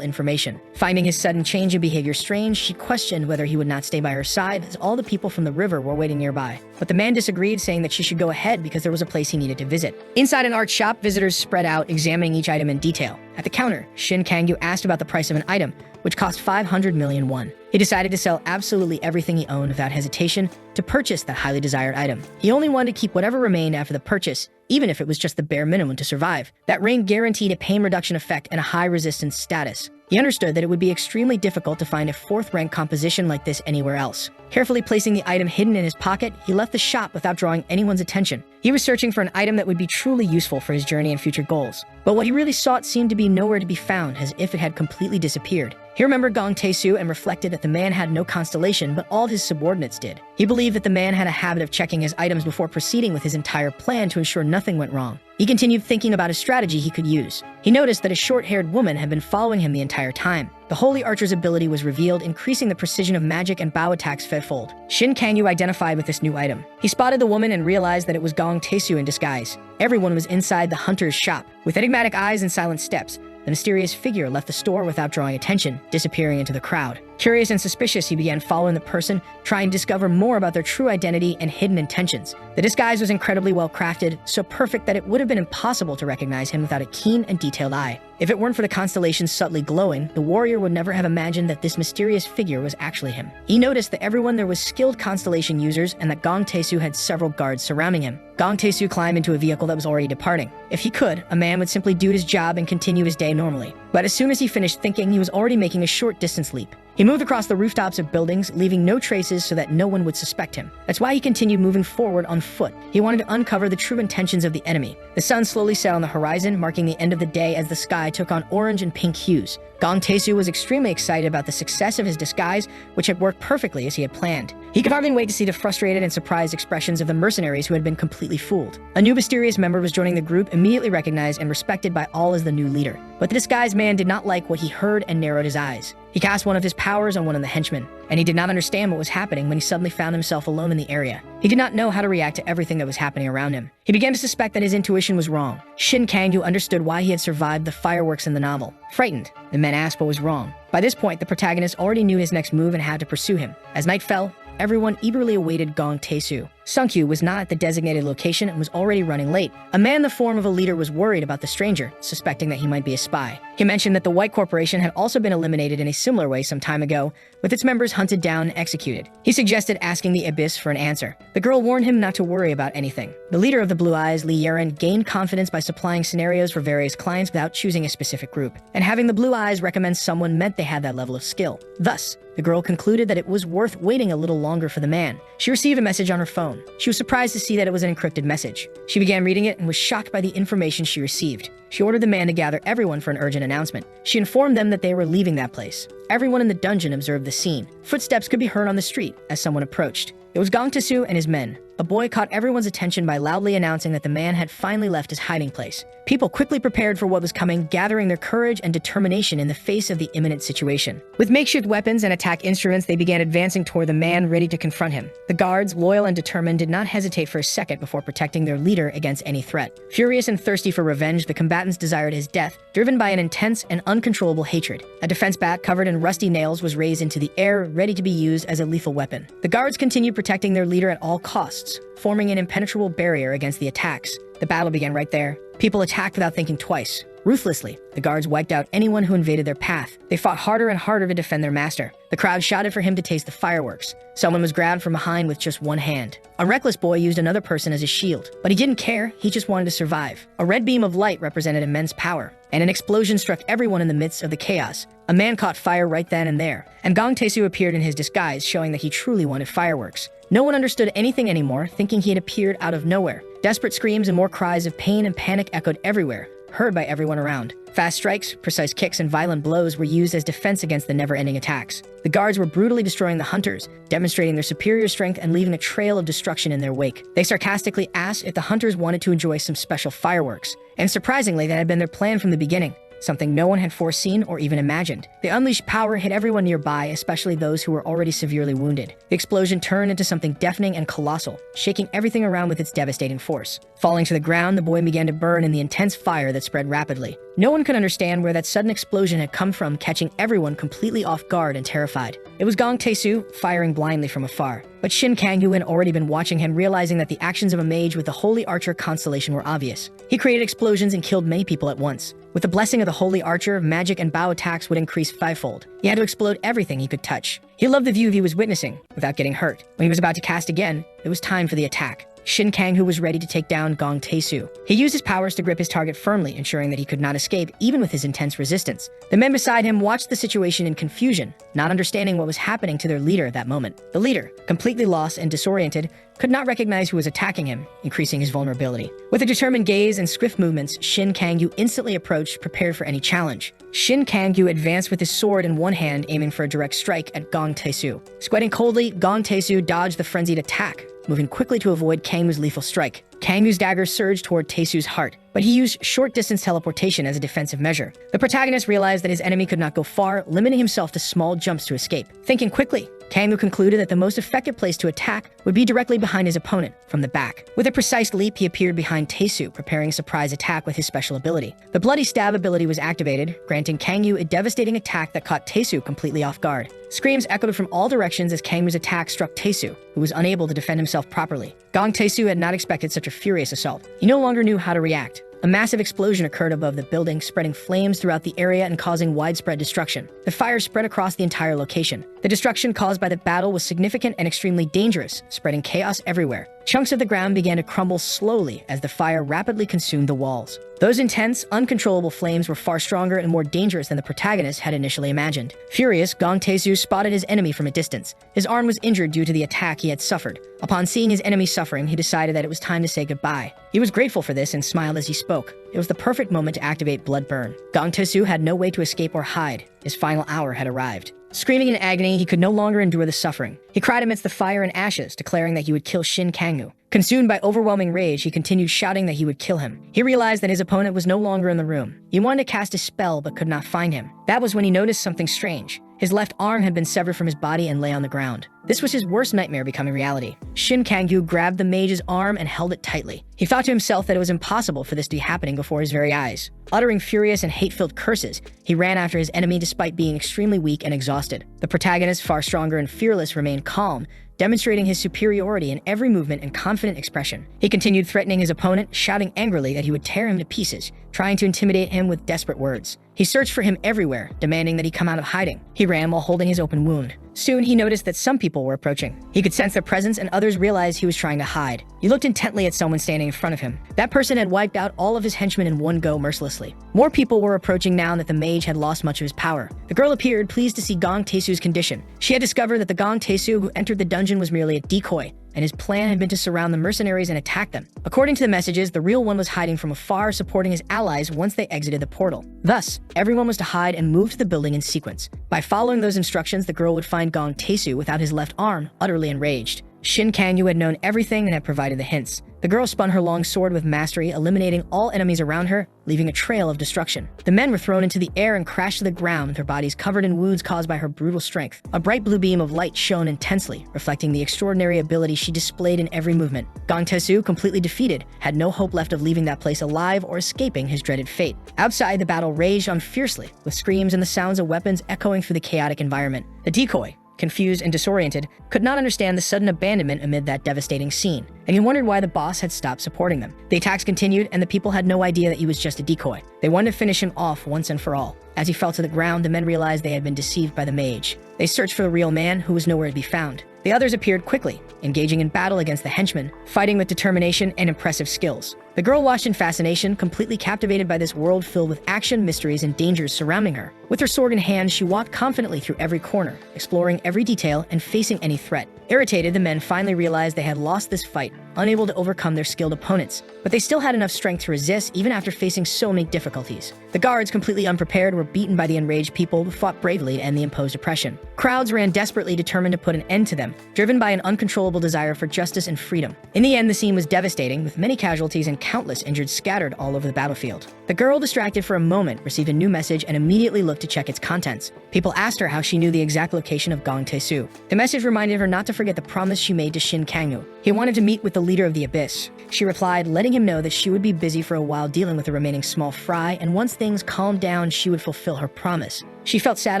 information. Finding his sudden change in behavior strange, she questioned whether he would not stay by her side, as all the people from the river were waiting nearby. But the man disagreed, saying that she should go ahead because there was a place he needed to visit. Inside an art shop, visitors spread out, examining each item in detail. At the counter, Shin Kang-gu asked about the price of an item, which cost 500 million won. He decided to sell absolutely everything he owned without hesitation to purchase that highly desired item. He only wanted to keep whatever remained after the purchase, even if it was just the bare minimum to survive. That ring guaranteed a pain reduction effect and a high resistance status. He understood that it would be extremely difficult to find a fourth-rank composition like this anywhere else. Carefully placing the item hidden in his pocket, he left the shop without drawing anyone's attention. He was searching for an item that would be truly useful for his journey and future goals. But what he really sought seemed to be nowhere to be found, as if it had completely disappeared. He remembered Gong Tae-soo and reflected that the man had no constellation, but all his subordinates did. He believed that the man had a habit of checking his items before proceeding with his entire plan to ensure nothing went wrong. He continued thinking about a strategy he could use. He noticed that a short-haired woman had been following him the entire time. The Holy Archer's ability was revealed, increasing the precision of magic and bow attacks fivefold. Shin Kang-gu identified with this new item. He spotted the woman and realized that it was Gong Tae-soo in disguise. Everyone was inside the hunter's shop. With enigmatic eyes and silent steps, the mysterious figure left the store without drawing attention, disappearing into the crowd. Curious and suspicious, he began following the person, trying to discover more about their true identity and hidden intentions. The disguise was incredibly well crafted, so perfect that it would have been impossible to recognize him without a keen and detailed eye. If it weren't for the constellation subtly glowing, the warrior would never have imagined that this mysterious figure was actually him. He noticed that everyone there was skilled constellation users and that Gong Tae-soo had several guards surrounding him. Gong Tae-soo climbed into a vehicle that was already departing. If he could, a man would simply do his job and continue his day normally. But as soon as he finished thinking, he was already making a short distance leap. He moved moved across the rooftops of buildings, leaving no traces so that no one would suspect him. That's why he continued moving forward on foot. He wanted to uncover the true intentions of the enemy. The sun slowly set on the horizon, marking the end of the day as the sky took on orange and pink hues. Gong Tae-soo was extremely excited about the success of his disguise, which had worked perfectly as he had planned. He could hardly wait to see the frustrated and surprised expressions of the mercenaries who had been completely fooled. A new mysterious member was joining the group, immediately recognized and respected by all as the new leader. But the disguised man did not like what he heard and narrowed his eyes. He cast one of his powers on one of the henchmen, and he did not understand what was happening when he suddenly found himself alone in the area. He did not know how to react to everything that was happening around him. He began to suspect that his intuition was wrong. Shin Kang-gu understood why he had survived the fireworks in the novel. Frightened, the men asked what was wrong. By this point, the protagonist already knew his next move and had to pursue him. As night fell, everyone eagerly awaited Gong Tae-soo. Sung-kyu was not at the designated location and was already running late. A man in the form of a leader was worried about the stranger, suspecting that he might be a spy. He mentioned that the White Corporation had also been eliminated in a similar way some time ago, with its members hunted down and executed. He suggested asking the Abyss for an answer. The girl warned him not to worry about anything. The leader of the Blue Eyes, Lee Yeren, gained confidence by supplying scenarios for various clients without choosing a specific group. And having the Blue Eyes recommend someone meant they had that level of skill. Thus, the girl concluded that it was worth waiting a little longer for the man. She received a message on her phone. She was surprised to see that it was an encrypted message. She began reading it and was shocked by the information she received. She ordered the man to gather everyone for an urgent announcement. She informed them that they were leaving that place. Everyone in the dungeon observed the scene. Footsteps could be heard on the street as someone approached. It was Gong Tae-soo and his men. A boy caught everyone's attention by loudly announcing that the man had finally left his hiding place. People quickly prepared for what was coming, gathering their courage and determination in the face of the imminent situation. With makeshift weapons and attack instruments, they began advancing toward the man, ready to confront him. The guards, loyal and determined, did not hesitate for a second before protecting their leader against any threat. Furious and thirsty for revenge, the combatants desired his death, driven by an intense and uncontrollable hatred. A defense bat covered in rusty nails was raised into the air, ready to be used as a lethal weapon. The guards continued protecting their leader at all costs, forming an impenetrable barrier against the attacks. The battle began right there. People attacked without thinking twice. Ruthlessly, the guards wiped out anyone who invaded their path. They fought harder and harder to defend their master. The crowd shouted for him to taste the fireworks. Someone was grabbed from behind with just one hand. A reckless boy used another person as a shield, but he didn't care. He just wanted to survive. A red beam of light represented immense power, and an explosion struck everyone in the midst of the chaos. A man caught fire right then and there, and Gong Tae-soo appeared in his disguise, showing that he truly wanted fireworks. No one understood anything anymore, thinking he had appeared out of nowhere. Desperate screams and more cries of pain and panic echoed everywhere, heard by everyone around. Fast strikes, precise kicks, and violent blows were used as defense against the never-ending attacks. The guards were brutally destroying the hunters, demonstrating their superior strength and leaving a trail of destruction in their wake. They sarcastically asked if the hunters wanted to enjoy some special fireworks, and surprisingly, that had been their plan from the beginning. Something no one had foreseen or even imagined. The unleashed power hit everyone nearby, especially those who were already severely wounded. The explosion turned into something deafening and colossal, shaking everything around with its devastating force. Falling to the ground, the boy began to burn in the intense fire that spread rapidly. No one could understand where that sudden explosion had come from, catching everyone completely off guard and terrified. It was Gong Tae-soo, firing blindly from afar. But Shin Kang-gu had already been watching him, realizing that the actions of a mage with the Holy Archer constellation were obvious. He created explosions and killed many people at once. With the blessing of the Holy Archer, magic and bow attacks would increase fivefold. He had to explode everything he could touch. He loved the view he was witnessing, without getting hurt. When he was about to cast again, it was time for the attack. Shin Kang-gu was ready to take down Gong Tae-soo. He used his powers to grip his target firmly, ensuring that he could not escape, even with his intense resistance. The men beside him watched the situation in confusion, not understanding what was happening to their leader at that moment. The leader, completely lost and disoriented, could not recognize who was attacking him, increasing his vulnerability. With a determined gaze and swift movements, Shin Kang-gu instantly approached, prepared for any challenge. Shin Kang-gu advanced with his sword in one hand, aiming for a direct strike at Gong Tae-soo. Sweating coldly, Gong Tae-soo dodged the frenzied attack, moving quickly to avoid Kang-gu's lethal strike. Kang-gu's dagger surged toward Tae-soo's heart, but he used short-distance teleportation as a defensive measure. The protagonist realized that his enemy could not go far, limiting himself to small jumps to escape. Thinking quickly, Kang-gu concluded that the most effective place to attack would be directly behind his opponent, from the back. With a precise leap, he appeared behind Tae-soo, preparing a surprise attack with his special ability. The Bloody Stab ability was activated, granting Kang-gu a devastating attack that caught Tae-soo completely off guard. Screams echoed from all directions as Kang-gu's attack struck Tae-soo, who was unable to defend himself properly. Gong Tae-soo had not expected such a furious assault. He no longer knew how to react. A massive explosion occurred above the building, spreading flames throughout the area and causing widespread destruction. The fire spread across the entire location. The destruction caused by the battle was significant and extremely dangerous, spreading chaos everywhere. Chunks of the ground began to crumble slowly as the fire rapidly consumed the walls. Those intense, uncontrollable flames were far stronger and more dangerous than the protagonist had initially imagined. Furious, Gong Tae-soo spotted his enemy from a distance. His arm was injured due to the attack he had suffered. Upon seeing his enemy suffering, he decided that it was time to say goodbye. He was grateful for this and smiled as he spoke. It was the perfect moment to activate Blood Burn. Gong Tae-soo had no way to escape or hide. His final hour had arrived. Screaming in agony, he could no longer endure the suffering. He cried amidst the fire and ashes, declaring that he would kill Shin Kang-woo. Consumed by overwhelming rage, he continued shouting that he would kill him. He realized that his opponent was no longer in the room. He wanted to cast a spell but could not find him. That was when he noticed something strange. His left arm had been severed from his body and lay on the ground. This was his worst nightmare becoming reality. Shin Kang-woo grabbed the mage's arm and held it tightly. He thought to himself that it was impossible for this to be happening before his very eyes. Uttering furious and hate-filled curses, he ran after his enemy despite being extremely weak and exhausted. The protagonist, far stronger and fearless, remained calm, demonstrating his superiority in every movement and confident expression. He continued threatening his opponent, shouting angrily that he would tear him to pieces, trying to intimidate him with desperate words. He searched for him everywhere, demanding that he come out of hiding. He ran while holding his open wound. Soon, he noticed that some people were approaching. He could sense their presence, and others realized he was trying to hide. He looked intently at someone standing in front of him. That person had wiped out all of his henchmen in one go mercilessly. More people were approaching now that the mage had lost much of his power. The girl appeared, pleased to see Gong Tae-soo's condition. She had discovered that the Gong Tae-soo who entered the dungeon was merely a decoy, and his plan had been to surround the mercenaries and attack them. According to the messages, the real one was hiding from afar, supporting his allies once they exited the portal. Thus, everyone was to hide and move to the building in sequence. By following those instructions, the girl would find Gong Tae-soo without his left arm, utterly enraged. Shin Kang-woo had known everything and had provided the hints. The girl spun her long sword with mastery, eliminating all enemies around her, leaving a trail of destruction. The men were thrown into the air and crashed to the ground, with their bodies covered in wounds caused by her brutal strength. A bright blue beam of light shone intensely, reflecting the extraordinary ability she displayed in every movement. Gong Tae-soo, completely defeated, had no hope left of leaving that place alive or escaping his dreaded fate. Outside, the battle raged on fiercely, with screams and the sounds of weapons echoing through the chaotic environment. The decoy, confused and disoriented, could not understand the sudden abandonment amid that devastating scene, and he wondered why the boss had stopped supporting them. The attacks continued, and the people had no idea that he was just a decoy. They wanted to finish him off once and for all. As he fell to the ground, the men realized they had been deceived by the mage. They searched for the real man, who was nowhere to be found. The others appeared quickly, engaging in battle against the henchmen, fighting with determination and impressive skills. The girl watched in fascination, completely captivated by this world filled with action, mysteries, and dangers surrounding her. With her sword in hand, she walked confidently through every corner, exploring every detail and facing any threat. Irritated, the men finally realized they had lost this fight, unable to overcome their skilled opponents. But they still had enough strength to resist, even after facing so many difficulties. The guards, completely unprepared, were beaten by the enraged people who fought bravely to end the imposed oppression. Crowds ran desperately, determined to put an end to them, driven by an uncontrollable desire for justice and freedom. In the end, the scene was devastating, with many casualties and countless injured scattered all over the battlefield. The girl, distracted for a moment, received a new message and immediately looked to check its contents. People asked her how she knew the exact location of Gong Tae-soo. The message reminded her not to forget the promise she made to Shin Kang-woo. He wanted to meet with the leader of the Abyss. She replied, letting him know that she would be busy for a while dealing with the remaining small fry, and once things calmed down, she would fulfill her promise. She felt sad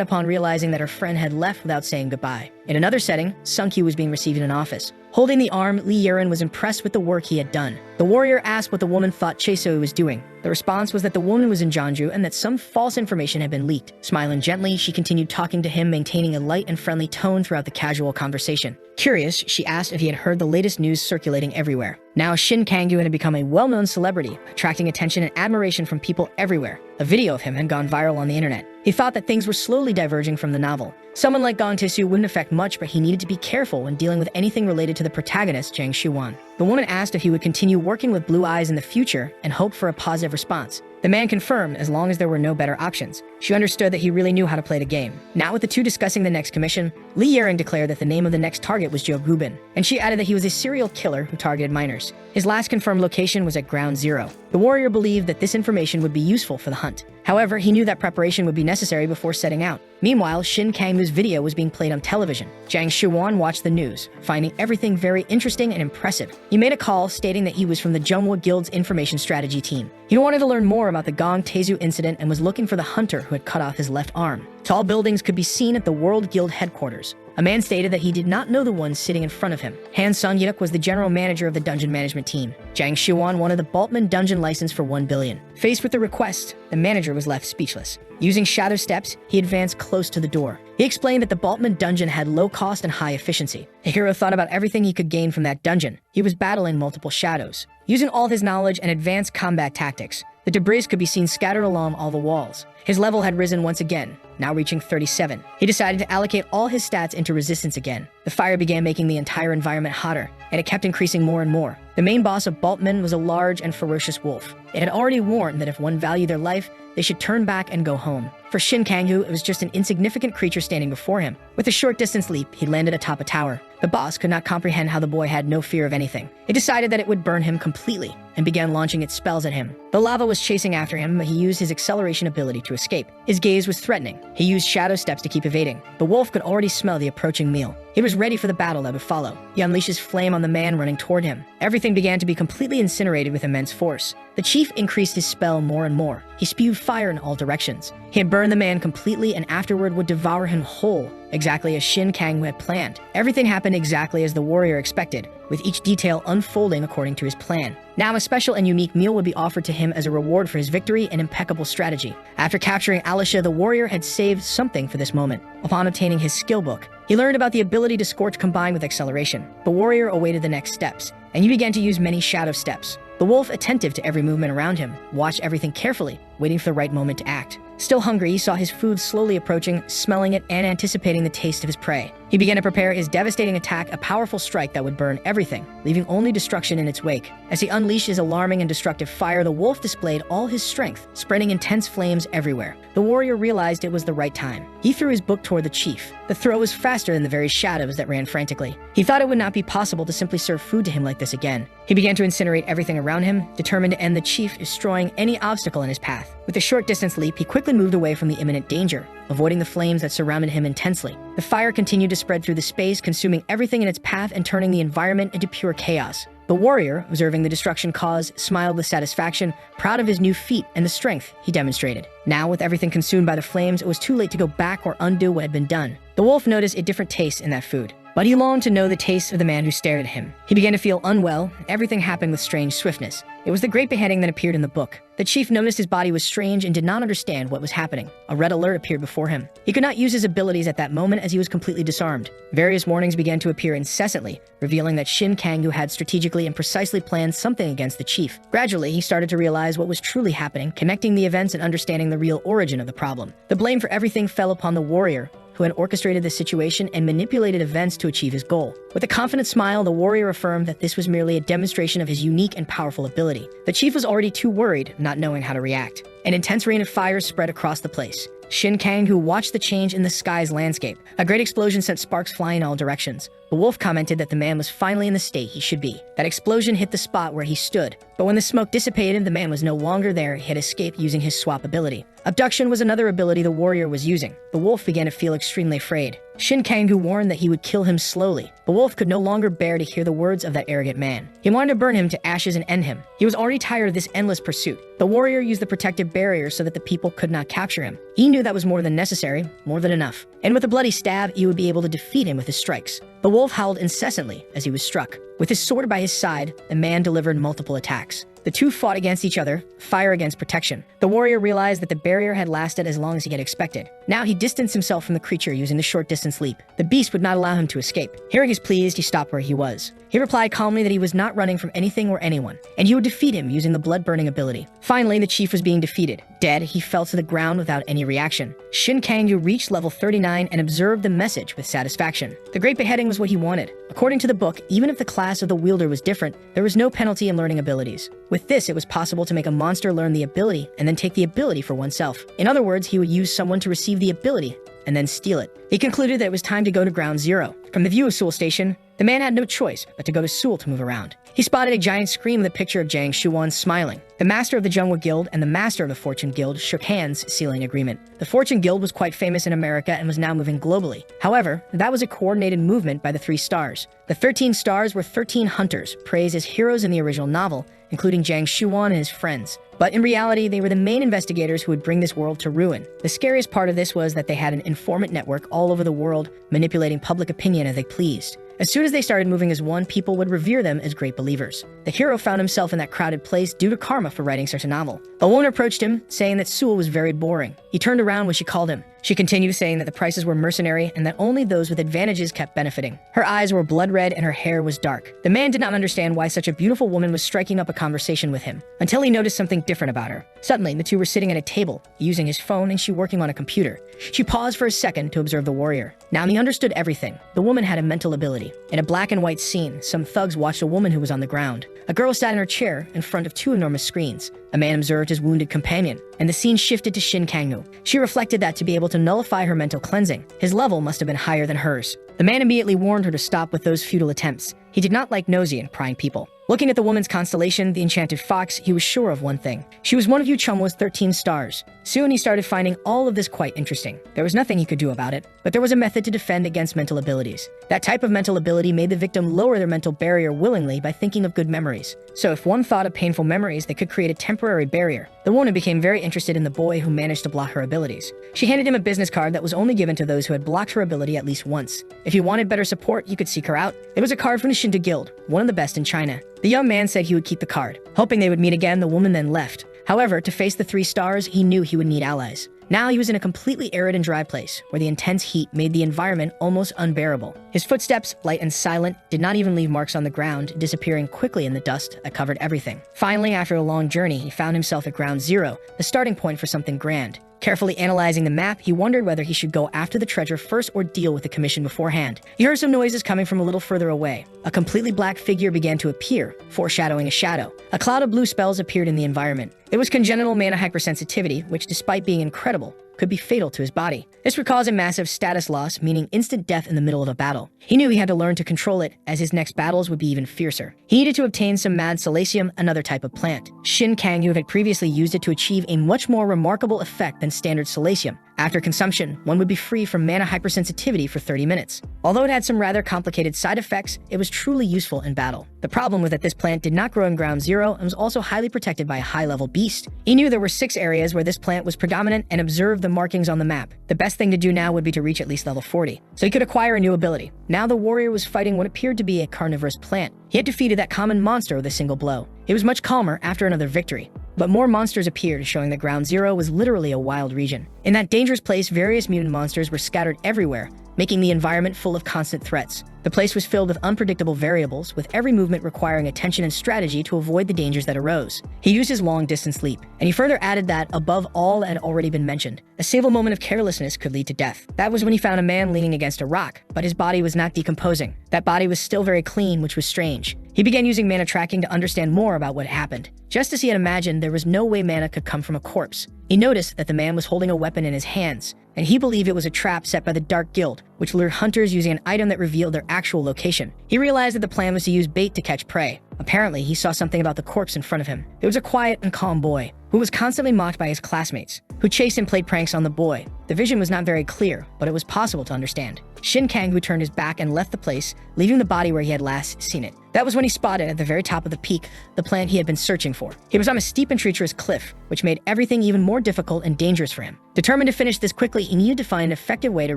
upon realizing that her friend had left without saying goodbye. In another setting, Sung-kyu was being received in an office. Holding the arm, Lee Yerin was impressed with the work he had done. The warrior asked what the woman thought Chae-soo was doing. The response was that the woman was in Jeonju and that some false information had been leaked. Smiling gently, she continued talking to him, maintaining a light and friendly tone throughout the casual conversation. Curious, she asked if he had heard the latest news circulating everywhere. Now, Shin Kang-woo had become a well-known celebrity, attracting attention and admiration from people everywhere. A video of him had gone viral on the internet. He thought that things were slowly diverging from the novel. Someone like Gong Tae-soo wouldn't affect much, but he needed to be careful when dealing with anything related to the protagonist, Jang Soo-won. The woman asked if he would continue working with Blue Eyes in the future and hoped for a positive response. The man confirmed, as long as there were no better options. She understood that he really knew how to play the game. Now, with the two discussing the next commission, Lee Yerin declared that the name of the next target was Jo Gubin, and she added that he was a serial killer who targeted minors. His last confirmed location was at Ground Zero. The warrior believed that this information would be useful for the hunt. However, he knew that preparation would be necessary before setting out. Meanwhile, Shin Kang-woo's video was being played on television. Jang Soo-won watched the news, finding everything very interesting and impressive. He made a call stating that he was from the Jungwoo Guild's information strategy team. He wanted to learn more about the Gong Tae-soo incident and was looking for the hunter who had cut off his left arm. Tall buildings could be seen at the World Guild headquarters. A man stated that he did not know the one sitting in front of him. Han Sung-yuk was the general manager of the dungeon management team. Jiang Shuan wanted the Baltman dungeon license for 1 billion. Faced with the request, the manager was left speechless. Using shadow steps, he advanced close to the door. He explained that the Baltman dungeon had low cost and high efficiency. The hero thought about everything he could gain from that dungeon. He was battling multiple shadows. Using all his knowledge and advanced combat tactics, the debris could be seen scattered along all the walls. His level had risen once again, now reaching 37. He decided to allocate all his stats into resistance again. The fire began making the entire environment hotter, and it kept increasing more and more. The main boss of Baltman was a large and ferocious wolf. It had already warned that if one valued their life, they should turn back and go home. For Shin Kang-gu, it was just an insignificant creature standing before him. With a short distance leap, he landed atop a tower. The boss could not comprehend how the boy had no fear of anything. It decided that it would burn him completely and began launching its spells at him. The lava was chasing after him, but he used his acceleration ability to escape. His gaze was threatening. He used shadow steps to keep evading. The wolf could already smell the approaching meal. He was ready for the battle that would follow. He unleashed his flame on the man running toward him. Everything began to be completely incinerated with immense force. The chief increased his spell more and more. He spewed fire in all directions. He had burned the man completely and afterward would devour him whole, exactly as Shin Kang had planned. Everything happened exactly as the warrior expected, with each detail unfolding according to his plan. Now a special and unique meal would be offered to him as a reward for his victory and impeccable strategy. After capturing Alisha, the warrior had saved something for this moment. Upon obtaining his skill book, he learned about the ability to scorch combined with acceleration. The warrior awaited the next steps, and he began to use many shadow steps. The wolf, attentive to every movement around him, watched everything carefully, waiting for the right moment to act. Still hungry, he saw his food slowly approaching, smelling it and anticipating the taste of his prey. He began to prepare his devastating attack, a powerful strike that would burn everything, leaving only destruction in its wake. As he unleashed his alarming and destructive fire, the wolf displayed all his strength, spreading intense flames everywhere. The warrior realized it was the right time. He threw his book toward the chief. The throw was faster than the very shadows that ran frantically. He thought it would not be possible to simply serve food to him like this again. He began to incinerate everything around him, determined to end the chief, destroying any obstacle in his path. With a short distance leap, he quickly moved away from the imminent danger, avoiding the flames that surrounded him intensely. The fire continued to spread through the space, consuming everything in its path and turning the environment into pure chaos. The warrior, observing the destruction caused, smiled with satisfaction, proud of his new feat and the strength he demonstrated. Now, with everything consumed by the flames, it was too late to go back or undo what had been done. The wolf noticed a different taste in that food, but he longed to know the taste of the man who stared at him. He began to feel unwell. Everything happened with strange swiftness. It was the great beheading that appeared in the book. The chief noticed his body was strange and did not understand what was happening. A red alert appeared before him. He could not use his abilities at that moment as he was completely disarmed. Various warnings began to appear incessantly, revealing that Shin Kang-gu had strategically and precisely planned something against the chief. Gradually, he started to realize what was truly happening, connecting the events and understanding the real origin of the problem. The blame for everything fell upon the warrior, who had orchestrated the situation and manipulated events to achieve his goal. With a confident smile, the warrior affirmed that this was merely a demonstration of his unique and powerful ability. The chief was already too worried, not knowing how to react. An intense rain of fire spread across the place. Shin Kang-gu watched the change in the sky's landscape. A great explosion sent sparks flying in all directions. The wolf commented that the man was finally in the state he should be. That explosion hit the spot where he stood, but when the smoke dissipated, the man was no longer there. He had escaped using his swap ability. Abduction was another ability the warrior was using. The wolf began to feel extremely afraid. Shin Kang-gu warned that he would kill him slowly. The wolf could no longer bear to hear the words of that arrogant man. He wanted to burn him to ashes and end him. He was already tired of this endless pursuit. The warrior used the protective barrier so that the people could not capture him. He knew that was more than necessary, more than enough. And with a bloody stab, he would be able to defeat him with his strikes. The wolf howled incessantly as he was struck. With his sword by his side, the man delivered multiple attacks. The two fought against each other, fire against protection. The warrior realized that the barrier had lasted as long as he had expected. Now he distanced himself from the creature using the short distance leap. The beast would not allow him to escape. Hearing his pleas, he stopped where he was. He replied calmly that he was not running from anything or anyone, and he would defeat him using the blood-burning ability. Finally, the chief was being defeated. Dead, he fell to the ground without any reaction. Shin Kang-gu reached level 39 and observed the message with satisfaction. The great beheading was what he wanted. According to the book, even if the class of the wielder was different, there was no penalty in learning abilities. With this, it was possible to make a monster learn the ability and then take the ability for oneself. In other words, he would use someone to receive the ability and then steal it. He concluded that it was time to go to Ground Zero. From the view of Seoul Station, the man had no choice but to go to Seoul to move around. He spotted a giant screen with a picture of Jiang Shuan smiling. The master of the Junghwa Guild and the master of the Fortune Guild shook hands, sealing agreement. The Fortune Guild was quite famous in America and was now moving globally. However, that was a coordinated movement by the 3 stars. The 13 stars were 13 hunters, praised as heroes in the original novel, including Zhang Shuan and his friends. But in reality, they were the main investigators who would bring this world to ruin. The scariest part of this was that they had an informant network all over the world, manipulating public opinion as they pleased. As soon as they started moving as one, people would revere them as great believers. The hero found himself in that crowded place due to karma for writing such a novel. A woman approached him, saying that Sewell was very boring. He turned around when she called him. She continued saying that the prices were mercenary and that only those with advantages kept benefiting. Her eyes were blood red and her hair was dark. The man did not understand why such a beautiful woman was striking up a conversation with him, until he noticed something different about her. Suddenly, the two were sitting at a table, using his phone and she working on a computer. She paused for a second to observe the warrior. Now he understood everything. The woman had a mental ability. In a black and white scene, some thugs watched a woman who was on the ground. A girl sat in her chair in front of two enormous screens. A man observed his wounded companion, and the scene shifted to Shin Kang-woo. She reflected that to be able to nullify her mental cleansing, his level must have been higher than hers. The man immediately warned her to stop with those futile attempts. He did not like nosy and prying people. Looking at the woman's constellation, the enchanted fox, he was sure of one thing. She was one of Yu Chumwa's 13 stars. Soon he started finding all of this quite interesting. There was nothing he could do about it, but there was a method to defend against mental abilities. That type of mental ability made the victim lower their mental barrier willingly by thinking of good memories. So if one thought of painful memories, they could create a temporary barrier. The woman became very interested in the boy who managed to block her abilities. She handed him a business card that was only given to those who had blocked her ability at least once. If you wanted better support, you could seek her out. It was a card from the Shinto Guild, one of the best in China. The young man said he would keep the card. Hoping they would meet again, the woman then left. However, to face the 3 stars, he knew he would need allies. Now he was in a completely arid and dry place, where the intense heat made the environment almost unbearable. His footsteps, light and silent, did not even leave marks on the ground, disappearing quickly in the dust that covered everything. Finally, after a long journey, he found himself at Ground Zero, the starting point for something grand. Carefully analyzing the map, he wondered whether he should go after the treasure first or deal with the commission beforehand. He heard some noises coming from a little further away. A completely black figure began to appear, foreshadowing a shadow. A cloud of blue spells appeared in the environment. It was congenital mana hypersensitivity, which, despite being incredible, could be fatal to his body. This would cause a massive status loss, meaning instant death in the middle of a battle. He knew he had to learn to control it, as his next battles would be even fiercer. He needed to obtain some mad silesium, another type of plant. Shin Kang-woo had previously used it to achieve a much more remarkable effect than standard silesium. After consumption, one would be free from mana hypersensitivity for 30 minutes. Although it had some rather complicated side effects, it was truly useful in battle. The problem was that this plant did not grow in Ground Zero and was also highly protected by a high-level beast. He knew there were 6 areas where this plant was predominant and observed the markings on the map. The best thing to do now would be to reach at least level 40, so he could acquire a new ability. Now the warrior was fighting what appeared to be a carnivorous plant. He had defeated that common monster with a single blow. He was much calmer after another victory. But more monsters appeared, showing that Ground Zero was literally a wild region. In that dangerous place, various mutant monsters were scattered everywhere, making the environment full of constant threats. The place was filled with unpredictable variables, with every movement requiring attention and strategy to avoid the dangers that arose. He used his long-distance leap, and he further added that, above all that had already been mentioned, a single moment of carelessness could lead to death. That was when he found a man leaning against a rock, but his body was not decomposing. That body was still very clean, which was strange. He began using mana tracking to understand more about what happened. Just as he had imagined, there was no way mana could come from a corpse. He noticed that the man was holding a weapon in his hands, and he believed it was a trap set by the Dark Guild, which lured hunters using an item that revealed their actual location. He realized that the plan was to use bait to catch prey. Apparently, he saw something about the corpse in front of him. It was a quiet and calm boy, who was constantly mocked by his classmates, who chased and played pranks on the boy. The vision was not very clear, but it was possible to understand. Shin Kang-woo turned his back and left the place, leaving the body where he had last seen it. That was when he spotted, at the very top of the peak, the plant he had been searching for. He was on a steep and treacherous cliff, which made everything even more difficult and dangerous for him. Determined to finish this quickly, he needed to find an effective way to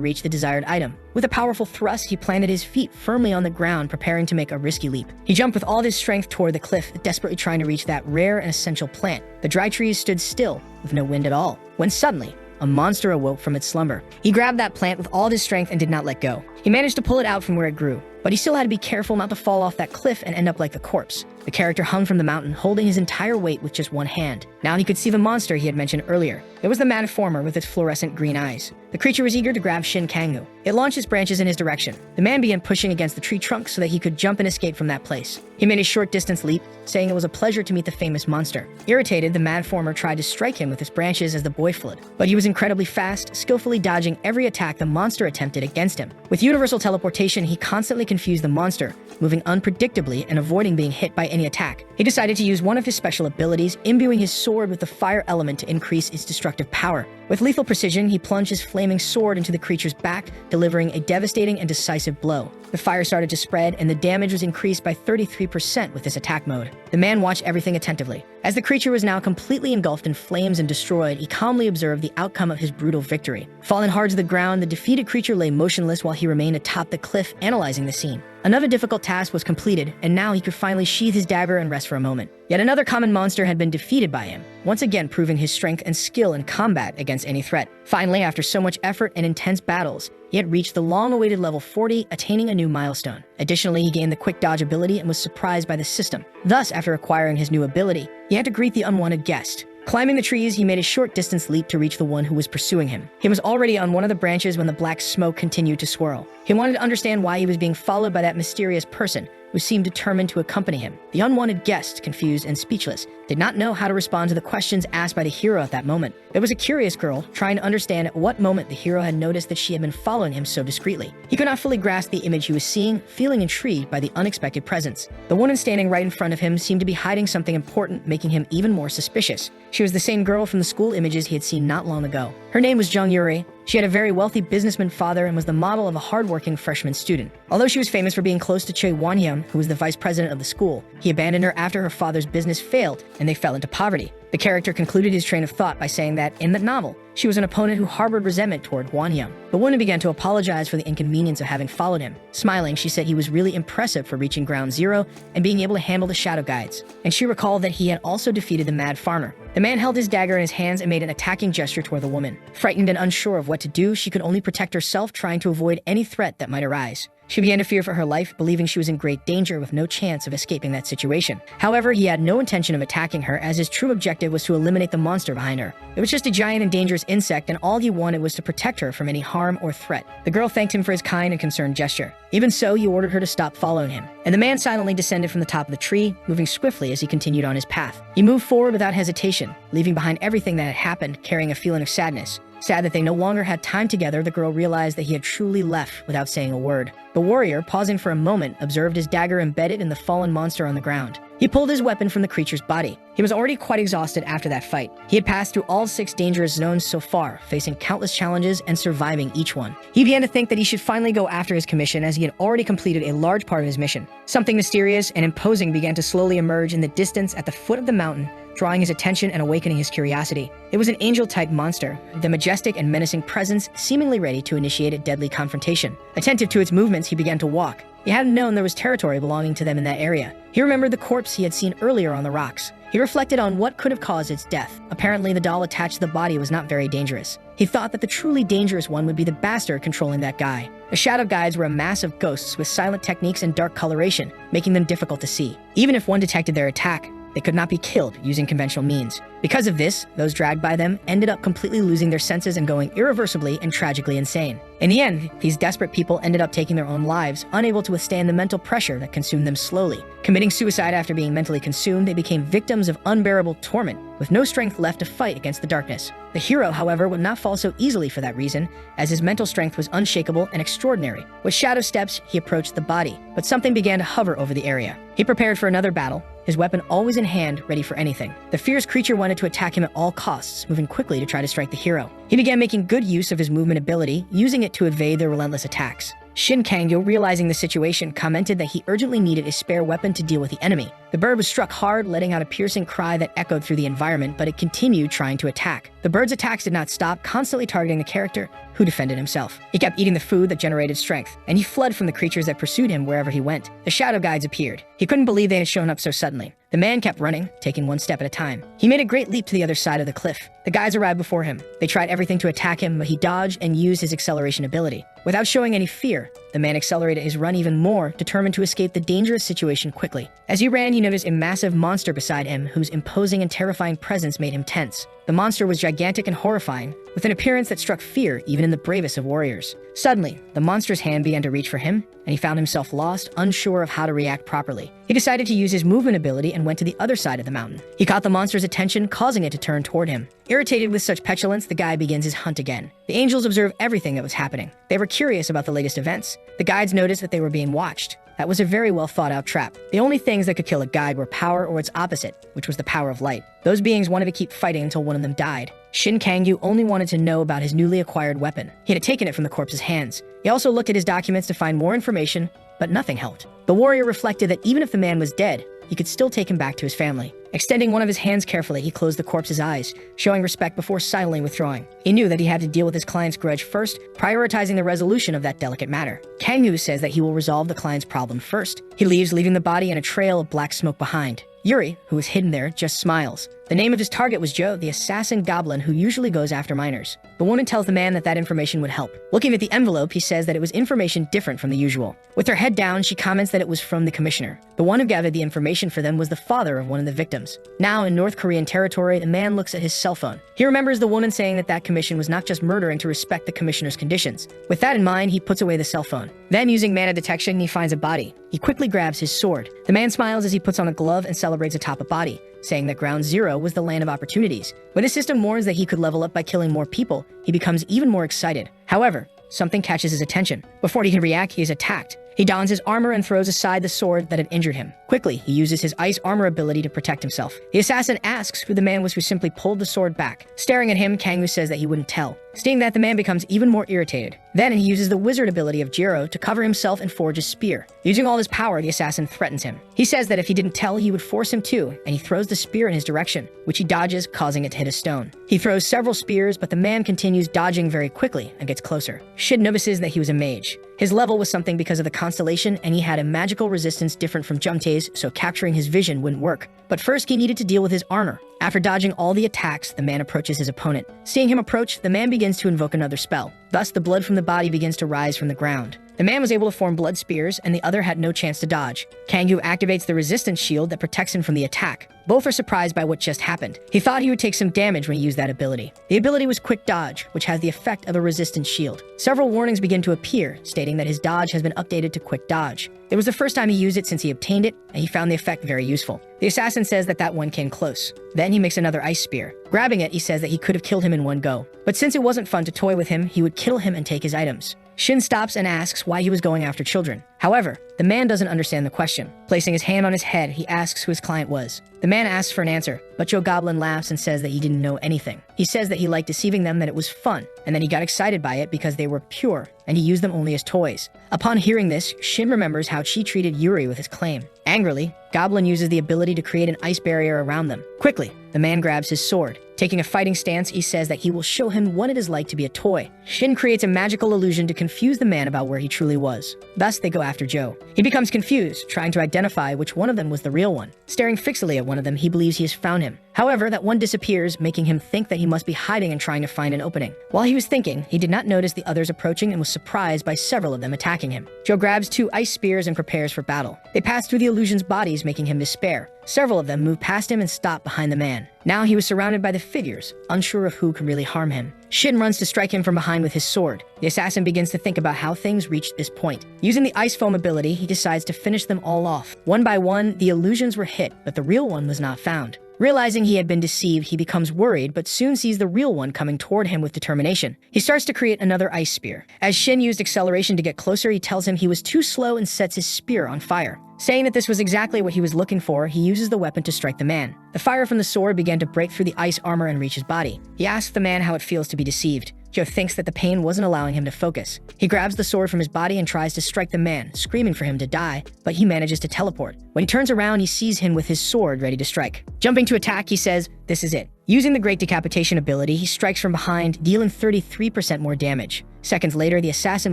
reach the desired item. With a powerful thrust, he planted his feet firmly on the ground, preparing to make a risky leap. He jumped with all his strength toward the cliff, desperately trying to reach that rare and essential plant. The dry trees stood still, with no wind at all, when suddenly, a monster awoke from its slumber. He grabbed that plant with all his strength and did not let go. He managed to pull it out from where it grew, but he still had to be careful not to fall off that cliff and end up like the corpse. The character hung from the mountain, holding his entire weight with just one hand. Now he could see the monster he had mentioned earlier. It was the Manhwa with its fluorescent green eyes. The creature was eager to grab Shin Kang-woo. It launched its branches in his direction. The man began pushing against the tree trunk so that he could jump and escape from that place. He made a short-distance leap, saying it was a pleasure to meet the famous monster. Irritated, the Manhwa tried to strike him with his branches as the boy fled, but he was incredibly fast, skillfully dodging every attack the monster attempted against him. With universal teleportation, he constantly confused the monster, moving unpredictably and avoiding being hit by any attack. He decided to use one of his special abilities, imbuing his sword with the fire element to increase its destructive power. With lethal precision, he plunged his flaming sword into the creature's back, delivering a devastating and decisive blow. The fire started to spread, and the damage was increased by 33% with this attack mode. The man watched everything attentively. As the creature was now completely engulfed in flames and destroyed, he calmly observed the outcome of his brutal victory. Fallen hard to the ground, the defeated creature lay motionless while he remained atop the cliff, analyzing the scene. Another difficult task was completed, and now he could finally sheath his dagger and rest for a moment. Yet another common monster had been defeated by him, once again proving his strength and skill in combat against any threat. Finally, after so much effort and intense battles, he had reached the long-awaited level 40, attaining a new milestone. Additionally, he gained the quick dodge ability and was surprised by the system. Thus, after acquiring his new ability, he had to greet the unwanted guest. Climbing the trees, he made a short-distance leap to reach the one who was pursuing him. He was already on one of the branches when the black smoke continued to swirl. He wanted to understand why he was being followed by that mysterious person, who seemed determined to accompany him. The unwanted guest, confused and speechless, did not know how to respond to the questions asked by the hero at that moment. There was a curious girl trying to understand at what moment the hero had noticed that she had been following him so discreetly. He could not fully grasp the image he was seeing, feeling intrigued by the unexpected presence. The woman standing right in front of him seemed to be hiding something important, making him even more suspicious. She was the same girl from the school images he had seen not long ago. Her name was Jung Yuri. She had a very wealthy businessman father and was the model of a hardworking freshman student. Although she was famous for being close to Choi Won-hyun, who was the vice president of the school, he abandoned her after her father's business failed and they fell into poverty. The character concluded his train of thought by saying that, in the novel, she was an opponent who harbored resentment toward Won-hyun. The woman began to apologize for the inconvenience of having followed him. Smiling, she said he was really impressive for reaching ground zero and being able to handle the shadow guides. And she recalled that he had also defeated the mad farmer. The man held his dagger in his hands and made an attacking gesture toward the woman. Frightened and unsure of what to do, she could only protect herself, trying to avoid any threat that might arise. She began to fear for her life, believing she was in great danger with no chance of escaping that situation. However, he had no intention of attacking her, as his true objective was to eliminate the monster behind her. It was just a giant and dangerous insect, and all he wanted was to protect her from any harm or threat. The girl thanked him for his kind and concerned gesture. Even so, he ordered her to stop following him, and the man silently descended from the top of the tree, moving swiftly as he continued on his path. He moved forward without hesitation, leaving behind everything that had happened, carrying a feeling of sadness. Sad that they no longer had time together, the girl realized that he had truly left without saying a word. The warrior, pausing for a moment, observed his dagger embedded in the fallen monster on the ground. He pulled his weapon from the creature's body. He was already quite exhausted after that fight. He had passed through all 6 dangerous zones so far, facing countless challenges and surviving each one. He began to think that he should finally go after his commission, as he had already completed a large part of his mission. Something mysterious and imposing began to slowly emerge in the distance at the foot of the mountain, drawing his attention and awakening his curiosity. It was an angel-type monster, the majestic and menacing presence seemingly ready to initiate a deadly confrontation. Attentive to its movements, he began to walk. He hadn't known there was territory belonging to them in that area. He remembered the corpse he had seen earlier on the rocks. He reflected on what could have caused its death. Apparently, the doll attached to the body was not very dangerous. He thought that the truly dangerous one would be the bastard controlling that guy. The shadow guides were a mass of ghosts with silent techniques and dark coloration, making them difficult to see. Even if one detected their attack, they could not be killed using conventional means. Because of this, those dragged by them ended up completely losing their senses and going irreversibly and tragically insane. In the end, these desperate people ended up taking their own lives, unable to withstand the mental pressure that consumed them slowly. Committing suicide after being mentally consumed, they became victims of unbearable torment, with no strength left to fight against the darkness. The hero, however, would not fall so easily for that reason, as his mental strength was unshakable and extraordinary. With shadow steps, he approached the body, but something began to hover over the area. He prepared for another battle, his weapon always in hand, ready for anything. The fierce creature wanted to attack him at all costs, moving quickly to try to strike the hero. He began making good use of his movement ability, using it to evade their relentless attacks. Shin Kangyo, realizing the situation, commented that he urgently needed a spare weapon to deal with the enemy. The bird was struck hard, letting out a piercing cry that echoed through the environment, but it continued trying to attack. The bird's attacks did not stop, constantly targeting the character, who defended himself. He kept eating the food that generated strength, and he fled from the creatures that pursued him wherever he went. The shadow guides appeared. He couldn't believe they had shown up so suddenly. The man kept running, taking one step at a time. He made a great leap to the other side of the cliff. The guides arrived before him. They tried everything to attack him, but he dodged and used his acceleration ability. Without showing any fear, the man accelerated his run even more, determined to escape the dangerous situation quickly. As he ran, he noticed a massive monster beside him, whose imposing and terrifying presence made him tense. The monster was gigantic and horrifying, with an appearance that struck fear even in the bravest of warriors. Suddenly, the monster's hand began to reach for him, and he found himself lost, unsure of how to react properly. He decided to use his movement ability and went to the other side of the mountain. He caught the monster's attention, causing it to turn toward him. Irritated with such petulance, the guy begins his hunt again. The angels observed everything that was happening. They were curious about the latest events. The guides noticed that they were being watched. That was a very well thought out trap. The only things that could kill a guide were power or its opposite, which was the power of light. Those beings wanted to keep fighting until one of them died. Shin Kangyu only wanted to know about his newly acquired weapon. He had taken it from the corpse's hands. He also looked at his documents to find more information, but nothing helped. The warrior reflected that even if the man was dead, he could still take him back to his family. Extending one of his hands carefully, he closed the corpse's eyes, showing respect before silently withdrawing. He knew that he had to deal with his client's grudge first, prioritizing the resolution of that delicate matter. Kangyu says that he will resolve the client's problem first. He leaves, leaving the body and a trail of black smoke behind. Yuri, who was hidden there, just smiles. The name of his target was Joe, the assassin goblin who usually goes after minors. The woman tells the man that that information would help. Looking at the envelope, he says that it was information different from the usual. With her head down, she comments that it was from the commissioner. The one who gathered the information for them was the father of one of the victims. Now, in North Korean territory, the man looks at his cell phone. He remembers the woman saying that that commission was not just murdering to respect the commissioner's conditions. With that in mind, he puts away the cell phone. Then, using mana detection, he finds a body. He quickly grabs his sword. The man smiles as he puts on a glove and celebrates atop a body, saying that Ground Zero was the land of opportunities. When the system warns that he could level up by killing more people, he becomes even more excited. However, something catches his attention. Before he can react, he is attacked. He dons his armor and throws aside the sword that had injured him. Quickly, he uses his ice armor ability to protect himself. The assassin asks who the man was who simply pulled the sword back. Staring at him, Kangyu says that he wouldn't tell. Seeing that, the man becomes even more irritated. Then he uses the wizard ability of Jiro to cover himself and forge a spear. Using all his power, the assassin threatens him. He says that if he didn't tell, he would force him to, and he throws the spear in his direction, which he dodges, causing it to hit a stone. He throws several spears, but the man continues dodging very quickly and gets closer. Shin notices that he was a mage. His level was something because of the constellation, and he had a magical resistance different from Jumtae's, so capturing his vision wouldn't work. But first, he needed to deal with his armor. After dodging all the attacks, the man approaches his opponent. Seeing him approach, the man begins to invoke another spell. Thus, the blood from the body begins to rise from the ground. The man was able to form blood spears, and the other had no chance to dodge. Kangyu activates the resistance shield that protects him from the attack. Both are surprised by what just happened. He thought he would take some damage when he used that ability. The ability was Quick Dodge, which has the effect of a resistance shield. Several warnings begin to appear, stating that his dodge has been updated to Quick Dodge. It was the first time he used it since he obtained it, and he found the effect very useful. The assassin says that that one came close. Then he makes another ice spear. Grabbing it, he says that he could have killed him in one go. But since it wasn't fun to toy with him, he would kill him and take his items. Shin stops and asks why he was going after children. However, the man doesn't understand the question. Placing his hand on his head, he asks who his client was. The man asks for an answer, but Joe Goblin laughs and says that he didn't know anything. He says that he liked deceiving them, that it was fun, and then he got excited by it because they were pure, and he used them only as toys. Upon hearing this, Shin remembers how she treated Yuri with his claim. Angrily, Goblin uses the ability to create an ice barrier around them. Quickly, the man grabs his sword. Taking a fighting stance, he says that he will show him what it is like to be a toy. Shin creates a magical illusion to confuse the man about where he truly was. Thus, they go after Joe. He becomes confused, trying to identify which one of them was the real one. Staring fixedly at one of them, he believes he has found him. However, that one disappears, making him think that he must be hiding and trying to find an opening. While he was thinking, he did not notice the others approaching and was surprised by several of them attacking him. Joe grabs 2 ice spears and prepares for battle. They pass through the illusion's bodies, making him despair. Several of them move past him and stop behind the man. Now he was surrounded by the figures, unsure of who could really harm him. Shin runs to strike him from behind with his sword. The assassin begins to think about how things reached this point. Using the ice foam ability, he decides to finish them all off. One by one, the illusions were hit, but the real one was not found. Realizing he had been deceived, he becomes worried, but soon sees the real one coming toward him with determination. He starts to create another ice spear. As Shin used acceleration to get closer, he tells him he was too slow and sets his spear on fire. Saying that this was exactly what he was looking for, he uses the weapon to strike the man. The fire from the sword began to break through the ice armor and reach his body. He asks the man how it feels to be deceived. Joe thinks that the pain wasn't allowing him to focus. He grabs the sword from his body and tries to strike the man, screaming for him to die, but he manages to teleport. When he turns around, he sees him with his sword ready to strike. Jumping to attack, he says, "This is it." Using the Great Decapitation ability, he strikes from behind, dealing 33% more damage. Seconds later, the assassin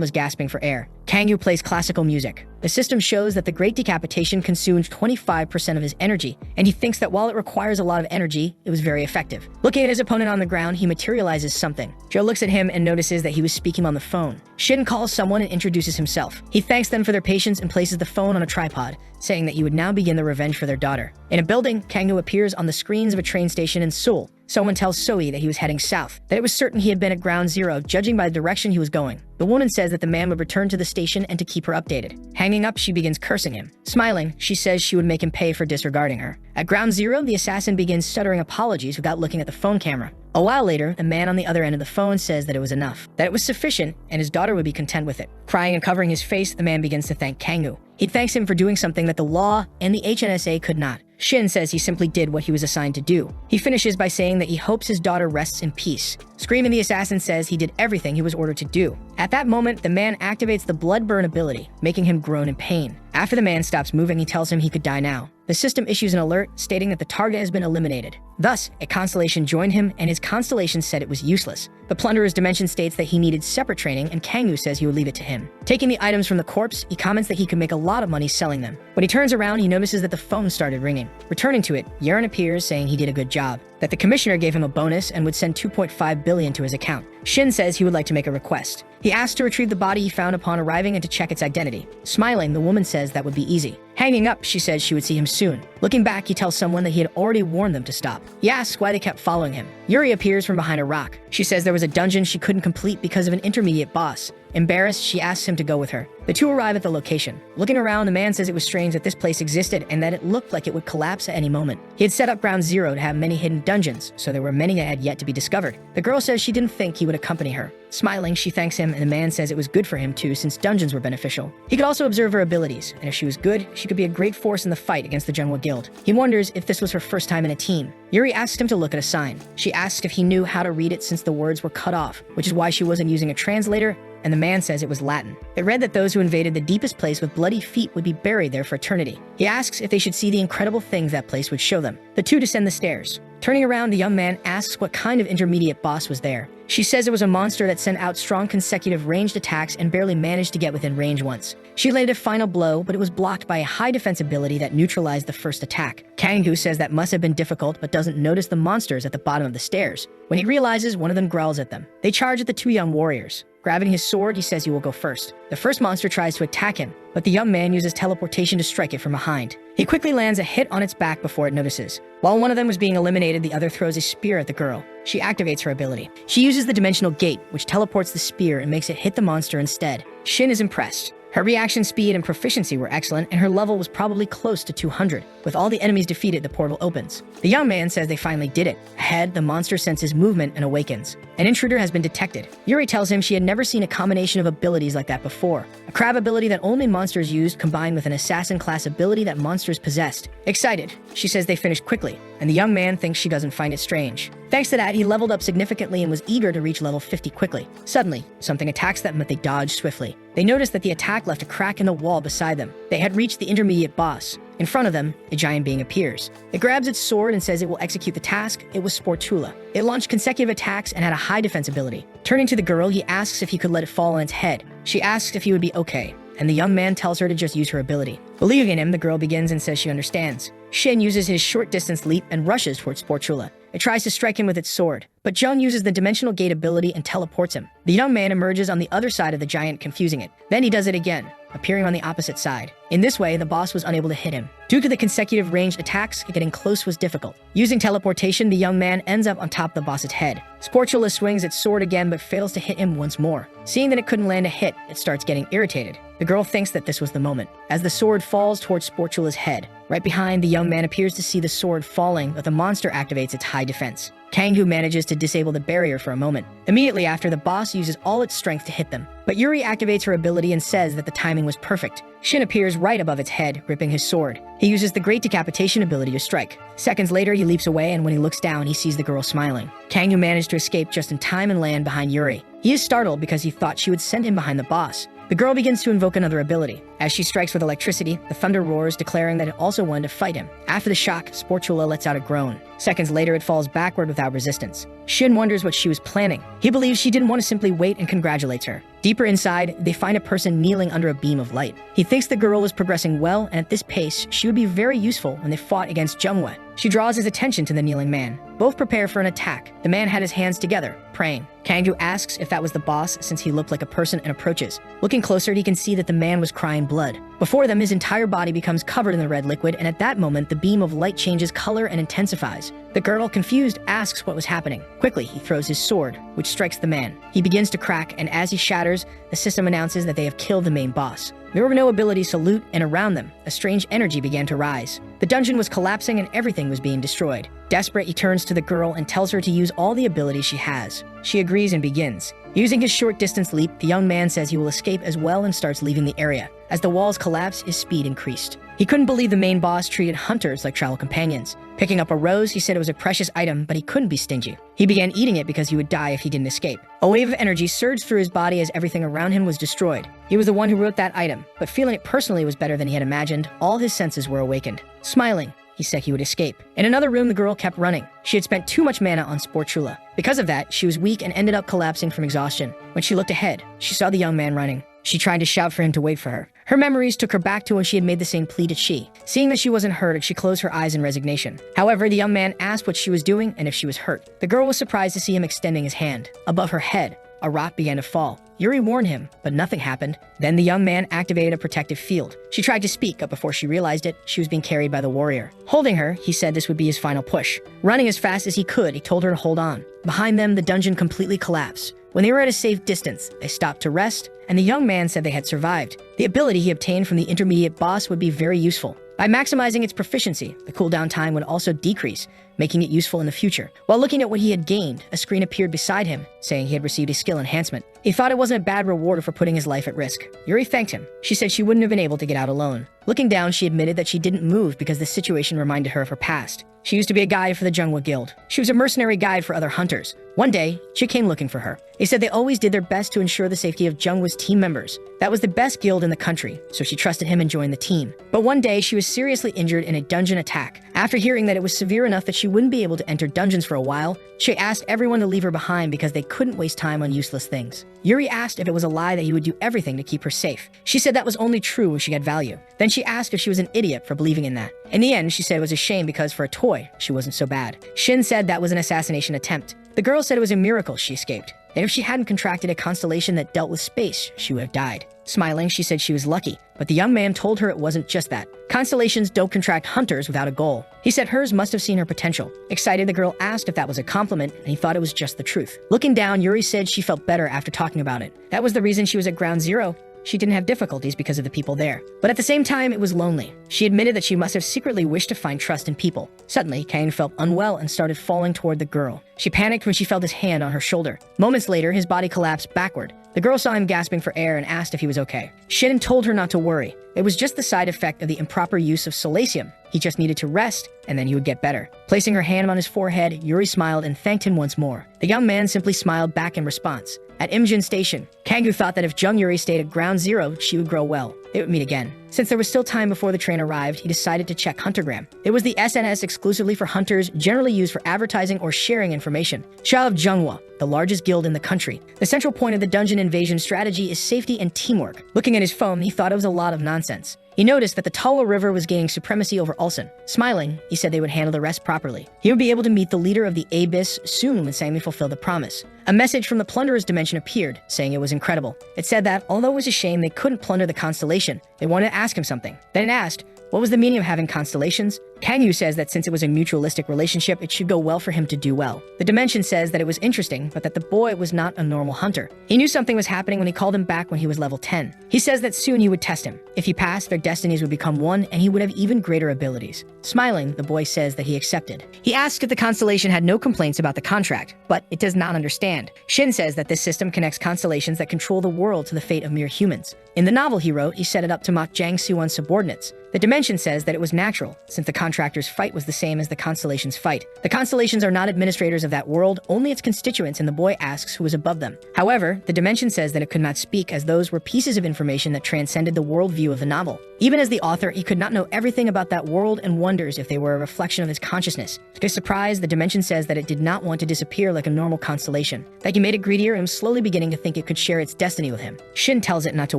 was gasping for air. Kangyu plays classical music. The system shows that the Great Decapitation consumed 25% of his energy, and he thinks that while it requires a lot of energy, it was very effective. Looking at his opponent on the ground, he materializes something. Joe looks at him and notices that he was speaking on the phone. Shin calls someone and introduces himself. He thanks them for their patience and places the phone on a tripod, saying that he would now begin the revenge for their daughter. In a building, Kangyu appears on the screens of a train station in Seoul. Someone tells Soe that he was heading south, that it was certain he had been at Ground Zero, judging by the direction he was going. The woman says that the man would return to the station and to keep her updated. Hanging up, she begins cursing him. Smiling, she says she would make him pay for disregarding her. At Ground Zero, the assassin begins stuttering apologies without looking at the phone camera. A while later, the man on the other end of the phone says that it was enough, that it was sufficient, and his daughter would be content with it. Crying and covering his face, the man begins to thank Kang-woo. He thanks him for doing something that the law and the HNSA could not. Shin says he simply did what he was assigned to do. He finishes by saying that he hopes his daughter rests in peace. Screaming, the assassin says he did everything he was ordered to do. At that moment, the man activates the blood burn ability, making him groan in pain. After the man stops moving, he tells him he could die now. The system issues an alert stating that the target has been eliminated. Thus, a constellation joined him, and his constellation said it was useless. The plunderer's dimension states that he needed separate training, and Kang-woo says he would leave it to him. Taking the items from the corpse, he comments that he could make a lot of money selling them. When he turns around, he notices that the phone started ringing. Returning to it, Yerin appears saying he did a good job, that the commissioner gave him a bonus and would send 2.5 billion to his account. Shin says he would like to make a request. He asks to retrieve the body he found upon arriving and to check its identity. Smiling, the woman says that would be easy. Hanging up, she says she would see him soon. Looking back, he tells someone that he had already warned them to stop. He asks why they kept following him. Yuri appears from behind a rock. She says there was a dungeon she couldn't complete because of an intermediate boss. Embarrassed, she asks him to go with her. The two arrive at the location. Looking around, the man says it was strange that this place existed and that it looked like it would collapse at any moment. He had set up Ground Zero to have many hidden dungeons, so there were many that had yet to be discovered. The girl says she didn't think he would accompany her. Smiling, she thanks him, and the man says it was good for him too, since dungeons were beneficial. He could also observe her abilities, and if she was good, she could be a great force in the fight against the Junghwa Guild. He wonders if this was her first time in a team. Yuri asks him to look at a sign. She asks if he knew how to read it since the words were cut off, which is why she wasn't using a translator, and the man says it was Latin. It read that those who invaded the deepest place with bloody feet would be buried there for eternity. He asks if they should see the incredible things that place would show them. The two descend the stairs. Turning around, the young man asks what kind of intermediate boss was there. She says it was a monster that sent out strong consecutive ranged attacks and barely managed to get within range once. She landed a final blow, but it was blocked by a high defense ability that neutralized the first attack. Kang-woo says that must have been difficult, but doesn't notice the monsters at the bottom of the stairs. When he realizes, one of them growls at them. They charge at the two young warriors. Grabbing his sword, he says he will go first. The first monster tries to attack him, but the young man uses teleportation to strike it from behind. He quickly lands a hit on its back before it notices. While one of them was being eliminated, the other throws a spear at the girl. She activates her ability. She uses the dimensional gate, which teleports the spear and makes it hit the monster instead. Shin is impressed. Her reaction speed and proficiency were excellent, and her level was probably close to 200. With all the enemies defeated, the portal opens. The young man says they finally did it. Ahead, the monster senses movement and awakens. An intruder has been detected. Yuri tells him she had never seen a combination of abilities like that before. A crab ability that only monsters used combined with an assassin class ability that monsters possessed. Excited, she says they finished quickly, and the young man thinks she doesn't find it strange. Thanks to that, he leveled up significantly and was eager to reach level 50 quickly. Suddenly, something attacks them, but they dodge swiftly. They notice that the attack left a crack in the wall beside them. They had reached the intermediate boss. In front of them, a giant being appears. It grabs its sword and says it will execute the task. It was Sportula. It launched consecutive attacks and had a high defense ability. Turning to the girl, he asks if he could let it fall on its head. She asks if he would be okay, and the young man tells her to just use her ability. Believing in him, the girl begins and says she understands. Shin uses his short-distance leap and rushes towards Sportula. It tries to strike him with its sword, but Jung uses the dimensional gate ability and teleports him. The young man emerges on the other side of the giant, confusing it. Then he does it again, appearing on the opposite side. In this way, the boss was unable to hit him. Due to the consecutive ranged attacks, getting close was difficult. Using teleportation, the young man ends up on top of the boss's head. Sportula swings its sword again, but fails to hit him once more. Seeing that it couldn't land a hit, it starts getting irritated. The girl thinks that this was the moment, as the sword falls towards Sportula's head. Right behind, the young man appears to see the sword falling, but the monster activates its high defense. Kang-woo manages to disable the barrier for a moment. Immediately after, the boss uses all its strength to hit them. But Yuri activates her ability and says that the timing was perfect. Shin appears right above its head, gripping his sword. He uses the Great Decapitation ability to strike. Seconds later, he leaps away, and when he looks down, he sees the girl smiling. Kang-woo managed to escape just in time and land behind Yuri. He is startled because he thought she would send him behind the boss. The girl begins to invoke another ability. As she strikes with electricity, the thunder roars, declaring that it also wanted to fight him. After the shock, Sportula lets out a groan. Seconds later, it falls backward without resistance. Shin wonders what she was planning. He believes she didn't want to simply wait and congratulates her. Deeper inside, they find a person kneeling under a beam of light. He thinks the girl is progressing well, and at this pace, she would be very useful when they fought against Junghwa. She draws his attention to the kneeling man. Both prepare for an attack. The man had his hands together, praying. Kang-woo asks if that was the boss, since he looked like a person, and approaches. Looking closer, he can see that the man was crying blood. Before them, his entire body becomes covered in the red liquid, and at that moment, the beam of light changes color and intensifies. The girl, confused, asks what was happening. Quickly, he throws his sword, which strikes the man. He begins to crack, and as he shatters, the system announces that they have killed the main boss. There were no abilities to loot, and around them, a strange energy began to rise. The dungeon was collapsing and everything was being destroyed. Desperate, he turns to the girl and tells her to use all the abilities she has. She agrees and begins. Using his short-distance leap, the young man says he will escape as well and starts leaving the area. As the walls collapse, his speed increased. He couldn't believe the main boss treated hunters like travel companions. Picking up a rose, he said it was a precious item, but he couldn't be stingy. He began eating it because he would die if he didn't escape. A wave of energy surged through his body as everything around him was destroyed. He was the one who wrote that item, but feeling it personally was better than he had imagined. All his senses were awakened. Smiling, he said he would escape. In another room, the girl kept running. She had spent too much mana on Sportula. Because of that, she was weak and ended up collapsing from exhaustion. When she looked ahead, she saw the young man running. She tried to shout for him to wait for her. Her memories took her back to when she had made the same plea to Chi. Seeing that she wasn't hurt, she closed her eyes in resignation. However, the young man asked what she was doing and if she was hurt. The girl was surprised to see him extending his hand. Above her head, a rock began to fall. Yuri warned him, but nothing happened. Then the young man activated a protective field. She tried to speak, but before she realized it, she was being carried by the warrior. Holding her, he said this would be his final push. Running as fast as he could, he told her to hold on. Behind them, the dungeon completely collapsed. When they were at a safe distance, they stopped to rest, and the young man said they had survived. The ability he obtained from the intermediate boss would be very useful. By maximizing its proficiency, the cooldown time would also decrease, making it useful in the future. While looking at what he had gained, a screen appeared beside him, saying he had received a skill enhancement. He thought it wasn't a bad reward for putting his life at risk. Yuri thanked him. She said she wouldn't have been able to get out alone. Looking down, she admitted that she didn't move because the situation reminded her of her past. She used to be a guide for the Jungwa Guild. She was a mercenary guide for other hunters. One day, Chi came looking for her. They said they always did their best to ensure the safety of Jungwa's team members. That was the best guild in the country, so she trusted him and joined the team. But one day, she was seriously injured in a dungeon attack. After hearing that it was severe enough that she wouldn't be able to enter dungeons for a while, Chi asked everyone to leave her behind because they couldn't waste time on useless things. Yuri asked if it was a lie that he would do everything to keep her safe. She said that was only true when she had value. Then she asked if she was an idiot for believing in that. In the end, she said it was a shame because for a toy, she wasn't so bad. Shin said that was an assassination attempt. The girl said it was a miracle she escaped, and if she hadn't contracted a constellation that dealt with space, she would have died. Smiling, she said she was lucky, but the young man told her it wasn't just that. Constellations don't contract hunters without a goal. He said hers must have seen her potential. Excited, the girl asked if that was a compliment, and he thought it was just the truth. Looking down, Yuri said she felt better after talking about it. That was the reason she was at Ground Zero. She didn't have difficulties because of the people there. But at the same time, it was lonely. She admitted that she must have secretly wished to find trust in people. Suddenly, Kang felt unwell and started falling toward the girl. She panicked when she felt his hand on her shoulder. Moments later, his body collapsed backward. The girl saw him gasping for air and asked if he was okay. Shin told her not to worry. It was just the side effect of the improper use of solasium. He just needed to rest, and then he would get better. Placing her hand on his forehead, Yuri smiled and thanked him once more. The young man simply smiled back in response. At Imjin Station, Kangoo thought that if Jung Yuri stayed at Ground Zero, she would grow well. They would meet again. Since there was still time before the train arrived, he decided to check Huntergram. It was the SNS exclusively for hunters, generally used for advertising or sharing information. Shah of Jungwa, the largest guild in the country. The central point of the dungeon invasion strategy is safety and teamwork. Looking at his phone, he thought it was a lot of nonsense. He noticed that the Tawa River was gaining supremacy over Ulsan. Smiling, he said they would handle the rest properly. He would be able to meet the leader of the Abyss soon when Sammy fulfilled the promise. A message from the Plunderer's dimension appeared, saying it was incredible. It said that, although it was a shame they couldn't plunder the constellation, they wanted to ask him something. Then it asked, what was the meaning of having constellations? Kangyu says that since it was a mutualistic relationship, it should go well for him to do well. The dimension says that it was interesting, but that the boy was not a normal hunter. He knew something was happening when he called him back when he was level 10. He says that soon he would test him. If he passed, their destinies would become one, and he would have even greater abilities. Smiling, the boy says that he accepted. He asks if the constellation had no complaints about the contract, but it does not understand. Shin says that this system connects constellations that control the world to the fate of mere humans. In the novel he wrote, he set it up to mock Jang Suwon's subordinates. The dimension says that it was natural, since the contractor's fight was the same as the constellation's fight. The constellations are not administrators of that world, only its constituents, and the boy asks who was above them. However, the dimension says that it could not speak, as those were pieces of information that transcended the worldview of the novel. Even as the author, he could not know everything about that world and wonders if they were a reflection of his consciousness. To his surprise, the dimension says that it did not want to disappear like a normal constellation, that he made it greedier and was slowly beginning to think it could share its destiny with him. Shin tells it not to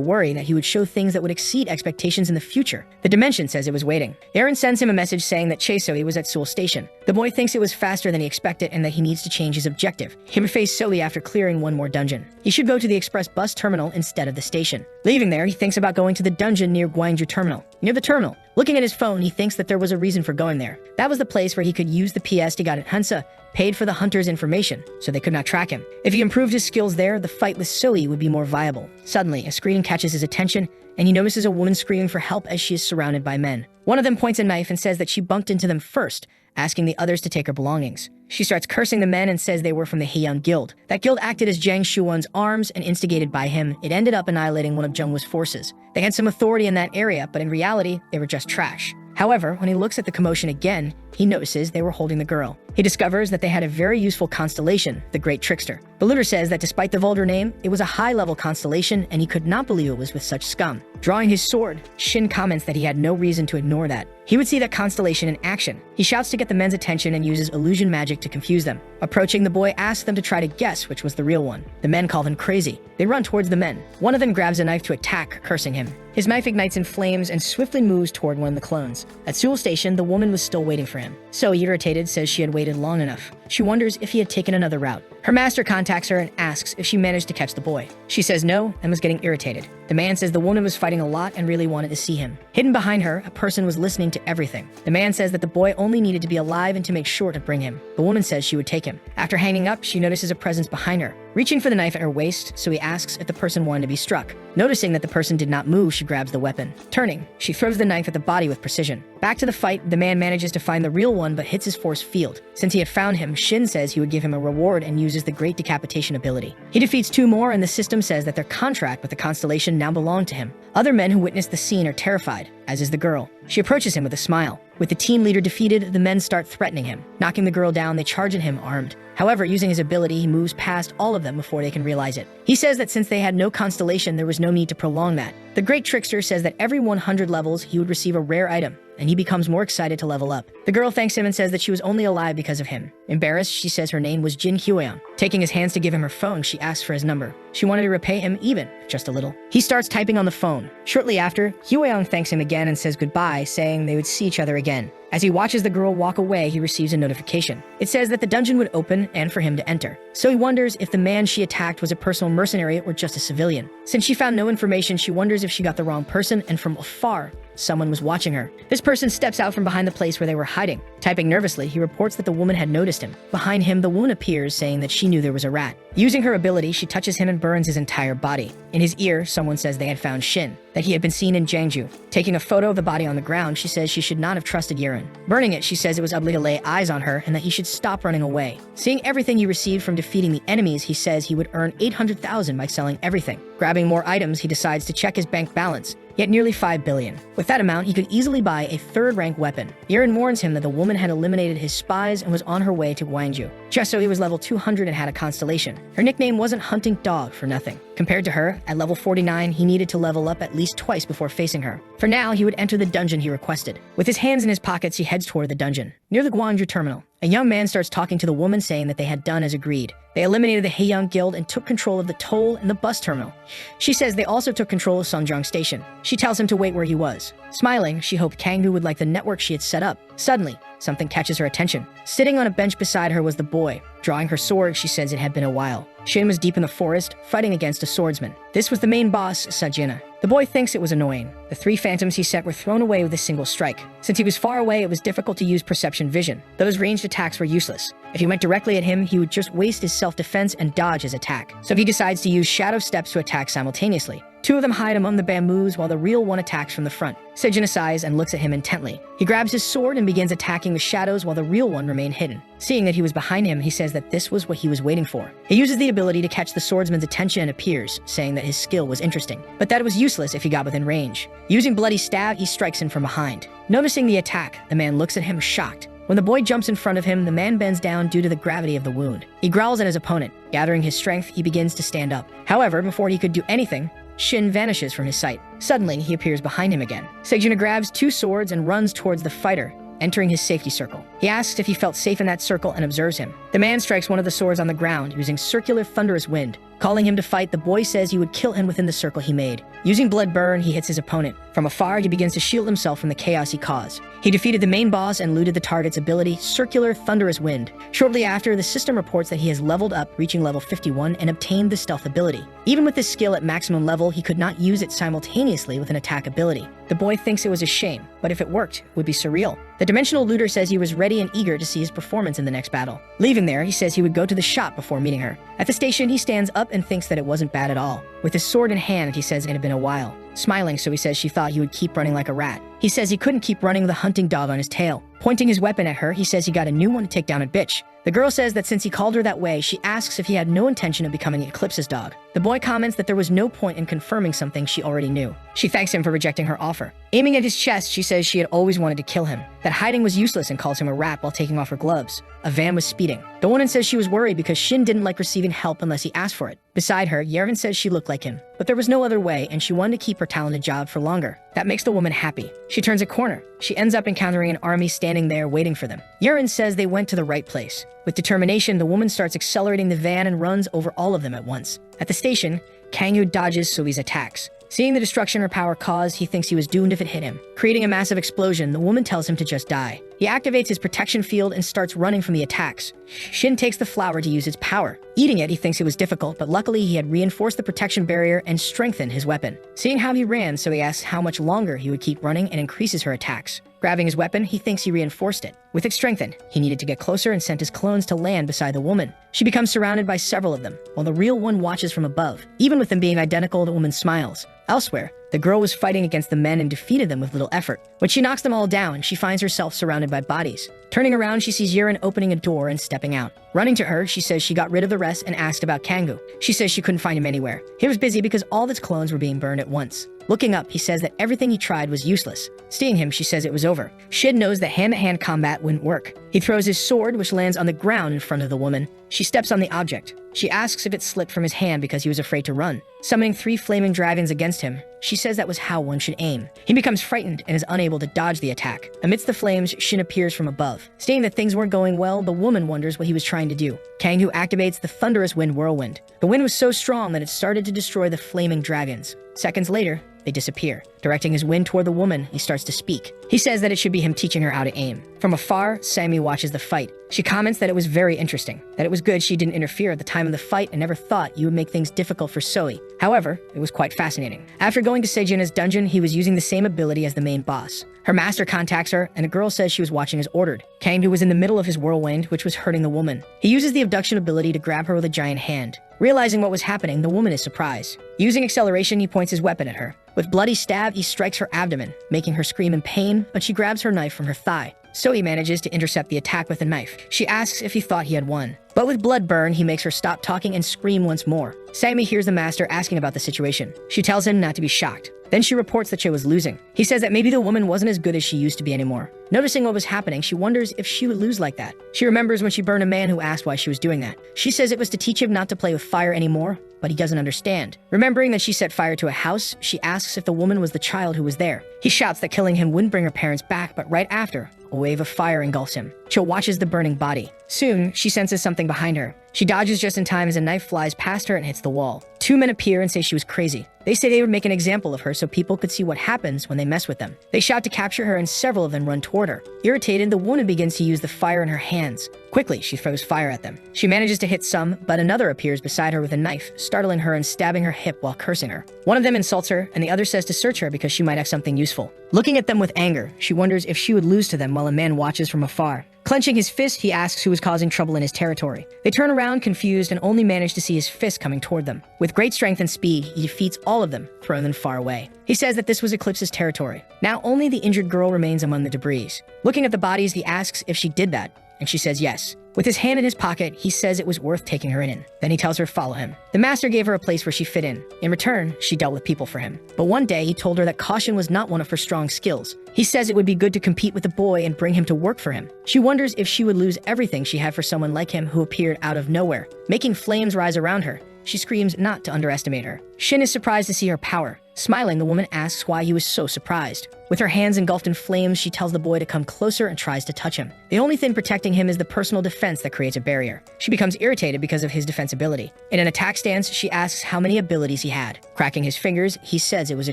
worry, that he would show things that would exceed expectations in the future. The dimension says it was waiting. Aaron sends him a message saying that Chaesoi was at Seoul Station. The boy thinks it was faster than he expected and that he needs to change his objective. He refaced silly after clearing one more dungeon. He should go to the express bus terminal instead of the station. Leaving there, he thinks about going to the dungeon near Gwangju Terminal. Near the terminal, looking at his phone, he thinks that there was a reason for going there. That was the place where he could use the PS he got at Hansa, paid for the hunter's information, so they could not track him. If he improved his skills there, the fight with Silly would be more viable. Suddenly, a scream catches his attention, and he notices a woman screaming for help as she is surrounded by men. One of them points a knife and says that she bumped into them first, asking the others to take her belongings. She starts cursing the men and says they were from the Heian Guild. That guild acted as Jiang Shuan's arms, and instigated by him, it ended up annihilating one of Zhenghua's forces. They had some authority in that area, but in reality, they were just trash. However, when he looks at the commotion again, he notices they were holding the girl. He discovers that they had a very useful constellation, the Great Trickster. The looter says that despite the vulgar name, it was a high-level constellation and he could not believe it was with such scum. Drawing his sword, Shin comments that he had no reason to ignore that. He would see that constellation in action. He shouts to get the men's attention and uses illusion magic to confuse them. Approaching, the boy asks them to try to guess which was the real one. The men call him crazy. They run towards the men. One of them grabs a knife to attack, cursing him. His knife ignites in flames and swiftly moves toward one of the clones. At Seoul Station, the woman was still waiting for him. So irritated, says she had waited long enough. She wonders if he had taken another route. Her master contacts her and asks if she managed to catch the boy. She says no and was getting irritated. The man says the woman was fighting a lot and really wanted to see him. Hidden behind her, a person was listening to everything. The man says that the boy only needed to be alive and to make sure to bring him. The woman says she would take him. After hanging up, she notices a presence behind her, reaching for the knife at her waist, so he asks if the person wanted to be struck. Noticing that the person did not move, she grabs the weapon. Turning, she throws the knife at the body with precision. Back to the fight, the man manages to find the real one but hits his force field. Since he had found him, Shin says he would give him a reward and uses the Great Decapitation ability. He defeats two more and the system says that their contract with the constellation now belonged to him. Other men who witnessed the scene are terrified, as is the girl. She approaches him with a smile. With the team leader defeated, the men start threatening him. Knocking the girl down, they charge at him armed. However, using his ability, he moves past all of them before they can realize it. He says that since they had no constellation, there was no need to prolong that. The Great Trickster says that every 100 levels, he would receive a rare item, and he becomes more excited to level up. The girl thanks him and says that she was only alive because of him. Embarrassed, she says her name was Jin Hueon. Taking his hands to give him her phone, she asks for his number. She wanted to repay him even, just a little. He starts typing on the phone. Shortly after, Hueon thanks him again and says goodbye, saying they would see each other again. As he watches the girl walk away, he receives a notification. It says that the dungeon would open and for him to enter. So he wonders if the man she attacked was a personal mercenary or just a civilian. Since she found no information, she wonders if she got the wrong person, and from afar, someone was watching her. This person steps out from behind the place where they were hiding. Typing nervously, he reports that the woman had noticed him. Behind him, the woman appears, saying that she knew there was a rat. Using her ability, she touches him and burns his entire body. In his ear, someone says they had found Shin, that he had been seen in Jiangju. Taking a photo of the body on the ground, she says she should not have trusted Yeren. Burning it, she says it was ugly to lay eyes on her and that he should stop running away. Seeing everything he received from defeating the enemies, he says he would earn 800,000 by selling everything. Grabbing more items, he decides to check his bank balance. Yet nearly 5 billion. With that amount, he could easily buy a third-rank weapon. Yeren warns him that the woman had eliminated his spies and was on her way to Gwangju. Just so he was level 200 and had a constellation. Her nickname wasn't Hunting Dog for nothing. Compared to her, at level 49, he needed to level up at least twice before facing her. For now, he would enter the dungeon he requested. With his hands in his pockets, he heads toward the dungeon. Near the Gwangju terminal, a young man starts talking to the woman, saying that they had done as agreed. They eliminated the Heian Guild and took control of the toll and the bus terminal. She says they also took control of Sunjong Station. She tells him to wait where he was. Smiling, she hoped Kangoo would like the network she had set up. Suddenly, something catches her attention. Sitting on a bench beside her was the boy. Drawing her sword, she says it had been a while. Shin was deep in the forest, fighting against a swordsman. This was the main boss, Sajina. The boy thinks it was annoying. The 3 phantoms he sent were thrown away with a single strike. Since he was far away, it was difficult to use perception vision. Those ranged attacks were useless. If he went directly at him, he would just waste his self-defense and dodge his attack. So he decides to use shadow steps to attack simultaneously. 2 of them hide among the bamboos while the real one attacks from the front. Sejin sighs and looks at him intently. He grabs his sword and begins attacking the shadows while the real one remained hidden. Seeing that he was behind him, he says that this was what he was waiting for. He uses the ability to catch the swordsman's attention and appears, saying that his skill was interesting, but that it was useless if he got within range. Using bloody stab, he strikes him from behind. Noticing the attack, the man looks at him shocked. When the boy jumps in front of him, the man bends down due to the gravity of the wound. He growls at his opponent. Gathering his strength, he begins to stand up. However, before he could do anything, Shin vanishes from his sight. Suddenly, he appears behind him again. Sejuna grabs 2 swords and runs towards the fighter, entering his safety circle. He asks if he felt safe in that circle and observes him. The man strikes one of the swords on the ground using circular thunderous wind. Calling him to fight, the boy says he would kill him within the circle he made. Using blood burn, he hits his opponent. From afar, he begins to shield himself from the chaos he caused. He defeated the main boss and looted the target's ability, Circular Thunderous Wind. Shortly after, the system reports that he has leveled up, reaching level 51, and obtained the stealth ability. Even with this skill at maximum level, he could not use it simultaneously with an attack ability. The boy thinks it was a shame, but if it worked, it would be surreal. The dimensional looter says he was ready and eager to see his performance in the next battle. Leaving there, he says he would go to the shop before meeting her. At the station, he stands up and thinks that it wasn't bad at all. With his sword in hand, he says it had been a while. Smiling, so he says she thought he would keep running like a rat. He says he couldn't keep running with a hunting dog on his tail. Pointing his weapon at her, he says he got a new one to take down a bitch. The girl says that since he called her that way, she asks if he had no intention of becoming Eclipse's dog. The boy comments that there was no point in confirming something she already knew. She thanks him for rejecting her offer. Aiming at his chest, she says she had always wanted to kill him, that hiding was useless, and calls him a rat while taking off her gloves. A van was speeding. The woman says she was worried because Shin didn't like receiving help unless he asked for it. Beside her, Yevon says she looked like him, but there was no other way and she wanted to keep her talented job for longer. That makes the woman happy. She turns a corner. She ends up encountering an army standing there waiting for them. Yevon says they went to the right place. With determination, the woman starts accelerating the van and runs over all of them at once. At the station, Kangoo dodges Sui's attacks. Seeing the destruction her power caused, he thinks he was doomed if it hit him. Creating a massive explosion, the woman tells him to just die. He activates his protection field and starts running from the attacks. Shin takes the flower to use its power. Eating it, he thinks it was difficult, but luckily he had reinforced the protection barrier and strengthened his weapon. Seeing how he ran, so he asks how much longer he would keep running and increases her attacks. Grabbing his weapon, he thinks he reinforced it. With it strengthened, he needed to get closer and sent his clones to land beside the woman. She becomes surrounded by several of them, while the real one watches from above. Even with them being identical, the woman smiles. Elsewhere, the girl was fighting against the men and defeated them with little effort. When she knocks them all down, she finds herself surrounded by bodies. Turning around, she sees Yevon opening a door and stepping out. Running to her, she says she got rid of the rest and asked about Kangoo. She says she couldn't find him anywhere. He was busy because all of his clones were being burned at once. Looking up, he says that everything he tried was useless. Seeing him, she says it was over. Shin knows that hand-to-hand combat wouldn't work. He throws his sword, which lands on the ground in front of the woman. She steps on the object. She asks if it slipped from his hand because he was afraid to run. Summoning 3 flaming dragons against him, she says that was how one should aim. He becomes frightened and is unable to dodge the attack. Amidst the flames, Shin appears from above. Stating that things weren't going well, the woman wonders what he was trying to do. Kangoo activates the Thunderous Wind Whirlwind. The wind was so strong that it started to destroy the flaming dragons. Seconds later, they disappear. Directing his wind toward the woman, he starts to speak. He says that it should be him teaching her how to aim. From afar, Sammy watches the fight. She comments that it was very interesting, that it was good she didn't interfere at the time of the fight and never thought you would make things difficult for Soi. However, it was quite fascinating. After going to Sejina's dungeon, he was using the same ability as the main boss. Her master contacts her, and a girl says she was watching as ordered. Kangoo was in the middle of his whirlwind, which was hurting the woman. He uses the abduction ability to grab her with a giant hand. Realizing what was happening, the woman is surprised. Using acceleration, he points his weapon at her. With bloody stab, he strikes her abdomen, making her scream in pain, but she grabs her knife from her thigh. Soi manages to intercept the attack with a knife. She asks if he thought he had won. But with blood burn, he makes her stop talking and scream once more. Sammy hears the master asking about the situation. She tells him not to be shocked. Then she reports that she was losing. He says that maybe the woman wasn't as good as she used to be anymore. Noticing what was happening, she wonders if she would lose like that. She remembers when she burned a man who asked why she was doing that. She says it was to teach him not to play with fire anymore, but he doesn't understand. Remembering that she set fire to a house, she asks if the woman was the child who was there. He shouts that killing him wouldn't bring her parents back, but right after, a wave of fire engulfs him. Cho watches the burning body. Soon, she senses something behind her. She dodges just in time as a knife flies past her and hits the wall. 2 men appear and say she was crazy. They say they would make an example of her so people could see what happens when they mess with them. They shout to capture her and several of them run toward her. Irritated, the woman begins to use the fire in her hands. Quickly, she throws fire at them. She manages to hit some, but another appears beside her with a knife, startling her and stabbing her hip while cursing her. One of them insults her, and the other says to search her because she might have something useful. Looking at them with anger, she wonders if she would lose to them while a man watches from afar. Clenching his fist, he asks who was causing trouble in his territory. They turn around confused and only manage to see his fist coming toward them. With great strength and speed, he defeats all of them, throwing them far away. He says that this was Eclipse's territory. Now only the injured girl remains among the debris. Looking at the bodies, he asks if she did that, and she says yes. With his hand in his pocket, he says it was worth taking her in. Then he tells her follow him. The master gave her a place where she fit in. In return, she dealt with people for him. But one day, he told her that caution was not one of her strong skills. He says it would be good to compete with the boy and bring him to work for him. She wonders if she would lose everything she had for someone like him who appeared out of nowhere, making flames rise around her. She screams not to underestimate her. Shin is surprised to see her power. Smiling, the woman asks why he was so surprised. With her hands engulfed in flames, she tells the boy to come closer and tries to touch him. The only thing protecting him is the personal defense that creates a barrier. She becomes irritated because of his defensibility. In an attack stance, she asks how many abilities he had. Cracking his fingers, he says it was a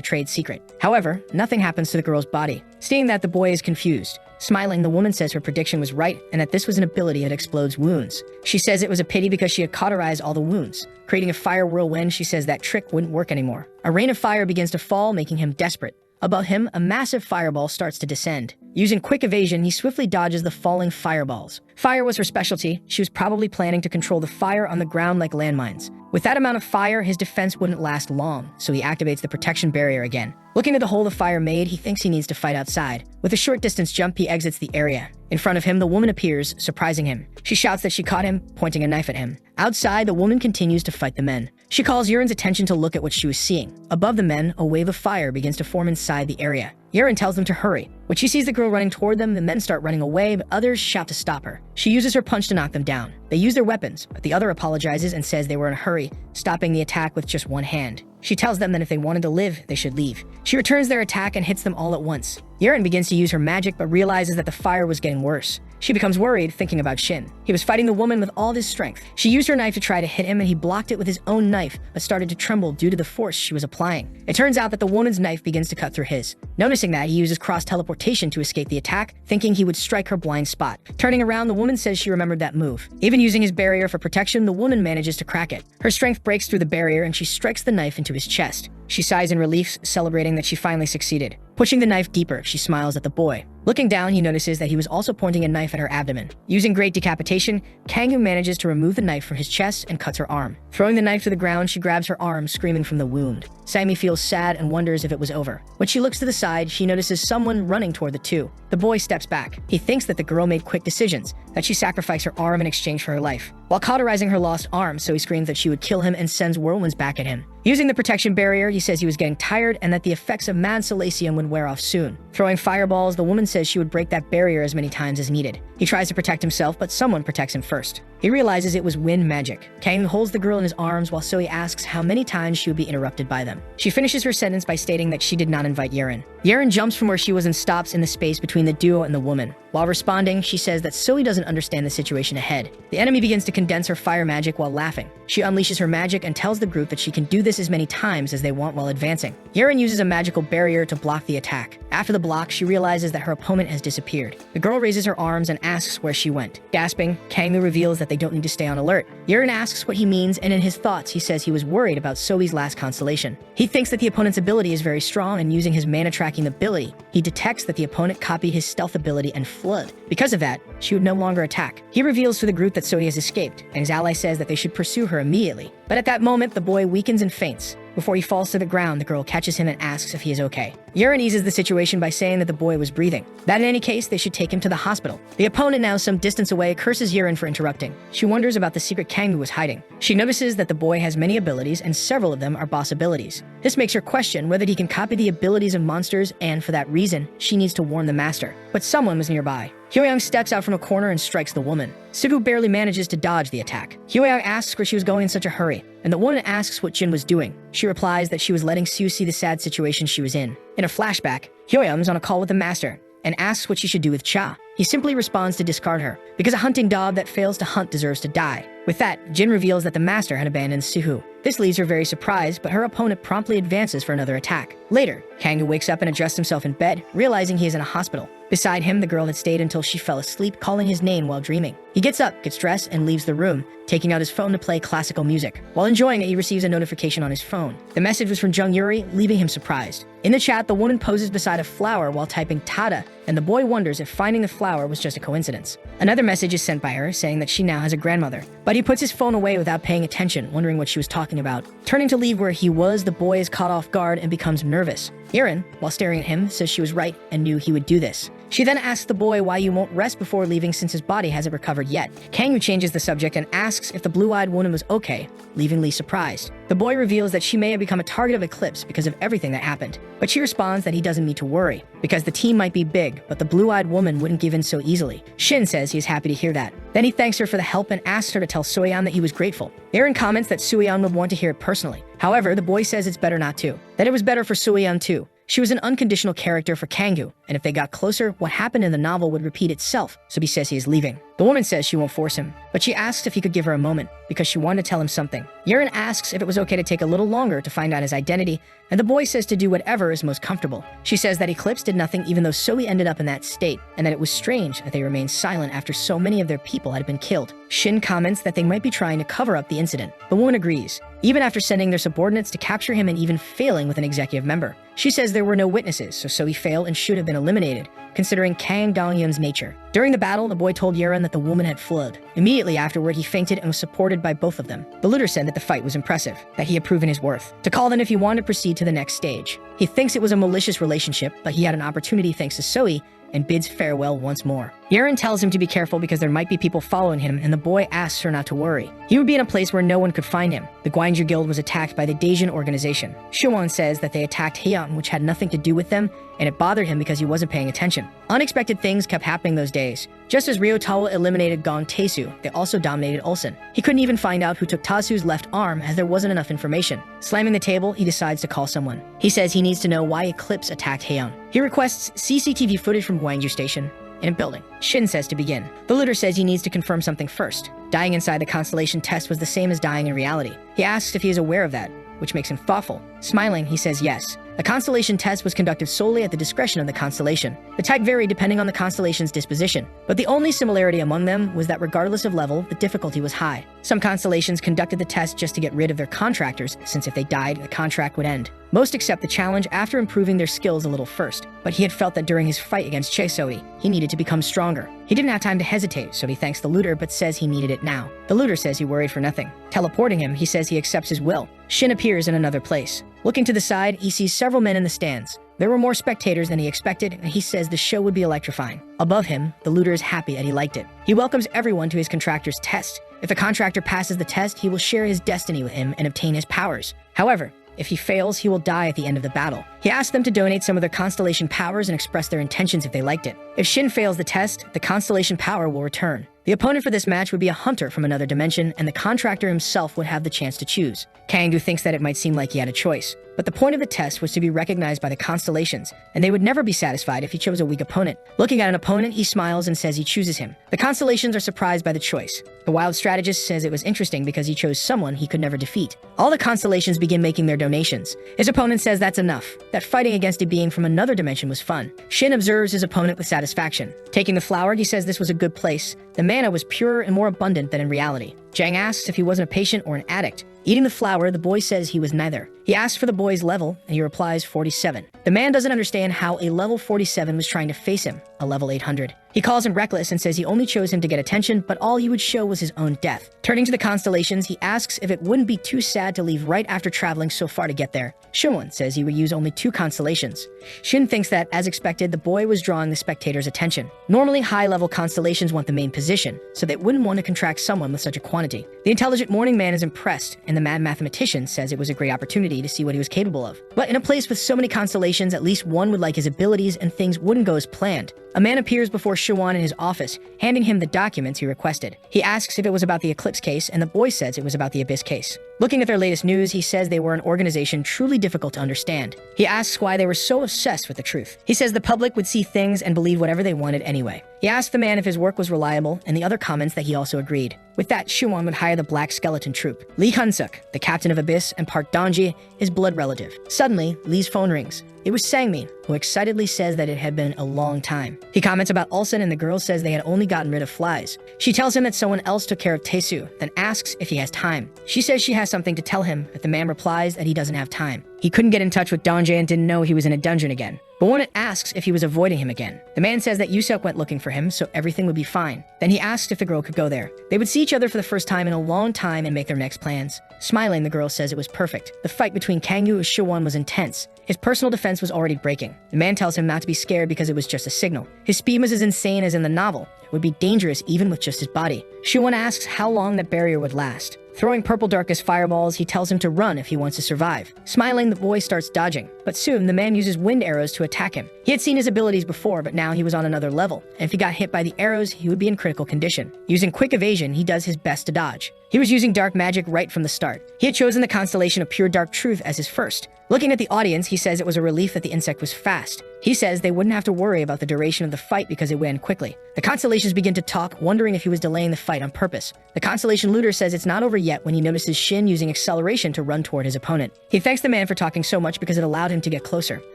trade secret. However, nothing happens to the girl's body. Seeing that, the boy is confused. Smiling, the woman says her prediction was right and that this was an ability that explodes wounds. She says it was a pity because she had cauterized all the wounds. Creating a fire whirlwind, she says that trick wouldn't work anymore. A rain of fire begins to fall, making him desperate. Above him, a massive fireball starts to descend. Using quick evasion, he swiftly dodges the falling fireballs. Fire was her specialty. She was probably planning to control the fire on the ground like landmines. With that amount of fire, his defense wouldn't last long, so he activates the protection barrier again. Looking at the hole the fire made, he thinks he needs to fight outside. With a short distance jump, he exits the area. In front of him, the woman appears, surprising him. She shouts that she caught him, pointing a knife at him. Outside, the woman continues to fight the men. She calls Yurin's attention to look at what she was seeing. Above the men, a wave of fire begins to form inside the area. Yurin tells them to hurry. When she sees the girl running toward them, the men start running away, but others shout to stop her. She uses her punch to knock them down. They use their weapons, but the other apologizes and says they were in a hurry, stopping the attack with just one hand. She tells them that if they wanted to live, they should leave. She returns their attack and hits them all at once. Yurin begins to use her magic, but realizes that the fire was getting worse. She becomes worried, thinking about Shin. He was fighting the woman with all his strength. She used her knife to try to hit him, and he blocked it with his own knife, but started to tremble due to the force she was applying. It turns out that the woman's knife begins to cut through his. Noticing that, he uses cross-teleportation to escape the attack, thinking he would strike her blind spot. Turning around, the woman says she remembered that move. Even using his barrier for protection, the woman manages to crack it. Her strength breaks through the barrier, and she strikes the knife into his chest. She sighs in relief, celebrating that she finally succeeded. Pushing the knife deeper, she smiles at the boy. Looking down, he notices that he was also pointing a knife at her abdomen. Using great decapitation, Kangoo manages to remove the knife from his chest and cuts her arm. Throwing the knife to the ground, she grabs her arm, screaming from the wound. Sammy feels sad and wonders if it was over. When she looks to the side, she notices someone running toward the two. The boy steps back. He thinks that the girl made quick decisions, that she sacrificed her arm in exchange for her life, while cauterizing her lost arm, so he screams that she would kill him and sends whirlwinds back at him. Using the protection barrier, he says he was getting tired and that the effects of mad salasium would wear off soon. Throwing fireballs, the woman says she would break that barrier as many times as needed. He tries to protect himself, but someone protects him first. He realizes it was wind magic. Kang holds the girl in his arms while Zoe asks how many times she would be interrupted by them. She finishes her sentence by stating that she did not invite Yurin. Yurin jumps from where she was and stops in the space between the duo and the woman. While responding, she says that Zoe doesn't understand the situation ahead. The enemy begins to condense her fire magic while laughing. She unleashes her magic and tells the group that she can do this as many times as they want while advancing. Yurin uses a magical barrier to block the attack. After the block, she realizes that her opponent has disappeared. The girl raises her arms and asks where she went. Gasping, Kangoo reveals that they don't need to stay on alert. Yurin asks what he means, and in his thoughts, he says he was worried about Zoe's last constellation. He thinks that the opponent's ability is very strong, and using his mana tracking ability, he detects that the opponent copied his stealth ability and fled. Because of that, she would no longer attack. He reveals to the group that Zoe has escaped, and his ally says that they should pursue her immediately. But at that moment, the boy weakens and faints. Before he falls to the ground, the girl catches him and asks if he is okay. Yurin eases the situation by saying that the boy was breathing, that in any case, they should take him to the hospital. The opponent, now some distance away, curses Yurin for interrupting. She wonders about the secret Kangoo was hiding. She notices that the boy has many abilities, and several of them are boss abilities. This makes her question whether he can copy the abilities of monsters, and for that reason, she needs to warn the master. But someone was nearby. Hyoyoung steps out from a corner and strikes the woman. Sugu barely manages to dodge the attack. Hyoyoung asks where she was going in such a hurry, and the woman asks what Jin was doing. She replies that she was letting Sue see the sad situation she was in. In a flashback, Hyoyoung's on a call with the master and asks what she should do with Cha. He simply responds to discard her, because a hunting dog that fails to hunt deserves to die. With that, Jin reveals that the master had abandoned Suhu. This leaves her very surprised, but her opponent promptly advances for another attack. Later, Kangoo wakes up and adjusts himself in bed, realizing he is in a hospital. Beside him, the girl had stayed until she fell asleep, calling his name while dreaming. He gets up, gets dressed, and leaves the room, taking out his phone to play classical music. While enjoying it, he receives a notification on his phone. The message was from Jung Yuri, leaving him surprised. In the chat, the woman poses beside a flower while typing Tada, and the boy wonders if finding the flower was just a coincidence. Another message is sent by her, saying that she now has a grandmother. But he puts his phone away without paying attention, wondering what she was talking about. Turning to leave where he was, the boy is caught off guard and becomes nervous. Yurin, while staring at him, says she was right and knew he would do this. She then asks the boy why you won't rest before leaving since his body hasn't recovered yet. Kangoo changes the subject and asks if the blue-eyed woman was okay, leaving Lee surprised. The boy reveals that she may have become a target of Eclipse because of everything that happened, but she responds that he doesn't need to worry, because the team might be big, but the blue-eyed woman wouldn't give in so easily. Shin says he is happy to hear that. Then he thanks her for the help and asks her to tell Soyeon that he was grateful. Aaron comments that Soyeon would want to hear it personally. However, the boy says it's better not to, that it was better for Soo-yeon too. She was an unconditional character for Kang-gu, and if they got closer, what happened in the novel would repeat itself, so he says he is leaving. The woman says she won't force him, but she asks if he could give her a moment, because she wanted to tell him something. Yerin asks if it was okay to take a little longer to find out his identity, and the boy says to do whatever is most comfortable. She says that Eclipse did nothing even though Zoe ended up in that state, and that it was strange that they remained silent after so many of their people had been killed. Shin comments that they might be trying to cover up the incident. The woman agrees, even after sending their subordinates to capture him and even failing with an executive member. She says there were no witnesses, so Zoe failed and should have been eliminated, considering Kang Dong-yeon's nature. During the battle, the boy told Yerin that the woman had fled. Immediately afterward, he fainted and was supported by both of them. The looter said that the fight was impressive, that he had proven his worth, to call them if he wanted to proceed to the next stage. He thinks it was a malicious relationship, but he had an opportunity thanks to Zoe, and bids farewell once more. Yerin tells him to be careful because there might be people following him, and the boy asks her not to worry. He would be in a place where no one could find him. The Gwangju Guild was attacked by the Daejeon organization. Soo-won says that they attacked Haeyeon, which had nothing to do with them, and it bothered him because he wasn't paying attention. Unexpected things kept happening those days. Just as Ryo-tawa eliminated Gong Tae-soo, they also dominated Ulsan. He couldn't even find out who took Ta-soo's left arm as there wasn't enough information. Slamming the table, he decides to call someone. He says he needs to know why Eclipse attacked Haeyeon. He requests CCTV footage from Gwangju Station in a building. Shin says to begin. The looter says he needs to confirm something first. Dying inside the constellation test was the same as dying in reality. He asks if he is aware of that, which makes him thoughtful. Smiling, he says yes. The constellation test was conducted solely at the discretion of the constellation. The type varied depending on the constellation's disposition, but the only similarity among them was that regardless of level, the difficulty was high. Some constellations conducted the test just to get rid of their contractors, since if they died, the contract would end. Most accept the challenge after improving their skills a little first, but he had felt that during his fight against Chae-Soi, he needed to become stronger. He didn't have time to hesitate, so he thanks the looter but says he needed it now. The looter says he worried for nothing. Teleporting him, he says he accepts his will. Shin appears in another place. Looking to the side, he sees several men in the stands. There were more spectators than he expected, and he says the show would be electrifying. Above him, the looter is happy and he liked it. He welcomes everyone to his contractor's test. If the contractor passes the test, he will share his destiny with him and obtain his powers. However, if he fails, he will die at the end of the battle. He asked them to donate some of their constellation powers and express their intentions if they liked it. If Shin fails the test, the constellation power will return. The opponent for this match would be a hunter from another dimension, and the contractor himself would have the chance to choose. Kang-gu thinks that it might seem like he had a choice, but the point of the test was to be recognized by the constellations, and they would never be satisfied if he chose a weak opponent. Looking at an opponent, he smiles and says he chooses him. The constellations are surprised by the choice. The wild strategist says it was interesting because he chose someone he could never defeat. All the constellations begin making their donations. His opponent says that's enough, that fighting against a being from another dimension was fun. Shin observes his opponent with satisfaction. Taking the flower, he says this was a good place. The mana was purer and more abundant than in reality. Jang asks if he wasn't a patient or an addict. Eating the flower, the boy says he was neither. He asks for the boy's level, and he replies 47. The man doesn't understand how a level 47 was trying to face him, a level 800. He calls him reckless and says he only chose him to get attention, but all he would show was his own death. Turning to the constellations, he asks if it wouldn't be too sad to leave right after traveling so far to get there. Shinwon says he would use only 2 constellations. Shin thinks that, as expected, the boy was drawing the spectators' attention. Normally, high-level constellations want the main position, so they wouldn't want to contract someone with such a quantity. The intelligent morning man is impressed, and the mad mathematician says it was a great opportunity to see what he was capable of. But in a place with so many constellations, at least one would like his abilities and things wouldn't go as planned. A man appears before Shiwan in his office, handing him the documents he requested. He asks if it was about the Eclipse case, and the boy says it was about the Abyss case. Looking at their latest news, he says they were an organization truly difficult to understand. He asks why they were so obsessed with the truth. He says the public would see things and believe whatever they wanted anyway. He asked the man if his work was reliable, and the other comments that he also agreed. With that, Shiwan would hire the Black Skeleton Troop. Lee Kun-suk, the captain of Abyss, and Park Dongji, his blood relative. Suddenly, Lee's phone rings. It was Sangmin, who excitedly says that it had been a long time. He comments about Ulsan, and the girl says they had only gotten rid of flies. She tells him that someone else took care of Tae-soo, then asks if he has time. She says she has something to tell him, but the man replies that he doesn't have time. He couldn't get in touch with Dongjae and didn't know he was in a dungeon again. But Wonit asks if he was avoiding him again. The man says that Yusuk went looking for him, so everything would be fine. Then he asks if the girl could go there. They would see each other for the first time in a long time and make their next plans. Smiling, the girl says it was perfect. The fight between Kang-gu and Shiwan was intense. His personal defense was already breaking. The man tells him not to be scared because it was just a signal. His speed was as insane as in the novel. It would be dangerous even with just his body. Shiwan asks how long that barrier would last. Throwing purple darkest fireballs, he tells him to run if he wants to survive. Smiling, the boy starts dodging. But soon, the man uses wind arrows to attack him. He had seen his abilities before, but now he was on another level. And if he got hit by the arrows, he would be in critical condition. Using quick evasion, he does his best to dodge. He was using dark magic right from the start. He had chosen the constellation of pure dark truth as his first. Looking at the audience, he says it was a relief that the insect was fast. He says they wouldn't have to worry about the duration of the fight because it went quickly. The constellations begin to talk, wondering if he was delaying the fight on purpose. The constellation looter says it's not over yet when he notices Shin using acceleration to run toward his opponent. He thanks the man for talking so much because it allowed him to get closer.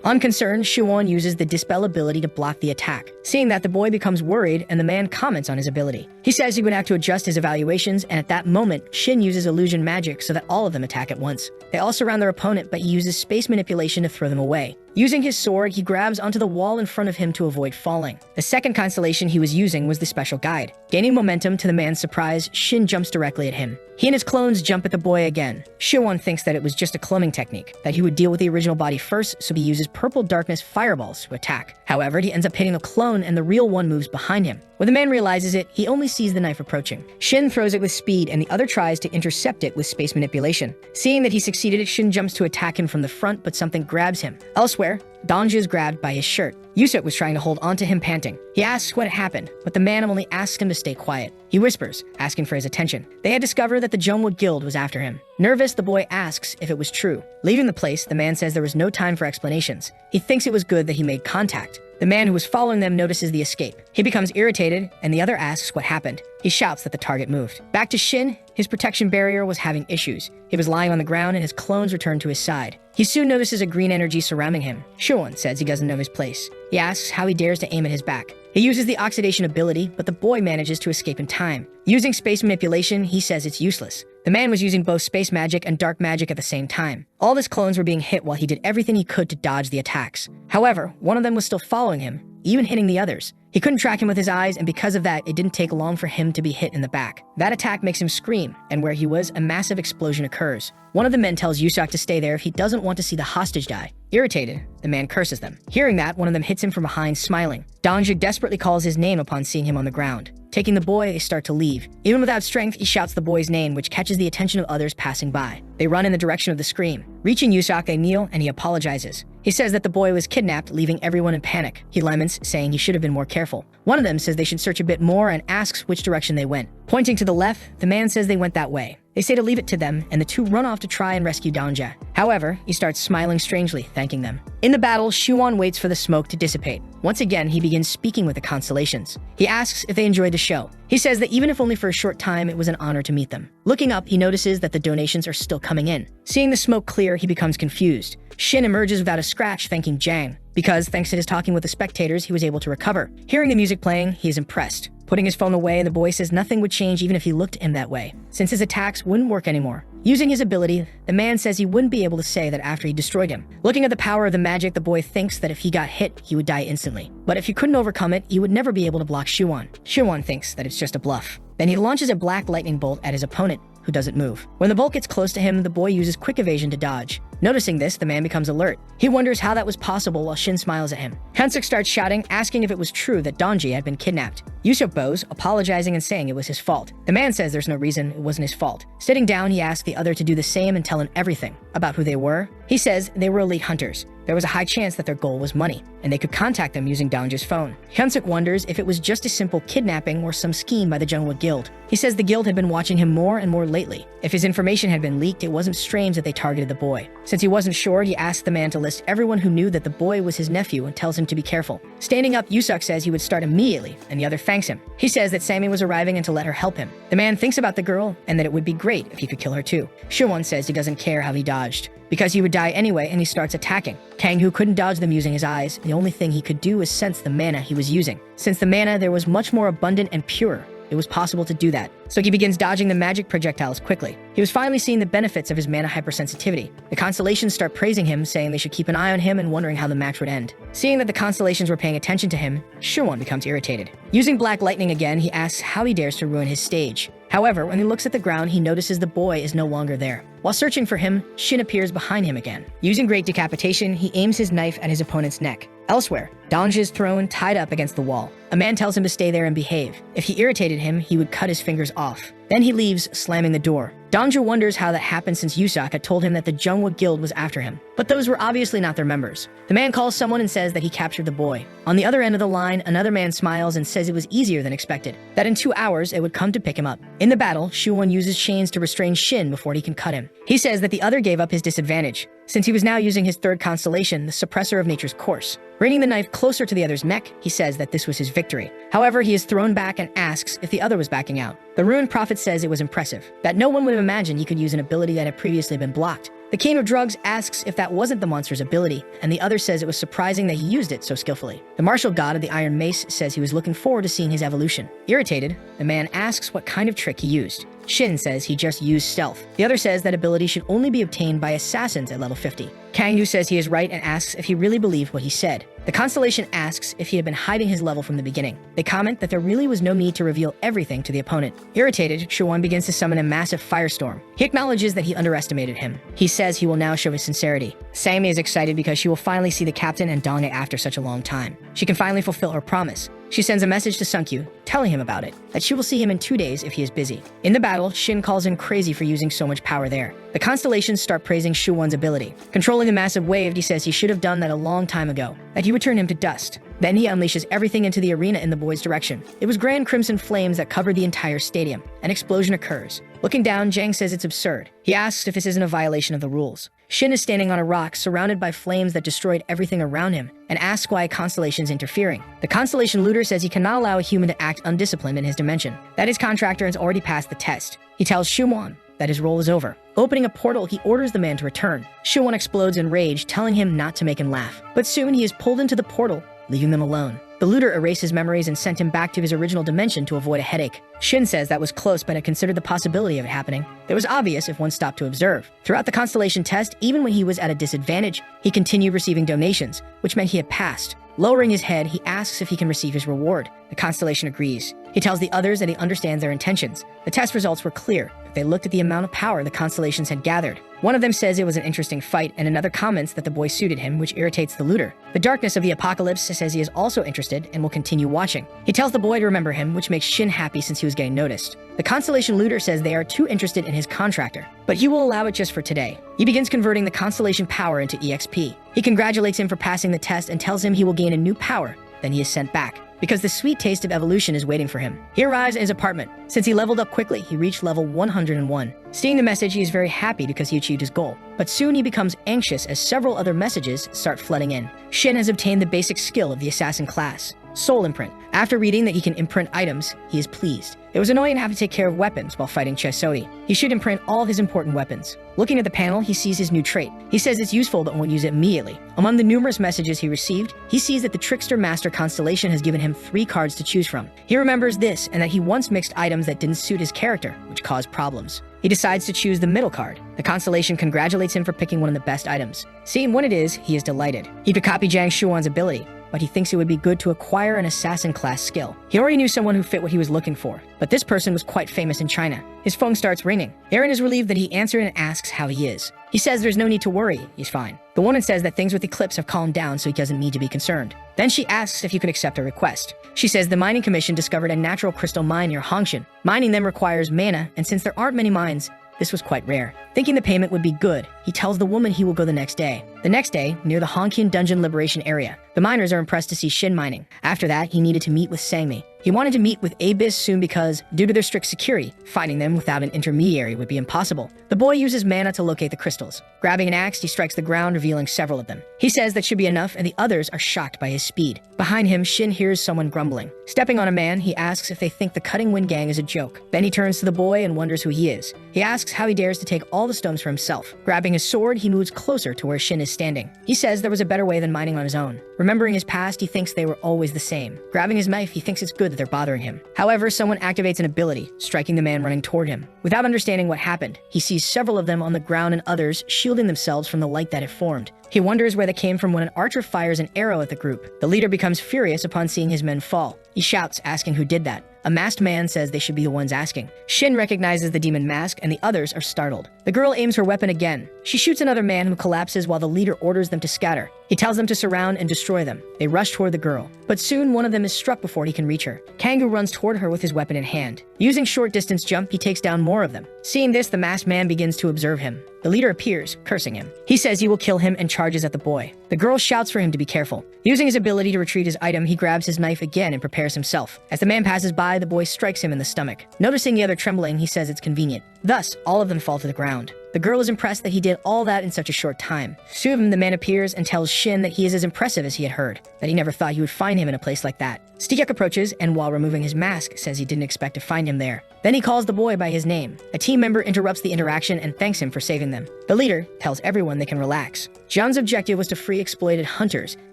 Unconcerned, Shuon uses the dispel ability to block the attack. Seeing that, the boy becomes worried and the man comments on his ability. He says he would have to adjust his evaluations, and at that moment, Shin uses illusion magic so that all of them attack at once. They all surround their opponent, but he uses space manipulation to throw them away. Using his sword, he grabs onto the wall in front of him to avoid falling. The second constellation he was using was the special guide. Gaining momentum, to the man's surprise, Shin jumps directly at him. He and his clones jump at the boy again. Shiwon thinks that it was just a cloning technique, that he would deal with the original body first, so he uses purple darkness fireballs to attack. However, he ends up hitting the clone and the real one moves behind him. When the man realizes it, he only sees the knife approaching. Shin throws it with speed and the other tries to intercept it with space manipulation. Seeing that he succeeded, Shin jumps to attack him from the front, but something grabs him. Elsewhere, Donja is grabbed by his shirt. Yusuk was trying to hold onto him, panting. He asks what happened, but the man only asks him to stay quiet. He whispers, asking for his attention. They had discovered that the Jungwood Guild was after him. Nervous, the boy asks if it was true. Leaving the place, the man says there was no time for explanations. He thinks it was good that he made contact. The man who was following them notices the escape. He becomes irritated, and the other asks what happened. He shouts that the target moved. Back to Shin, his protection barrier was having issues. He was lying on the ground and his clones returned to his side. He soon notices a green energy surrounding him. Shuon says he doesn't know his place. He asks how he dares to aim at his back. He uses the oxidation ability, but the boy manages to escape in time. Using space manipulation, he says it's useless. The man was using both space magic and dark magic at the same time. All of his clones were being hit while he did everything he could to dodge the attacks. However, one of them was still following him, even hitting the others. He couldn't track him with his eyes, and because of that, it didn't take long for him to be hit in the back. That attack makes him scream, and where he was, a massive explosion occurs. One of the men tells Yusak to stay there if he doesn't want to see the hostage die. Irritated, the man curses them. Hearing that, one of them hits him from behind, smiling. Donju desperately calls his name upon seeing him on the ground. Taking the boy, they start to leave. Even without strength, he shouts the boy's name, which catches the attention of others passing by. They run in the direction of the scream. Reaching Yusak, they kneel, and he apologizes. He says that the boy was kidnapped, leaving everyone in panic. He laments, saying he should have been more careful. One of them says they should search a bit more and asks which direction they went. Pointing to the left, the man says they went that way. They say to leave it to them, and the two run off to try and rescue Donja. However, he starts smiling strangely, thanking them. In the battle, Shuon waits for the smoke to dissipate. Once again, he begins speaking with the constellations. He asks if they enjoyed the show. He says that even if only for a short time, it was an honor to meet them. Looking up, he notices that the donations are still coming in. Seeing the smoke clear, he becomes confused. Shin emerges without a scratch, thanking Jang, because thanks to his talking with the spectators, he was able to recover. Hearing the music playing, he is impressed. Putting his phone away, the boy says nothing would change even if he looked at him that way, since his attacks wouldn't work anymore. Using his ability, the man says he wouldn't be able to say that after he destroyed him. Looking at the power of the magic, the boy thinks that if he got hit, he would die instantly. But if he couldn't overcome it, he would never be able to block Shuon. Shuon thinks that it's just a bluff. Then he launches a black lightning bolt at his opponent, who doesn't move. When the bolt gets close to him, the boy uses quick evasion to dodge. Noticing this, the man becomes alert. He wonders how that was possible while Shin smiles at him. Hyunsuk starts shouting, asking if it was true that Donji had been kidnapped. Yusuk bows, apologizing and saying it was his fault. The man says there's no reason it wasn't his fault. Sitting down, he asks the other to do the same and tell him everything about who they were. He says they were elite hunters. There was a high chance that their goal was money, and they could contact them using Donja's phone. Hyunsuk wonders if it was just a simple kidnapping or some scheme by the Jungwood Guild. He says the guild had been watching him more and more lately. If his information had been leaked, it wasn't strange that they targeted the boy. Since he wasn't sure, he asked the man to list everyone who knew that the boy was his nephew and tells him to be careful. Standing up, Yusuk says he would start immediately, and the other thanks him. He says that Sammy was arriving and to let her help him. The man thinks about the girl and that it would be great if he could kill her too. Shuwon says he doesn't care how he dodged, because he would die anyway, and he starts attacking. Kang-hoo couldn't dodge them using his eyes. The only thing he could do was sense the mana he was using. Since the mana there was much more abundant and pure, it was possible to do that. So he begins dodging the magic projectiles quickly. He was finally seeing the benefits of his mana hypersensitivity. The constellations start praising him, saying they should keep an eye on him and wondering how the match would end. Seeing that the constellations were paying attention to him, Shuwon becomes irritated. Using black lightning again, he asks how he dares to ruin his stage. However, when he looks at the ground, he notices the boy is no longer there. While searching for him, Shin appears behind him again. Using great decapitation, he aims his knife at his opponent's neck. Elsewhere, Donja is thrown tied up against the wall. A man tells him to stay there and behave. If he irritated him, he would cut his fingers off. Then he leaves, slamming the door. Dongju wonders how that happened since Yusak had told him that the Jungwa Guild was after him. But those were obviously not their members. The man calls someone and says that he captured the boy. On the other end of the line, another man smiles and says it was easier than expected, that in 2 hours it would come to pick him up. In the battle, Shuwon uses chains to restrain Shin before he can cut him. He says that the other gave up his disadvantage, since he was now using his third constellation, the suppressor of nature's course. Bringing the knife closer to the other's neck, he says that this was his victory. However, he is thrown back and asks if the other was backing out. The ruined prophet says it was impressive, that no one would have imagined he could use an ability that had previously been blocked. The king of drugs asks if that wasn't the monster's ability, and the other says it was surprising that he used it so skillfully. The martial god of the Iron Mace says he was looking forward to seeing his evolution. Irritated, the man asks what kind of trick he used. Shin says he just used stealth. The other says that ability should only be obtained by assassins at level 50. Kangyu says he is right and asks if he really believed what he said. The constellation asks if he had been hiding his level from the beginning. They comment that there really was no need to reveal everything to the opponent. Irritated, Shuwon begins to summon a massive firestorm. He acknowledges that he underestimated him. He says he will now show his sincerity. Sammy is excited because she will finally see the captain and Donghae after such a long time. She can finally fulfill her promise. She sends a message to Sunkyu, telling him about it, that she will see him in 2 days if he is busy. In the battle, Shin calls him crazy for using so much power there. The constellations start praising Shuwon's ability. Controlling the massive wave, he says he should have done that a long time ago, that he would turn him to dust. Then he unleashes everything into the arena in the boy's direction. It was grand crimson flames that covered the entire stadium. An explosion occurs. Looking down, Jang says it's absurd. He asks if this isn't a violation of the rules. Shin is standing on a rock surrounded by flames that destroyed everything around him and asks why a constellation's interfering. The constellation looter says he cannot allow a human to act undisciplined in his dimension, that his contractor has already passed the test. He tells Shumon that his role is over. Opening a portal, he orders the man to return. Shumon explodes in rage, telling him not to make him laugh. But soon he is pulled into the portal, leaving them alone. The looter erases memories and sent him back to his original dimension to avoid a headache. Shin says that was close but had considered the possibility of it happening. It was obvious if one stopped to observe. Throughout the constellation test, even when he was at a disadvantage, he continued receiving donations, which meant he had passed. Lowering his head, he asks if he can receive his reward. The constellation agrees. He tells the others that he understands their intentions. The test results were clear. They looked at the amount of power the constellations had gathered. One of them says it was an interesting fight, and another comments that the boy suited him, which irritates the looter. The darkness of the apocalypse says he is also interested and will continue watching. He tells the boy to remember him, which makes Shin happy since he was getting noticed. The constellation looter says they are too interested in his contractor, but he will allow it just for today. He begins converting the constellation power into EXP. He congratulates him for passing the test and tells him he will gain a new power. Then he is sent back, because the sweet taste of evolution is waiting for him. He arrives at his apartment. Since he leveled up quickly, he reached level 101. Seeing the message, he is very happy because he achieved his goal. But soon he becomes anxious as several other messages start flooding in. Shin has obtained the basic skill of the assassin class, Soul Imprint. After reading that he can imprint items, he is pleased. It was annoying to have to take care of weapons while fighting Chesodi. He should imprint all his important weapons. Looking at the panel, he sees his new trait. He says it's useful but won't use it immediately. Among the numerous messages he received, he sees that the Trickster Master Constellation has given him 3 cards to choose from. He remembers this and that he once mixed items that didn't suit his character, which caused problems. He decides to choose the middle card. The constellation congratulates him for picking one of the best items. Seeing what it is, he is delighted. He could copy Jiang Shuan's ability, but he thinks it would be good to acquire an assassin class skill. He already knew someone who fit what he was looking for, but this person was quite famous in China. His phone starts ringing. Aaron is relieved that he answered and asks how he is. He says there's no need to worry, he's fine. The woman says that things with Eclipse have calmed down so he doesn't need to be concerned. Then she asks if he could accept her request. She says the mining commission discovered a natural crystal mine near Hongshan. Mining them requires mana, and since there aren't many mines, this was quite rare. Thinking the payment would be good, he tells the woman he will go the next day. The next day, near the Hongqian Dungeon Liberation area, the miners are impressed to see Shin mining. After that, he needed to meet with Sangmi. He wanted to meet with Abyss soon because, due to their strict security, fighting them without an intermediary would be impossible. The boy uses mana to locate the crystals. Grabbing an axe, he strikes the ground, revealing several of them. He says that should be enough, and the others are shocked by his speed. Behind him, Shin hears someone grumbling. Stepping on a man, he asks if they think the Cutting Wind Gang is a joke. Then he turns to the boy and wonders who he is. He asks how he dares to take all the stones for himself. Grabbing his sword, he moves closer to where Shin is standing. He says there was a better way than mining on his own. Remembering his past, he thinks they were always the same. Grabbing his knife, he thinks it's good that they're bothering him. However, someone activates an ability, striking the man running toward him. Without understanding what happened, he sees several of them on the ground and others shielding themselves from the light that had formed. He wonders where they came from when an archer fires an arrow at the group. The leader becomes furious upon seeing his men fall. He shouts, asking who did that. A masked man says they should be the ones asking. Shin recognizes the demon mask, and the others are startled. The girl aims her weapon again. She shoots another man who collapses while the leader orders them to scatter. He tells them to surround and destroy them. They rush toward the girl, but soon one of them is struck before he can reach her. Kangoo runs toward her with his weapon in hand. Using short-distance jump, he takes down more of them. Seeing this, the masked man begins to observe him. The leader appears, cursing him. He says he will kill him and charges at the boy. The girl shouts for him to be careful. Using his ability to retrieve his item, he grabs his knife again and prepares himself. As the man passes by, the boy strikes him in the stomach. Noticing the other trembling, he says it's convenient. Thus, all of them fall to the ground. The girl is impressed that he did all that in such a short time. Soon, the man appears and tells Shin that he is as impressive as he had heard, that he never thought he would find him in a place like that. Steyak approaches and, while removing his mask, says he didn't expect to find him there. Then he calls the boy by his name. A team member interrupts the interaction and thanks him for saving them. The leader tells everyone they can relax. John's objective was to free exploited hunters,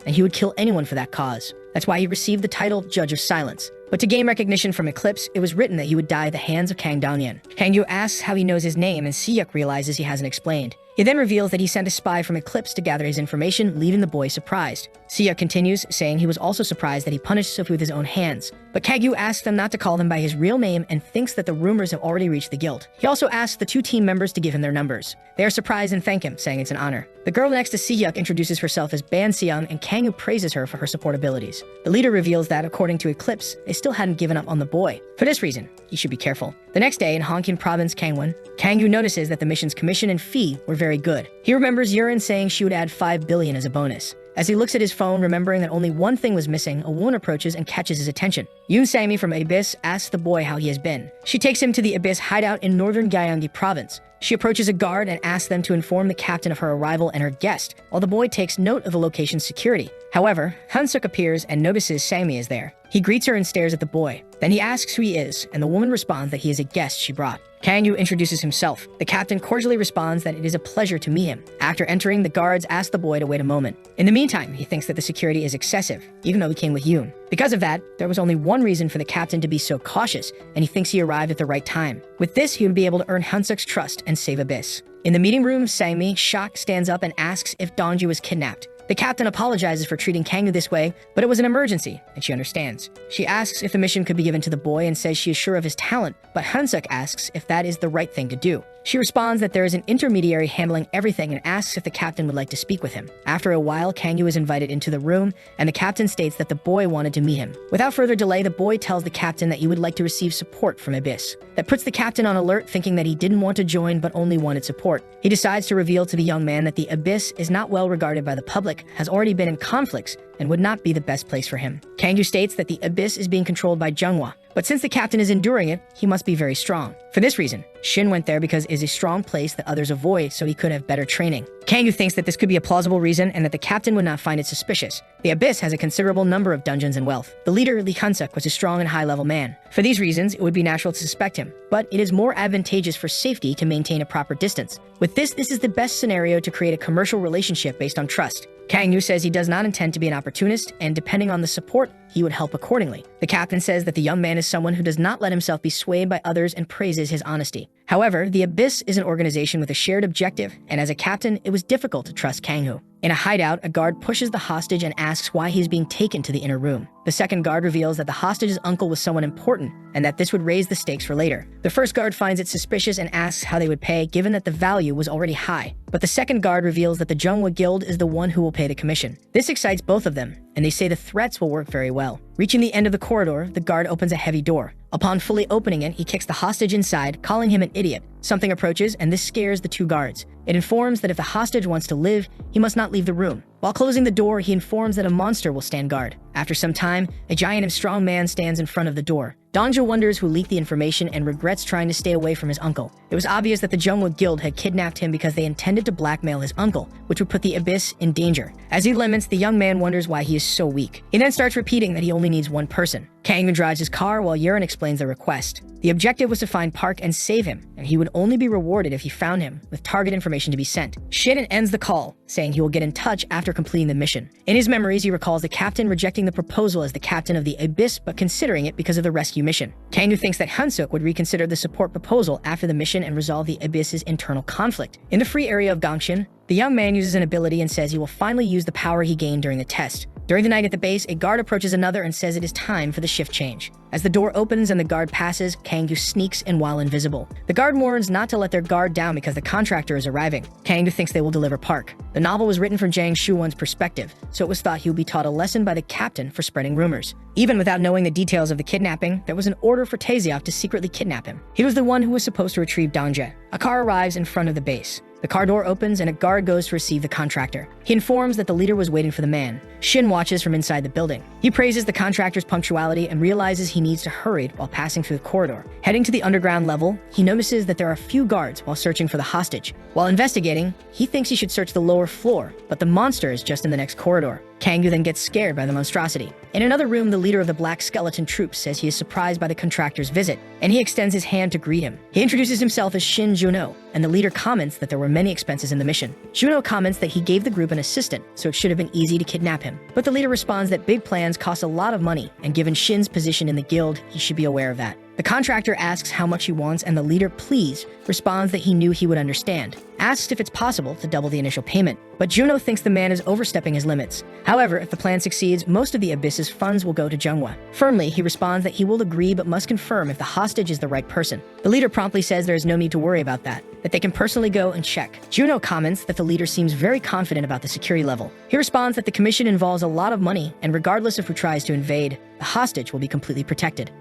and he would kill anyone for that cause. That's why he received the title Judge of Silence. But to gain recognition from Eclipse, it was written that he would die at the hands of Kang Dongyan. Kangyu asks how he knows his name, and Siyuk realizes he hasn't explained. He then reveals that he sent a spy from Eclipse to gather his information, leaving the boy surprised. Siyuk continues, saying he was also surprised that he punished Sophie with his own hands. But Kangyu asks them not to call him by his real name and thinks that the rumors have already reached the guild. He also asks the two team members to give him their numbers. They are surprised and thank him, saying it's an honor. The girl next to Siyuk introduces herself as Ban Seong, and Kangyu praises her for her support abilities. The leader reveals that, according to Eclipse, they still hadn't given up on the boy. For this reason, he should be careful. The next day in Hongqian Province, Kangwon, Kangyu notices that the mission's commission and fee were very good. He remembers Yurin saying she would add 5 billion as a bonus. As he looks at his phone, remembering that only one thing was missing, a woman approaches and catches his attention. Yoon Sangmi from Abyss asks the boy how he has been. She takes him to the Abyss hideout in northern Gyeonggi Province. She approaches a guard and asks them to inform the captain of her arrival and her guest, while the boy takes note of the location's security. However, Hansuk appears and notices Sangmi is there. He greets her and stares at the boy. Then he asks who he is, and the woman responds that he is a guest she brought. Kangyu introduces himself. The captain cordially responds that it is a pleasure to meet him. After entering, the guards ask the boy to wait a moment. In the meantime, he thinks that the security is excessive, even though he came with Yoon. Because of that, there was only one reason for the captain to be so cautious, and he thinks he arrived at the right time. With this, he would be able to earn Hansuk's trust and save Abyss. In the meeting room, Sangmi, shocked, stands up and asks if Dongju was kidnapped. The captain apologizes for treating Kangyu this way, but it was an emergency, and she understands. She asks if the mission could be given to the boy and says she is sure of his talent, but Hansuk asks if that is the right thing to do. She responds that there is an intermediary handling everything and asks if the captain would like to speak with him. After a while, Kangyu is invited into the room, and the captain states that the boy wanted to meet him. Without further delay, the boy tells the captain that he would like to receive support from Abyss. That puts the captain on alert, thinking that he didn't want to join but only wanted support. He decides to reveal to the young man that the Abyss is not well regarded by the public, has already been in conflicts, and would not be the best place for him. Kangyu states that the Abyss is being controlled by Junghwa, but since the captain is enduring it, he must be very strong. For this reason, Shin went there because it is a strong place that others avoid, so he could have better training. Kangyu thinks that this could be a plausible reason and that the captain would not find it suspicious. The Abyss has a considerable number of dungeons and wealth. The leader, Lee Hansuk, was a strong and high-level man. For these reasons, it would be natural to suspect him, but it is more advantageous for safety to maintain a proper distance. With this is the best scenario to create a commercial relationship based on trust. Kangyu says he does not intend to be an opportunist, and depending on the support, he would help accordingly. The captain says that the young man is someone who does not let himself be swayed by others and praises his honesty. However, the Abyss is an organization with a shared objective, and as a captain, it was difficult to trust Kangyu. In a hideout, a guard pushes the hostage and asks why he is being taken to the inner room. The second guard reveals that the hostage's uncle was someone important, and that this would raise the stakes for later. The first guard finds it suspicious and asks how they would pay, given that the value was already high. But the second guard reveals that the Junghwa Guild is the one who will pay the commission. This excites both of them, and they say the threats will work very well. Reaching the end of the corridor, the guard opens a heavy door. Upon fully opening it, he kicks the hostage inside, calling him an idiot. Something approaches, and this scares the two guards. It informs that if the hostage wants to live, he must not leave the room. While closing the door, he informs that a monster will stand guard. After some time, a giant and strong man stands in front of the door. Dongju wonders who leaked the information and regrets trying to stay away from his uncle. It was obvious that the Junghwa Guild had kidnapped him because they intended to blackmail his uncle, which would put the Abyss in danger. As he laments, the young man wonders why he is so weak. He then starts repeating that he only needs one person. Kangyu drives his car while Yurin explains the request. The objective was to find Park and save him, and he would only be rewarded if he found him, with target information to be sent. Shin ends the call, saying he will get in touch after completing the mission. In his memories, he recalls the captain rejecting the proposal as the captain of the Abyss, but considering it because of the rescue mission. Kangyu thinks that Hansuk would reconsider the support proposal after the mission and resolve the Abyss's internal conflict. In the free area of Gongqin, the young man uses an ability and says he will finally use the power he gained during the test. During the night at the base, a guard approaches another and says it is time for the shift change. As the door opens and the guard passes, Kang-gu sneaks in while invisible. The guard warns not to let their guard down because the contractor is arriving. Kang-gu thinks they will deliver Park. The novel was written from Jang Shu-won's perspective, so it was thought he would be taught a lesson by the captain for spreading rumors. Even without knowing the details of the kidnapping, there was an order for Taeseok to secretly kidnap him. He was the one who was supposed to retrieve Dongjae. A car arrives in front of the base. The car door opens and a guard goes to receive the contractor. He informs that the leader was waiting for the man. Shin watches from inside the building. He praises the contractor's punctuality and realizes he needs to hurry while passing through the corridor. Heading to the underground level, he notices that there are few guards while searching for the hostage. While investigating, he thinks he should search the lower floor, but the monster is just in the next corridor. Kang-gu then gets scared by the monstrosity. In another room, the leader of the Black Skeleton Troop says he is surprised by the contractor's visit, and he extends his hand to greet him. He introduces himself as Shin Juno, and the leader comments that there were many expenses in the mission. Juno comments that he gave the group an assistant, so it should have been easy to kidnap him. But the leader responds that big plans cost a lot of money, and given Shin's position in the guild, he should be aware of that. The contractor asks how much he wants, and the leader, please, responds that he knew he would understand. Asks if it's possible to double the initial payment, but Juno thinks the man is overstepping his limits. However, if the plan succeeds, most of the Abyss's funds will go to Jungwa. Firmly, he responds that he will agree but must confirm if the hostage is the right person. The leader promptly says there is no need to worry about that they can personally go and check. Juno comments that the leader seems very confident about the security level. He responds that the commission involves a lot of money, and regardless of who tries to invade, the hostage will be completely protected.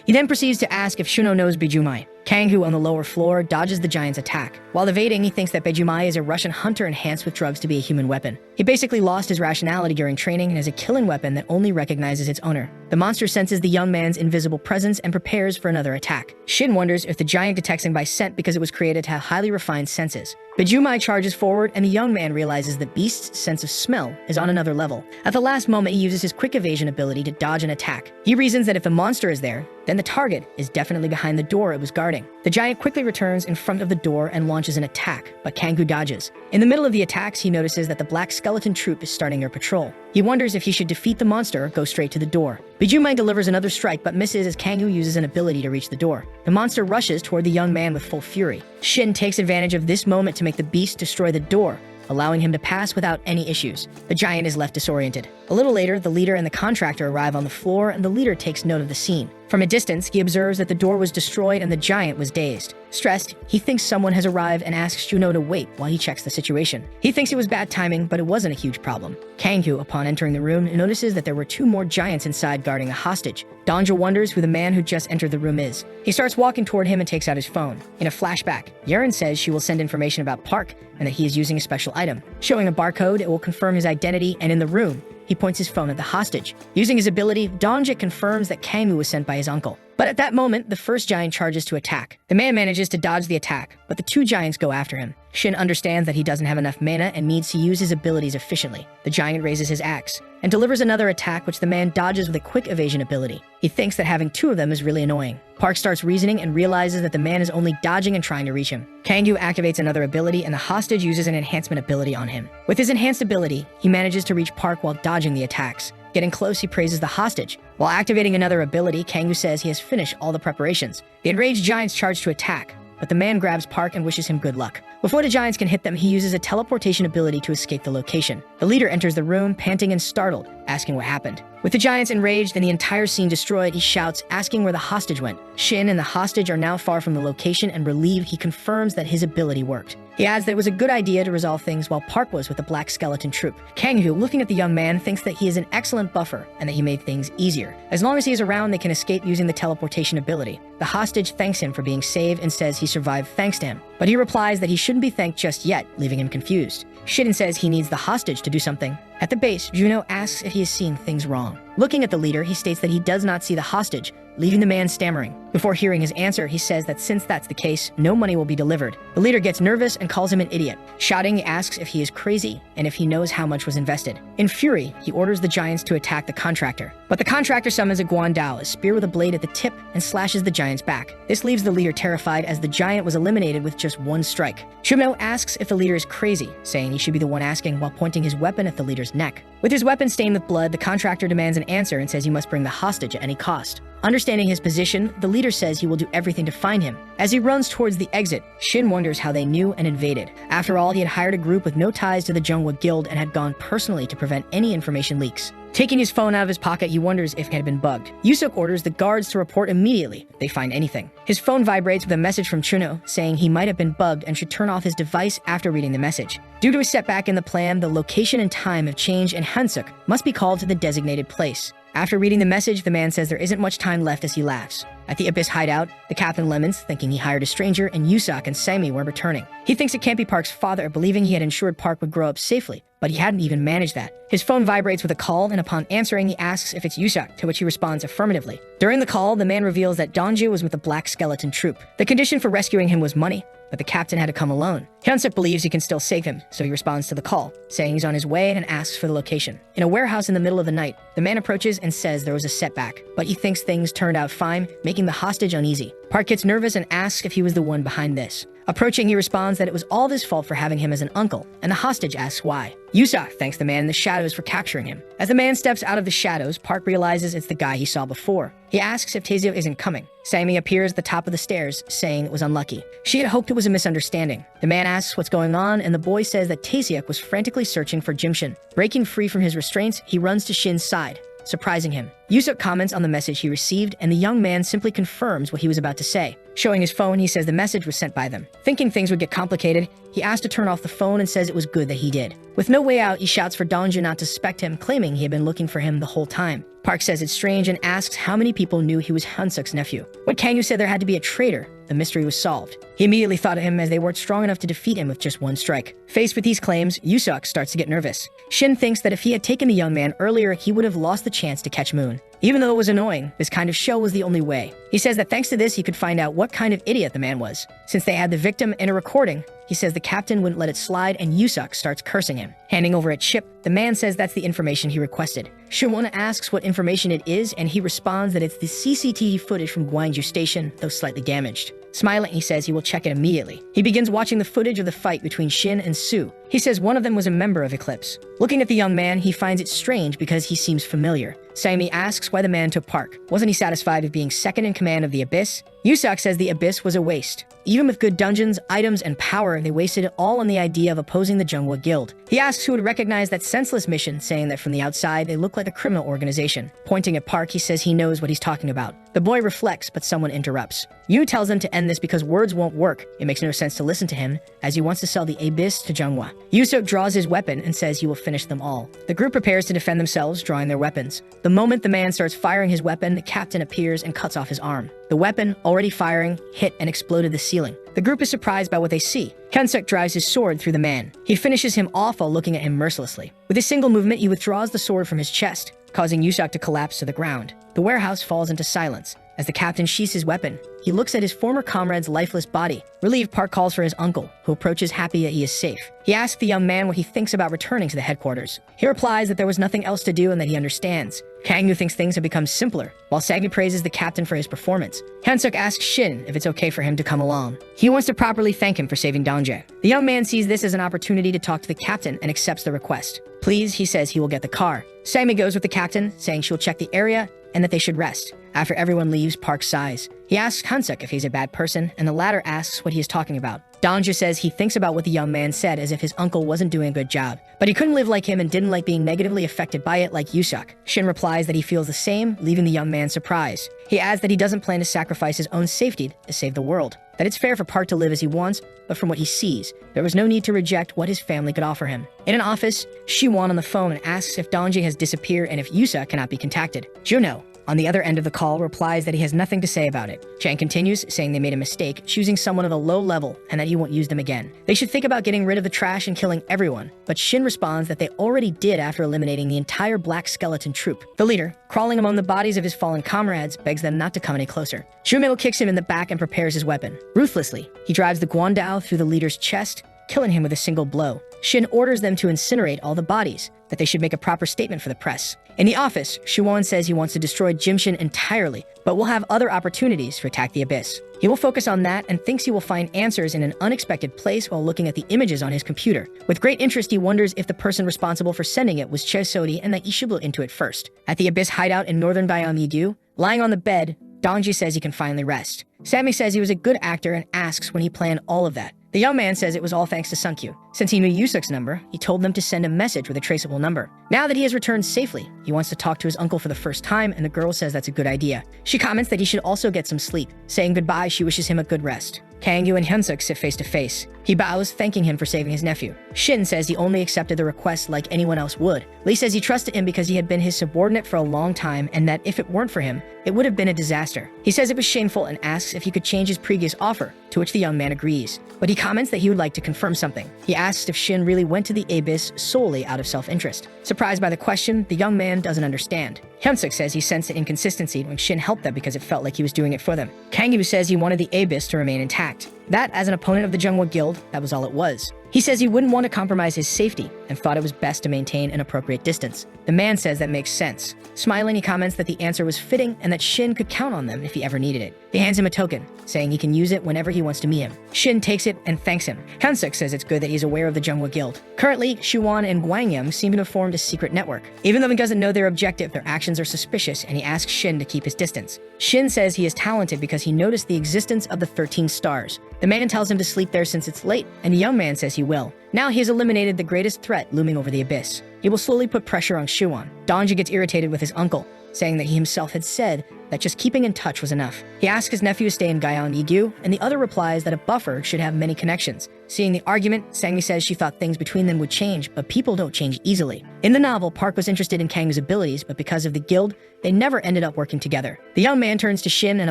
He then proceeds to ask if Shuno knows Bijumai. Kang-gu on the lower floor dodges the giant's attack. While evading, he thinks that Bijumai is a Russian hunter enhanced with drugs to be a human weapon. He basically lost his rationality during training and is a killing weapon that only recognizes its owner. The monster senses the young man's invisible presence and prepares for another attack. Shin wonders if the giant detects him by scent because it was created to have highly refined senses. Bijumai charges forward, and the young man realizes the beast's sense of smell is on another level. At the last moment, he uses his quick evasion ability to dodge an attack. He reasons that if the monster is there, then the target is definitely behind the door it was guarding. The giant quickly returns in front of the door and launches an attack, but Kang-gu dodges. In the middle of the attacks, he notices that the Black Skeleton Troop is starting their patrol. He wonders if he should defeat the monster or go straight to the door. Bijumai delivers another strike but misses as Kang-gu uses an ability to reach the door. The monster rushes toward the young man with full fury. Shin takes advantage of this moment to make the beast destroy the door, allowing him to pass without any issues. The giant is left disoriented. A little later, the leader and the contractor arrive on the floor, and the leader takes note of the scene. From a distance, he observes that the door was destroyed and the giant was dazed. Stressed, he thinks someone has arrived and asks Juno to wait while he checks the situation. He thinks it was bad timing, but it wasn't a huge problem. Kang-gu, upon entering the room, notices that there were two more giants inside guarding a hostage. Dongjae wonders who the man who just entered the room is. He starts walking toward him and takes out his phone. In a flashback, Yeren says she will send information about Park and that he is using a special item. Showing a barcode, it will confirm his identity, and in the room, he points his phone at the hostage. Using his ability, Dongjae confirms that Kang-gu was sent by his uncle. But at that moment, the first giant charges to attack. The man manages to dodge the attack, but the two giants go after him. Shin understands that he doesn't have enough mana and needs to use his abilities efficiently. The giant raises his axe and delivers another attack, which the man dodges with a quick evasion ability. He thinks that having two of them is really annoying. Park starts reasoning and realizes that the man is only dodging and trying to reach him. Kang-gu activates another ability, and the hostage uses an enhancement ability on him. With his enhanced ability, he manages to reach Park while dodging the attacks. Getting close, he praises the hostage. While activating another ability, Kang-gu says he has finished all the preparations. The enraged giants charge to attack, but the man grabs Park and wishes him good luck. Before the giants can hit them, he uses a teleportation ability to escape the location. The leader enters the room, panting and startled, asking what happened. With the giants enraged and the entire scene destroyed, he shouts, asking where the hostage went. Shin and the hostage are now far from the location, and relieved, he confirms that his ability worked. He adds that it was a good idea to resolve things while Park was with the Black Skeleton Troop. Kang-gu, looking at the young man, thinks that he is an excellent buffer and that he made things easier. As long as he is around, they can escape using the teleportation ability. The hostage thanks him for being saved and says he survived thanks to him. But he replies that he shouldn't be thanked just yet, leaving him confused. Shin says he needs the hostage to do something. At the base, Juno asks if he has seen things wrong. Looking at the leader, he states that he does not see the hostage, leaving the man stammering. Before hearing his answer, he says that since that's the case, no money will be delivered. The leader gets nervous and calls him an idiot. Shouting, he asks if he is crazy and if he knows how much was invested. In fury, he orders the giants to attack the contractor. But the contractor summons a Guandao, a spear with a blade at the tip, and slashes the giant's back. This leaves the leader terrified as the giant was eliminated with just one strike. Shumino asks if the leader is crazy, saying he should be the one asking while pointing his weapon at the leader's neck. With his weapon stained with blood, the contractor demands an answer and says he must bring the hostage at any cost. Understanding his position, the leader says he will do everything to find him. As he runs towards the exit, Shin wonders how they knew and invaded. After all, he had hired a group with no ties to the Jungwa Guild and had gone personally to prevent any information leaks. Taking his phone out of his pocket, he wonders if it had been bugged. Yusuk orders the guards to report immediately if they find anything. His phone vibrates with a message from Chuno saying he might have been bugged and should turn off his device after reading the message. Due to a setback in the plan, the location and time have changed and Hansuk must be called to the designated place. After reading the message, the man says there isn't much time left as he laughs. At the Abyss hideout, the captain lemons, thinking he hired a stranger, and Yusak and Sammy were returning. He thinks it can't be Park's father, believing he had ensured Park would grow up safely, but he hadn't even managed that. His phone vibrates with a call, and upon answering, he asks if it's Yusak, to which he responds affirmatively. During the call, the man reveals that Donju was with the Black Skeleton Troop. The condition for rescuing him was money, but the captain had to come alone. Hyunsuk believes he can still save him, so he responds to the call, saying he's on his way and asks for the location. In a warehouse in the middle of the night, the man approaches and says there was a setback, but he thinks things turned out fine, making the hostage uneasy. Park gets nervous and asks if he was the one behind this. Approaching, he responds that it was all his fault for having him as an uncle, and the hostage asks why. Yusak thanks the man in the shadows for capturing him. As the man steps out of the shadows, Park realizes it's the guy he saw before. He asks if Taezio isn't coming. Sammy appears at the top of the stairs, saying it was unlucky. She had hoped it was a misunderstanding. The man asks what's going on, and the boy says that Taesiak was frantically searching for Jimshin. Breaking free from his restraints, he runs to Shin's side, surprising him. Yusuk comments on the message he received, and the young man simply confirms what he was about to say. Showing his phone, he says the message was sent by them. Thinking things would get complicated, he asks to turn off the phone and says it was good that he did. With no way out, he shouts for Donju not to suspect him, claiming he had been looking for him the whole time. Park says it's strange and asks how many people knew he was Hansuk's nephew. When Kangyu said there had to be a traitor, the mystery was solved. He immediately thought of him as they weren't strong enough to defeat him with just one strike. Faced with these claims, Yusuk starts to get nervous. Shin thinks that if he had taken the young man earlier, he would have lost the chance to catch Moon. Even though it was annoying, this kind of show was the only way. He says that thanks to this, he could find out what kind of idiot the man was. Since they had the victim in a recording, he says the captain wouldn't let it slide, and Yusuk starts cursing him. Handing over a chip, the man says that's the information he requested. Shimona asks what information it is, and he responds that it's the CCTV footage from Gwangju Station, though slightly damaged. Smiling, he says he will check it immediately. He begins watching the footage of the fight between Shin and Su. He says one of them was a member of Eclipse. Looking at the young man, he finds it strange because he seems familiar. Sammy asks why the man took Park. Wasn't he satisfied with being second in command of the Abyss? Yusak says the Abyss was a waste. Even with good dungeons, items, and power, they wasted it all on the idea of opposing the Jungwa Guild. He asks who would recognize that senseless mission, saying that from the outside, they look like a criminal organization. Pointing at Park, he says he knows what he's talking about. The boy reflects, but someone interrupts. Yu tells them to end this because words won't work. It makes no sense to listen to him, as he wants to sell the Abyss to Jungwa. Yusuk draws his weapon and says he will finish them all. The group prepares to defend themselves, drawing their weapons. The moment the man starts firing his weapon, the captain appears and cuts off his arm. The weapon, already firing, hit and exploded the ceiling. The group is surprised by what they see. Hyunsuk drives his sword through the man. He finishes him off while looking at him mercilessly. With a single movement, he withdraws the sword from his chest, causing Yusak to collapse to the ground. The warehouse falls into silence. As the captain sheaths his weapon, he looks at his former comrade's lifeless body. Relieved, Park calls for his uncle, who approaches happy that he is safe. He asks the young man what he thinks about returning to the headquarters. He replies that there was nothing else to do and that he understands. Kangyu thinks things have become simpler, while Sagni praises the captain for his performance. Hyunsuk asks Shin if it's okay for him to come along. He wants to properly thank him for saving Dongjae. The young man sees this as an opportunity to talk to the captain and accepts the request. Please, he says he will get the car. Sagmi goes with the captain, saying she'll check the area and that they should rest. After everyone leaves, Park sighs. He asks Hyunsuk if he's a bad person, and the latter asks what he is talking about. Donju says he thinks about what the young man said as if his uncle wasn't doing a good job, but he couldn't live like him and didn't like being negatively affected by it like Yusuk. Shin replies that he feels the same, leaving the young man surprised. He adds that he doesn't plan to sacrifice his own safety to save the world, that it's fair for Park to live as he wants, but from what he sees, there was no need to reject what his family could offer him. In an office, Shiwon on the phone and asks if Donji has disappeared and if Yusa cannot be contacted. Juno, on the other end of the call, replies that he has nothing to say about it. Chang continues, saying they made a mistake, choosing someone of a low level, and that he won't use them again. They should think about getting rid of the trash and killing everyone, but Shin responds that they already did after eliminating the entire Black Skeleton troop. The leader, crawling among the bodies of his fallen comrades, begs them not to come any closer. Shumeo kicks him in the back and prepares his weapon. Ruthlessly, he drives the Guandao through the leader's chest, killing him with a single blow. Shin orders them to incinerate all the bodies, that they should make a proper statement for the press. In the office, Shuwon says he wants to destroy Jimshin entirely, but will have other opportunities to attack the Abyss. He will focus on that and thinks he will find answers in an unexpected place while looking at the images on his computer. With great interest, he wonders if the person responsible for sending it was Chesodi and that he should look into it first. At the Abyss hideout in northern Bayamidu, lying on the bed, Donji says he can finally rest. Sammy says he was a good actor and asks when he planned all of that. The young man says it was all thanks to Sunkyu. Since he knew Yusuk's number, he told them to send a message with a traceable number. Now that he has returned safely, he wants to talk to his uncle for the first time, and the girl says that's a good idea. She comments that he should also get some sleep. Saying goodbye, she wishes him a good rest. Kangyu and Hyunsuk sit face to face. He bows, thanking him for saving his nephew. Shin says he only accepted the request like anyone else would. Lee says he trusted him because he had been his subordinate for a long time and that if it weren't for him, it would have been a disaster. He says it was shameful and asks if he could change his previous offer, to which the young man agrees. But he comments that he would like to confirm something. He asks if Shin really went to the abyss solely out of self-interest. Surprised by the question, the young man doesn't understand. Hyunsuk says he sensed an inconsistency when Shin helped them because it felt like he was doing it for them. Kangyu says he wanted the abyss to remain intact. That, as an opponent of the Jungwa Guild, that was all it was. He says he wouldn't want to compromise his safety and thought it was best to maintain an appropriate distance. The man says that makes sense. Smiling, he comments that the answer was fitting and that Shin could count on them if he ever needed it. He hands him a token, saying he can use it whenever he wants to meet him. Shin takes it and thanks him. Hyunsuk says it's good that he's aware of the Jungwa Guild. Currently, Shuwan and Gwangyam seem to have formed a secret network. Even though he doesn't know their objective, their actions are suspicious, and he asks Shin to keep his distance. Shin says he is talented because he noticed the existence of the 13 stars. The man tells him to sleep there since it's late, and the young man says he will. Now he has eliminated the greatest threat looming over the abyss. He will slowly put pressure on Shuwan. Donji gets irritated with his uncle, saying that he himself had said that just keeping in touch was enough. He asks his nephew to stay in Gyeong-gi-gyu, and the other replies that a buffer should have many connections. Seeing the argument, Sangmi says she thought things between them would change, but people don't change easily. In the novel, Park was interested in Kang's abilities, but because of the guild, they never ended up working together. The young man turns to Shin and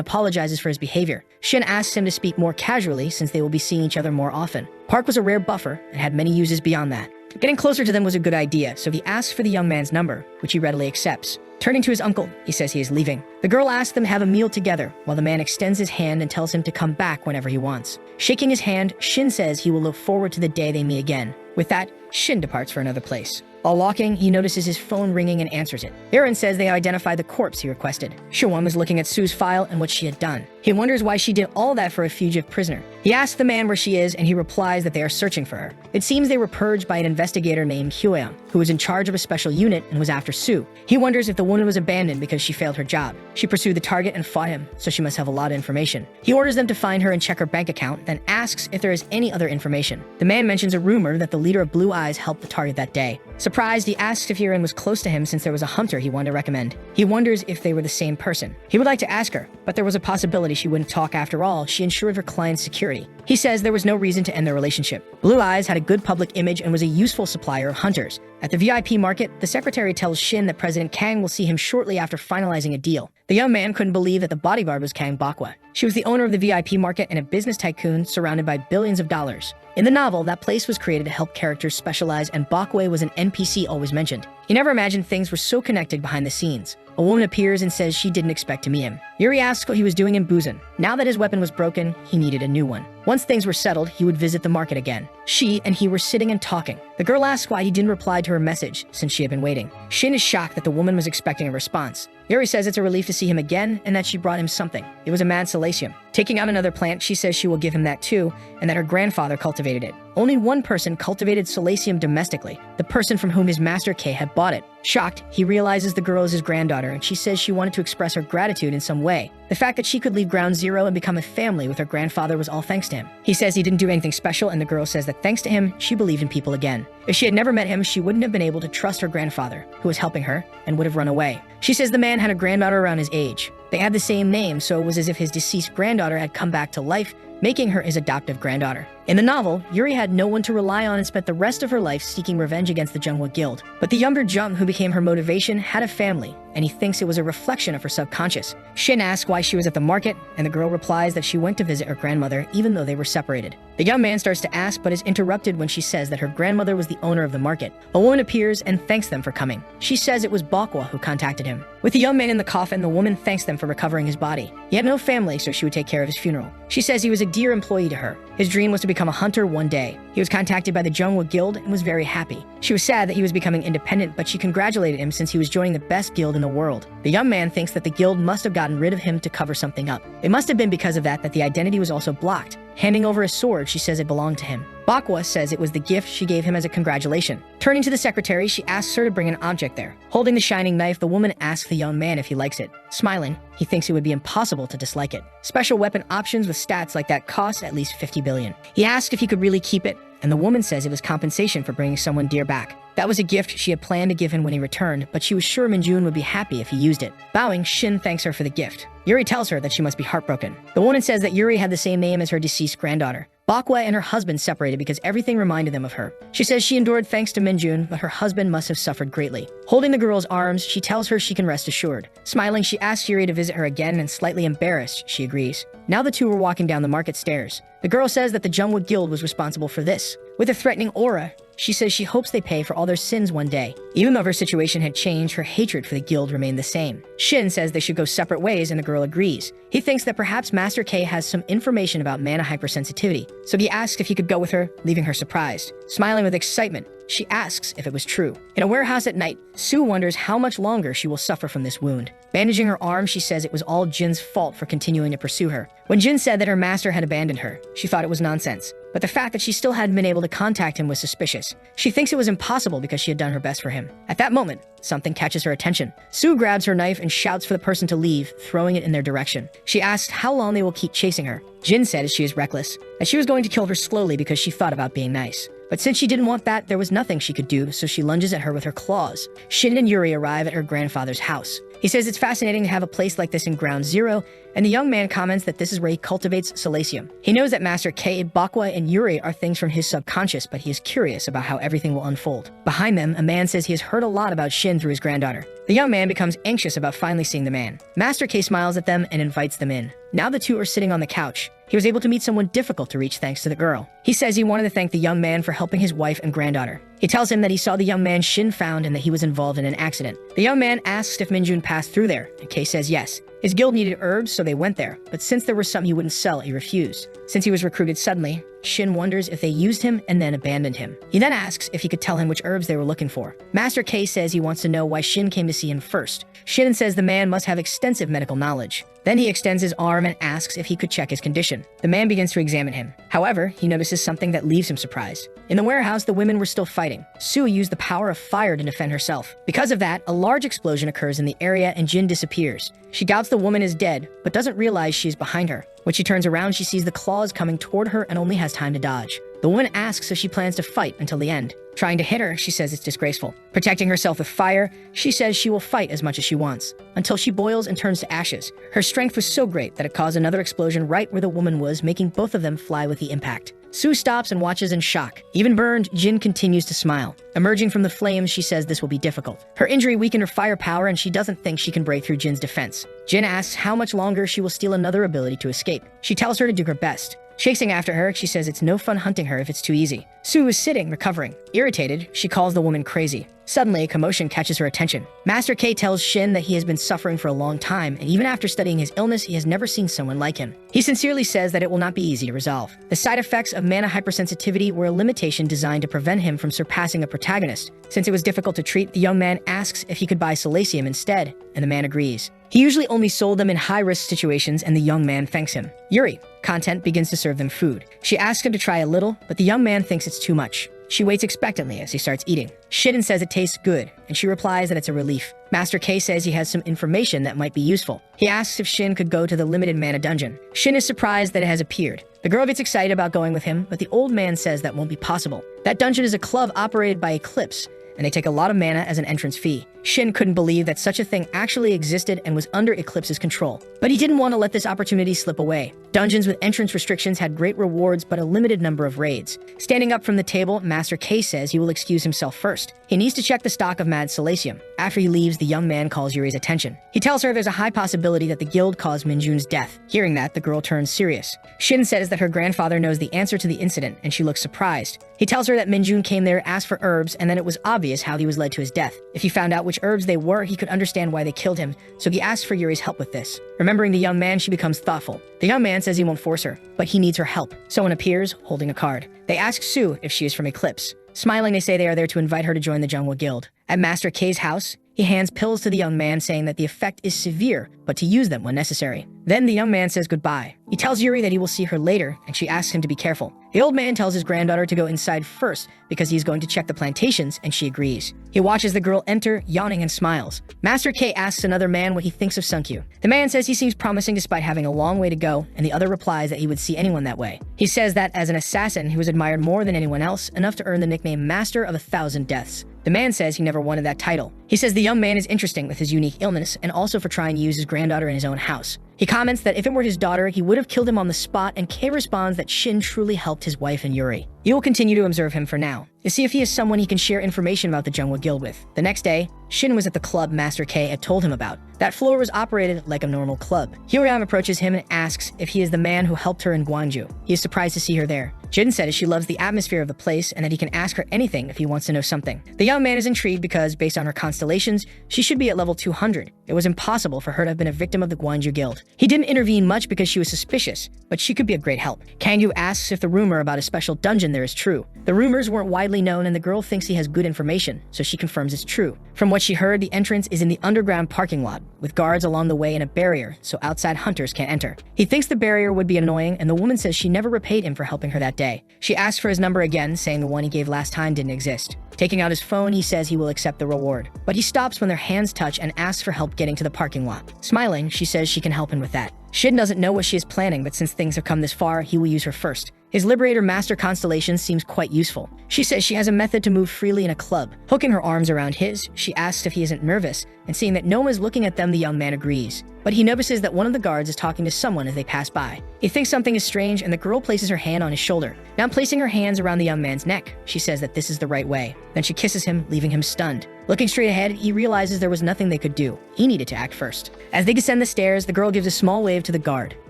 apologizes for his behavior. Shin asks him to speak more casually since they will be seeing each other more often. Park was a rare buffer and had many uses beyond that. Getting closer to them was a good idea, so he asks for the young man's number, which he readily accepts. Turning to his uncle, he says he is leaving. The girl asks them to have a meal together, while the man extends his hand and tells him to come back whenever he wants. Shaking his hand, Shin says he will look forward to the day they meet again. With that, Shin departs for another place. While walking, he notices his phone ringing and answers it. Aaron says they identified the corpse he requested. Shuwan was looking at Sue's file and what she had done. He wonders why she did all that for a fugitive prisoner. He asks the man where she is, and he replies that they are searching for her. It seems they were purged by an investigator named Hyoeon, who was in charge of a special unit and was after Sue. He wonders if the woman was abandoned because she failed her job. She pursued the target and fought him, so she must have a lot of information. He orders them to find her and check her bank account, then asks if there is any other information. The man mentions a rumor that the leader of Blue Eyes helped the target that day. Surprised, he asks if Hyoeon was close to him since there was a hunter he wanted to recommend. He wonders if they were the same person. He would like to ask her, but there was a possibility she wouldn't talk after all. She ensured her client's security. He says there was no reason to end their relationship. Blue Eyes had a good public image and was a useful supplier of hunters. At the VIP market, the secretary tells Shin that President Kang will see him shortly after finalizing a deal. The young man couldn't believe that the bodyguard was Kang Bakwa. She was the owner of the VIP market and a business tycoon surrounded by billions of dollars. In the novel, that place was created to help characters specialize, and Bakwa was an NPC always mentioned. You never imagined things were so connected behind the scenes. A woman appears and says she didn't expect to meet him. Yuri asks what he was doing in Busan. Now that his weapon was broken, he needed a new one. Once things were settled, he would visit the market again. She and he were sitting and talking. The girl asks why he didn't reply to her message, since she had been waiting. Shin is shocked that the woman was expecting a response. Yuri says it's a relief to see him again and that she brought him something. It was a mad salacium. Taking out another plant, she says she will give him that too, and that her grandfather cultivated it. Only one person cultivated salacium domestically, the person from whom his master K had bought it. Shocked, he realizes the girl is his granddaughter, and she says she wanted to express her gratitude in some way. The fact that she could leave ground zero and become a family with her grandfather was all thanks to him. He says he didn't do anything special, and the girl says that thanks to him, she believed in people again. If she had never met him, she wouldn't have been able to trust her grandfather, who was helping her, and would have run away. She says the man had a granddaughter around his age. They had the same name, so it was as if his deceased granddaughter had come back to life, making her his adoptive granddaughter. In the novel, Yuri had no one to rely on and spent the rest of her life seeking revenge against the Jungwa Guild. But the younger Jung, who became her motivation, had a family, and he thinks it was a reflection of her subconscious. Shin asks why she was at the market, and the girl replies that she went to visit her grandmother even though they were separated. The young man starts to ask, but is interrupted when she says that her grandmother was the owner of the market. A woman appears and thanks them for coming. She says it was Bakwa who contacted him. With the young man in the coffin, the woman thanks them for recovering his body. He had no family, so she would take care of his funeral. She says he was a dear employee to her. His dream was to become a hunter one day. He was contacted by the Jungwa Guild and was very happy. She was sad that he was becoming independent, but she congratulated him since he was joining the best guild in the world. The young man thinks that the guild must have gotten rid of him to cover something up. It must have been because of that the identity was also blocked. Handing over a sword, she says it belonged to him. Bakwa says it was the gift she gave him as a congratulation. Turning to the secretary, she asks her to bring an object there. Holding the shining knife, the woman asks the young man if he likes it. Smiling, he thinks it would be impossible to dislike it. Special weapon options with stats like that cost at least 50 billion. He asks if he could really keep it, and the woman says it was compensation for bringing someone dear back. That was a gift she had planned to give him when he returned, but she was sure Minjun would be happy if he used it. Bowing, Shin thanks her for the gift. Yuri tells her that she must be heartbroken. The woman says that Yuri had the same name as her deceased granddaughter. Bakwa and her husband separated because everything reminded them of her. She says she endured thanks to Minjun, but her husband must have suffered greatly. Holding the girl's arms, she tells her she can rest assured. Smiling, she asks Yuri to visit her again, and slightly embarrassed, she agrees. Now the two were walking down the market stairs. The girl says that the Jungwood Guild was responsible for this. With a threatening aura, she says she hopes they pay for all their sins one day. Even though her situation had changed, her hatred for the guild remained the same. Shin says they should go separate ways, and the girl agrees. He thinks that perhaps Master K has some information about mana hypersensitivity, so he asks if he could go with her, leaving her surprised. Smiling with excitement, she asks if it was true. In a warehouse at night, Sue wonders how much longer she will suffer from this wound. Bandaging her arm, she says it was all Jin's fault for continuing to pursue her. When Jin said that her master had abandoned her, she thought it was nonsense. But the fact that she still hadn't been able to contact him was suspicious. She thinks it was impossible because she had done her best for him. At that moment, something catches her attention. Sue grabs her knife and shouts for the person to leave, throwing it in their direction. She asks how long they will keep chasing her. Jin says she is reckless, that she was going to kill her slowly because she thought about being nice. But since she didn't want that, there was nothing she could do, so she lunges at her with her claws. Shin and Yuri arrive at her grandfather's house. He says it's fascinating to have a place like this in Ground Zero, and the young man comments that this is where he cultivates Silesium. He knows that Master K, Bakwa, and Yuri are things from his subconscious, but he is curious about how everything will unfold. Behind them, a man says he has heard a lot about Shin through his granddaughter. The young man becomes anxious about finally seeing the man. Master K smiles at them and invites them in. Now the two are sitting on the couch. He was able to meet someone difficult to reach thanks to the girl. He says he wanted to thank the young man for helping his wife and granddaughter. He tells him that he saw the young man Shin found and that he was involved in an accident. The young man asks if Minjun passed through there, and Kei says yes. His guild needed herbs, so they went there, but since there was some he wouldn't sell, he refused. Since he was recruited suddenly, Shin wonders if they used him and then abandoned him. He then asks if he could tell him which herbs they were looking for. Master K says he wants to know why Shin came to see him first. Shin says the man must have extensive medical knowledge. Then he extends his arm and asks if he could check his condition. The man begins to examine him. However, he notices something that leaves him surprised. In the warehouse, the women were still fighting. Sue used the power of fire to defend herself. Because of that, a large explosion occurs in the area and Jin disappears. She doubts the woman is dead, but doesn't realize she is behind her. When she turns around, she sees the claws coming toward her and only has time to dodge. The woman asks if she plans to fight until the end. Trying to hit her, she says it's disgraceful. Protecting herself with fire, she says she will fight as much as she wants, until she boils and turns to ashes. Her strength was so great that it caused another explosion right where the woman was, making both of them fly with the impact. Sue stops and watches in shock. Even burned, Jin continues to smile. Emerging from the flames, she says this will be difficult. Her injury weakened her firepower and she doesn't think she can break through Jin's defense. Jin asks how much longer she will steal another ability to escape. She tells her to do her best. Chasing after her, she says it's no fun hunting her if it's too easy. Sue is sitting, recovering. Irritated, she calls the woman crazy. Suddenly, a commotion catches her attention. Master K tells Shin that he has been suffering for a long time, and even after studying his illness, he has never seen someone like him. He sincerely says that it will not be easy to resolve. The side effects of mana hypersensitivity were a limitation designed to prevent him from surpassing a protagonist. Since it was difficult to treat, the young man asks if he could buy Silesium instead, and the man agrees. He usually only sold them in high-risk situations, and the young man thanks him. Yuri, content, begins to serve them food. She asks him to try a little, but the young man thinks it's too much. She waits expectantly as he starts eating. Shin says it tastes good, and she replies that it's a relief. Master K says he has some information that might be useful. He asks if Shin could go to the limited mana dungeon. Shin is surprised that it has appeared. The girl gets excited about going with him, but the old man says that won't be possible. That dungeon is a club operated by Eclipse, and they take a lot of mana as an entrance fee. Shin couldn't believe that such a thing actually existed and was under Eclipse's control. But he didn't want to let this opportunity slip away. Dungeons with entrance restrictions had great rewards but a limited number of raids. Standing up from the table, Master K says he will excuse himself first. He needs to check the stock of Mad Silesium. After he leaves, the young man calls Yuri's attention. He tells her there's a high possibility that the guild caused Minjun's death. Hearing that, the girl turns serious. Shin says that her grandfather knows the answer to the incident, and she looks surprised. He tells her that Minjun came there, asked for herbs, and then it was obvious how he was led to his death. If he found out which herbs they were, he could understand why they killed him, so he asks for Yuri's help with this. Remembering the young man, she becomes thoughtful. The young man says he won't force her, but he needs her help. Someone appears, holding a card. They ask Sue if she is from Eclipse. Smiling, they say they are there to invite her to join the Jungle Guild. At Master K's house, He hands pills to the young man, saying that the effect is severe, but to use them when necessary. Then the young man says goodbye. He tells Yuri that he will see her later, and she asks him to be careful. The old man tells his granddaughter to go inside first because he's going to check the plantations, and she agrees. He watches the girl enter, yawning, and smiles. Master K asks another man what he thinks of Sunkyu. The man says he seems promising despite having a long way to go, and the other replies that he would see anyone that way. He says that as an assassin, he was admired more than anyone else, enough to earn the nickname Master of 1,000 Deaths. The man says he never wanted that title. He says the young man is interesting with his unique illness and also for trying to use his granddaughter in his own house. He comments that if it were his daughter, he would have killed him on the spot, and Kei responds that Shin truly helped his wife and Yuri. You will continue to observe him for now, to see if he is someone he can share information about the Jungwa Guild with. The next day, Shin was at the club Master K had told him about. That floor was operated like a normal club. Hyoram approaches him and asks if he is the man who helped her in Gwangju. He is surprised to see her there. Jin says she loves the atmosphere of the place and that he can ask her anything if he wants to know something. The young man is intrigued because, based on her constellations, she should be at level 200. It was impossible for her to have been a victim of the Gwangju Guild. He didn't intervene much because she was suspicious, but she could be a great help. Kangyu asks if the rumor about a special dungeon there is true. The rumors weren't widely known and the girl thinks he has good information, so she confirms it's true. From what she heard, the entrance is in the underground parking lot, with guards along the way and a barrier, so outside hunters can't enter. He thinks the barrier would be annoying, and the woman says she never repaid him for helping her that day. She asks for his number again, saying the one he gave last time didn't exist. Taking out his phone, he says he will accept the reward. But he stops when their hands touch and asks for help getting to the parking lot. Smiling, she says she can help him with that. Shin doesn't know what she is planning, but since things have come this far, he will use her first. His Liberator Master constellation seems quite useful. She says she has a method to move freely in a club. Hooking her arms around his, she asks if he isn't nervous, and seeing that no one is looking at them, the young man agrees. But he notices that one of the guards is talking to someone as they pass by. He thinks something is strange, and the girl places her hand on his shoulder. Now placing her hands around the young man's neck, she says that this is the right way. Then she kisses him, leaving him stunned. Looking straight ahead, he realizes there was nothing they could do. He needed to act first. As they descend the stairs, the girl gives a small wave to the guard.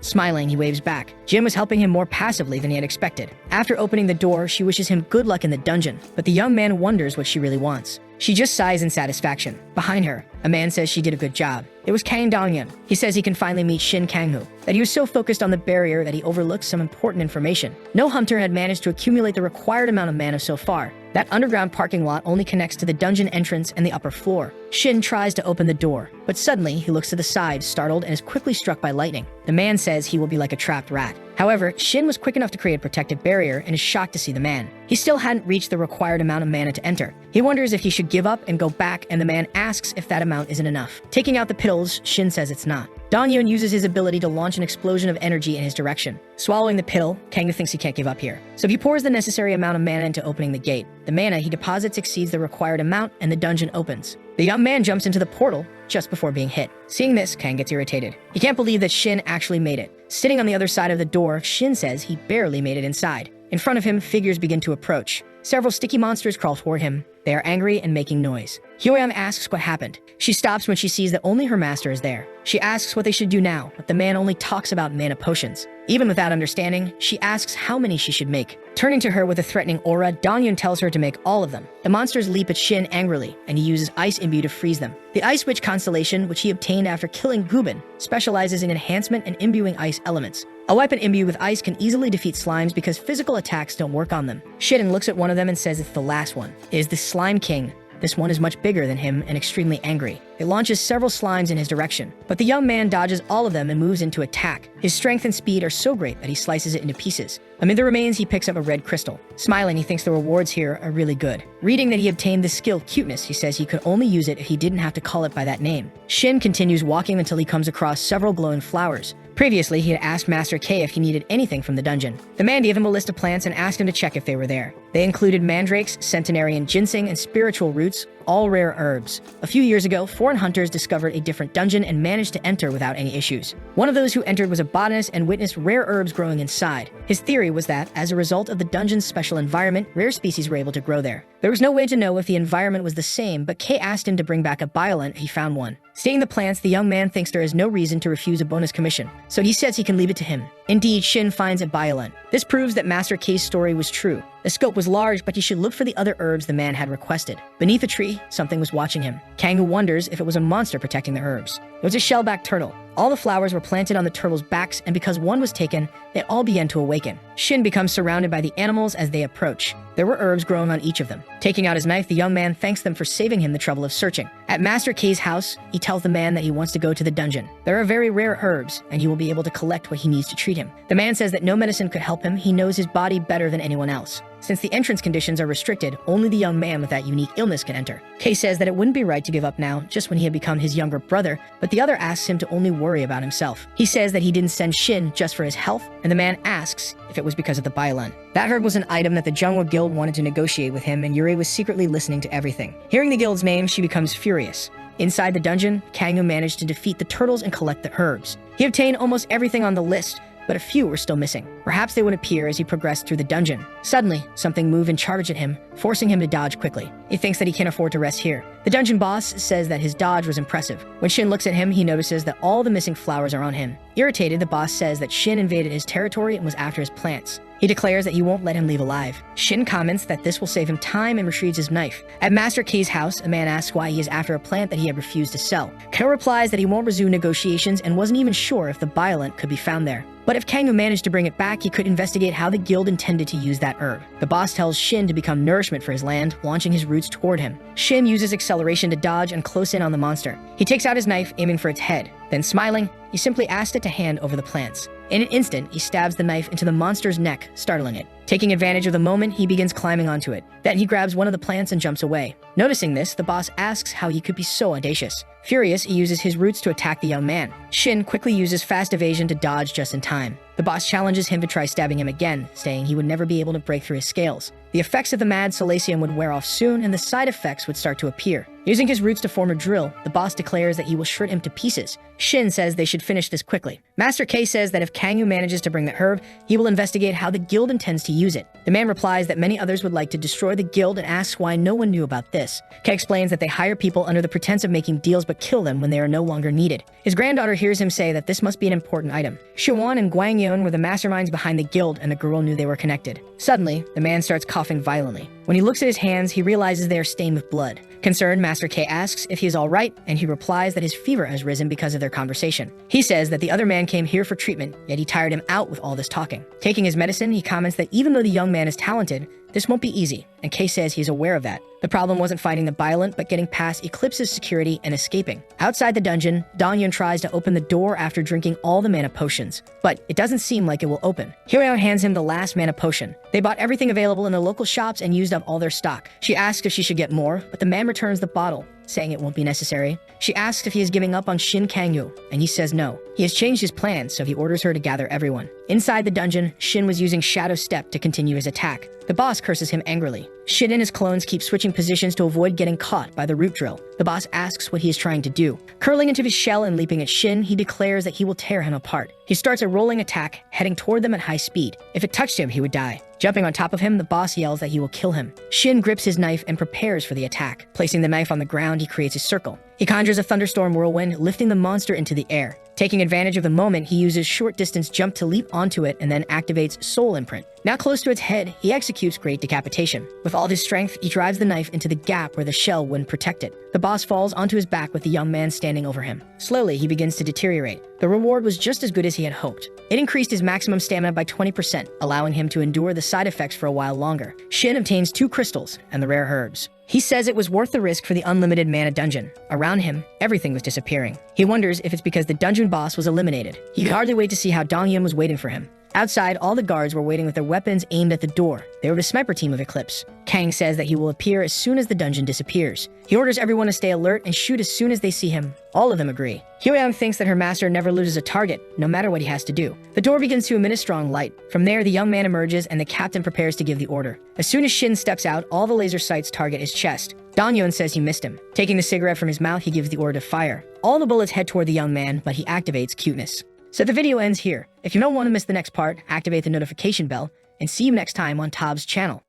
Smiling, he waves back. Jim was helping him more passively than he had expected. After opening the door, she wishes him good luck in the dungeon, but the young man wonders what she really wants. She just sighs in satisfaction. Behind her, a man says she did a good job. It was Kang Donghyun. He says he can finally meet Shin Kanghu, that he was so focused on the barrier that he overlooked some important information. No hunter had managed to accumulate the required amount of mana so far. That underground parking lot only connects to the dungeon entrance and the upper floor. Shin tries to open the door, but suddenly he looks to the side, startled, and is quickly struck by lightning. The man says he will be like a trapped rat. However, Shin was quick enough to create a protective barrier and is shocked to see the man. He still hadn't reached the required amount of mana to enter. He wonders if he should give up and go back, and the man asks if that amount isn't enough. Taking out the pills, Shin says it's not. Donghyun uses his ability to launch an explosion of energy in his direction. Swallowing the pill, Kangyu thinks he can't give up here. So he pours the necessary amount of mana into opening the gate. The mana he deposits exceeds the required amount, and the dungeon opens. The young man jumps into the portal just before being hit. Seeing this, Kang gets irritated. He can't believe that Shin actually made it. Sitting on the other side of the door, Shin says he barely made it inside. In front of him, figures begin to approach. Several sticky monsters crawl toward him. They are angry and making noise. Hyoram asks what happened. She stops when she sees that only her master is there. She asks what they should do now, but the man only talks about mana potions. Even without understanding, she asks how many she should make. Turning to her with a threatening aura, Donghyun tells her to make all of them. The monsters leap at Shin angrily, and he uses Ice Imbue to freeze them. The Ice Witch constellation, which he obtained after killing Gubin, specializes in enhancement and imbuing ice elements. A weapon imbued with ice can easily defeat slimes because physical attacks don't work on them. Shin looks at one of them and says it's the last one. It is the Slime King. This one is much bigger than him and extremely angry. It launches several slimes in his direction, but the young man dodges all of them and moves into attack. His strength and speed are so great that he slices it into pieces. Amid the remains, he picks up a red crystal. Smiling, he thinks the rewards here are really good. Reading that he obtained the skill Cuteness, he says he could only use it if he didn't have to call it by that name. Shin continues walking until he comes across several glowing flowers. Previously, he had asked Master K if he needed anything from the dungeon. The man gave him a list of plants and asked him to check if they were there. They included mandrakes, centenarian ginseng, and spiritual roots, all rare herbs. A few years ago, foreign hunters discovered a different dungeon and managed to enter without any issues. One of those who entered was a botanist and witnessed rare herbs growing inside. His theory was that, as a result of the dungeon's special environment, rare species were able to grow there. There was no way to know if the environment was the same, but Kay asked him to bring back a biolent if he found one. Seeing the plants, the young man thinks there is no reason to refuse a bonus commission, so he says he can leave it to him. Indeed, Shin finds a biolent. This proves that Master K's story was true. The scope was large, but he should look for the other herbs the man had requested. Beneath a tree, something was watching him. Kanghu wonders if it was a monster protecting the herbs. It was a shellback turtle. All the flowers were planted on the turtles' backs, and because one was taken, they all began to awaken. Shin becomes surrounded by the animals as they approach. There were herbs growing on each of them. Taking out his knife, the young man thanks them for saving him the trouble of searching. At Master K's house, he tells the man that he wants to go to the dungeon. There are very rare herbs, and he will be able to collect what he needs to treat him. The man says that no medicine could help him. He knows his body better than anyone else. Since the entrance conditions are restricted, only the young man with that unique illness can enter. K says that it wouldn't be right to give up now, just when he had become his younger brother, but the other asks him to only worry about himself. He says that he didn't send Shin just for his health, and the man asks if it was because of the Bailan. That herb was an item that the Jungwa Guild wanted to negotiate with him, and Yuri was secretly listening to everything. Hearing the guild's name, she becomes furious. Inside the dungeon, Kangoo managed to defeat the turtles and collect the herbs. He obtained almost everything on the list, but a few were still missing. Perhaps they would appear as he progressed through the dungeon. Suddenly, something moved and charged at him, forcing him to dodge quickly. He thinks that he can't afford to rest here. The dungeon boss says that his dodge was impressive. When Shin looks at him, he notices that all the missing flowers are on him. Irritated, the boss says that Shin invaded his territory and was after his plants. He declares that he won't let him leave alive. Shin comments that this will save him time and retrieves his knife. At Master K's house, a man asks why he is after a plant that he had refused to sell. Ko replies that he won't resume negotiations and wasn't even sure if the Biolant could be found there. But if Kangoo managed to bring it back, he could investigate how the guild intended to use that herb. The boss tells Shin to become nourishment for his land, launching his roots toward him. Shin uses acceleration to dodge and close in on the monster. He takes out his knife, aiming for its head. Then smiling, he simply asks it to hand over the plants. In an instant, he stabs the knife into the monster's neck, startling it. Taking advantage of the moment, he begins climbing onto it. Then he grabs one of the plants and jumps away. Noticing this, the boss asks how he could be so audacious. Furious, he uses his roots to attack the young man. Shin quickly uses fast evasion to dodge just in time. The boss challenges him to try stabbing him again, saying he would never be able to break through his scales. The effects of the mad Salacium would wear off soon, and the side effects would start to appear. Using his roots to form a drill, the boss declares that he will shred him to pieces. Shin says they should finish this quickly. Master K says that if Kangoo manages to bring the herb, he will investigate how the guild intends to use it. The man replies that many others would like to destroy the guild and asks why no one knew about this. K explains that they hire people under the pretense of making deals but kill them when they are no longer needed. His granddaughter hears him say that this must be an important item. Shiwan and Guangyon were the masterminds behind the guild, and the girl knew they were connected. Suddenly, the man starts coughing violently. When he looks at his hands, he realizes they are stained with blood. Concerned, Master K asks if he is all right, and he replies that his fever has risen because of their conversation. He says that the other man came here for treatment, yet he tired him out with all this talking. Taking his medicine, he comments that even though the young man is talented, this won't be easy, and K says he's aware of that. The problem wasn't fighting the Biolant, but getting past Eclipse's security and escaping. Outside the dungeon, Dongyun tries to open the door after drinking all the mana potions, but it doesn't seem like it will open. Hyeon hands him the last mana potion. They bought everything available in the local shops and used up all their stock. She asks if she should get more, but the man returns the bottle, saying it won't be necessary. She asks if he is giving up on Shin Kangoo, and he says no. He has changed his plans, so he orders her to gather everyone. Inside the dungeon, Shin was using Shadow Step to continue his attack. The boss curses him angrily. Shin and his clones keep switching positions to avoid getting caught by the root drill. The boss asks what he is trying to do. Curling into his shell and leaping at Shin, he declares that he will tear him apart. He starts a rolling attack, heading toward them at high speed. If it touched him, he would die. Jumping on top of him, the boss yells that he will kill him. Shin grips his knife and prepares for the attack. Placing the knife on the ground, he creates a circle. He conjures a thunderstorm whirlwind, lifting the monster into the air. Taking advantage of the moment, he uses short-distance jump to leap onto it and then activates Soul Imprint. Now close to its head, he executes Great Decapitation. With all his strength, he drives the knife into the gap where the shell wouldn't protect it. The boss falls onto his back with the young man standing over him. Slowly, he begins to deteriorate. The reward was just as good as he had hoped. It increased his maximum stamina by 20%, allowing him to endure the side effects for a while longer. Shin obtains 2 crystals and the rare herbs. He says it was worth the risk for the unlimited mana dungeon. Around him, everything was disappearing. He wonders if it's because the dungeon boss was eliminated. He could hardly wait to see how Dongyun was waiting for him. Outside, all the guards were waiting with their weapons aimed at the door. They were the sniper team of Eclipse. Kang says that he will appear as soon as the dungeon disappears. He orders everyone to stay alert and shoot as soon as they see him. All of them agree. Hyeon thinks that her master never loses a target, no matter what he has to do. The door begins to emit a strong light. From there, the young man emerges and the captain prepares to give the order. As soon as Shin steps out, all the laser sights target his chest. Dongyun says he missed him. Taking the cigarette from his mouth, he gives the order to fire. All the bullets head toward the young man, but he activates cuteness. So the video ends here. If you don't want to miss the next part, activate the notification bell, and see you next time on Tob's channel.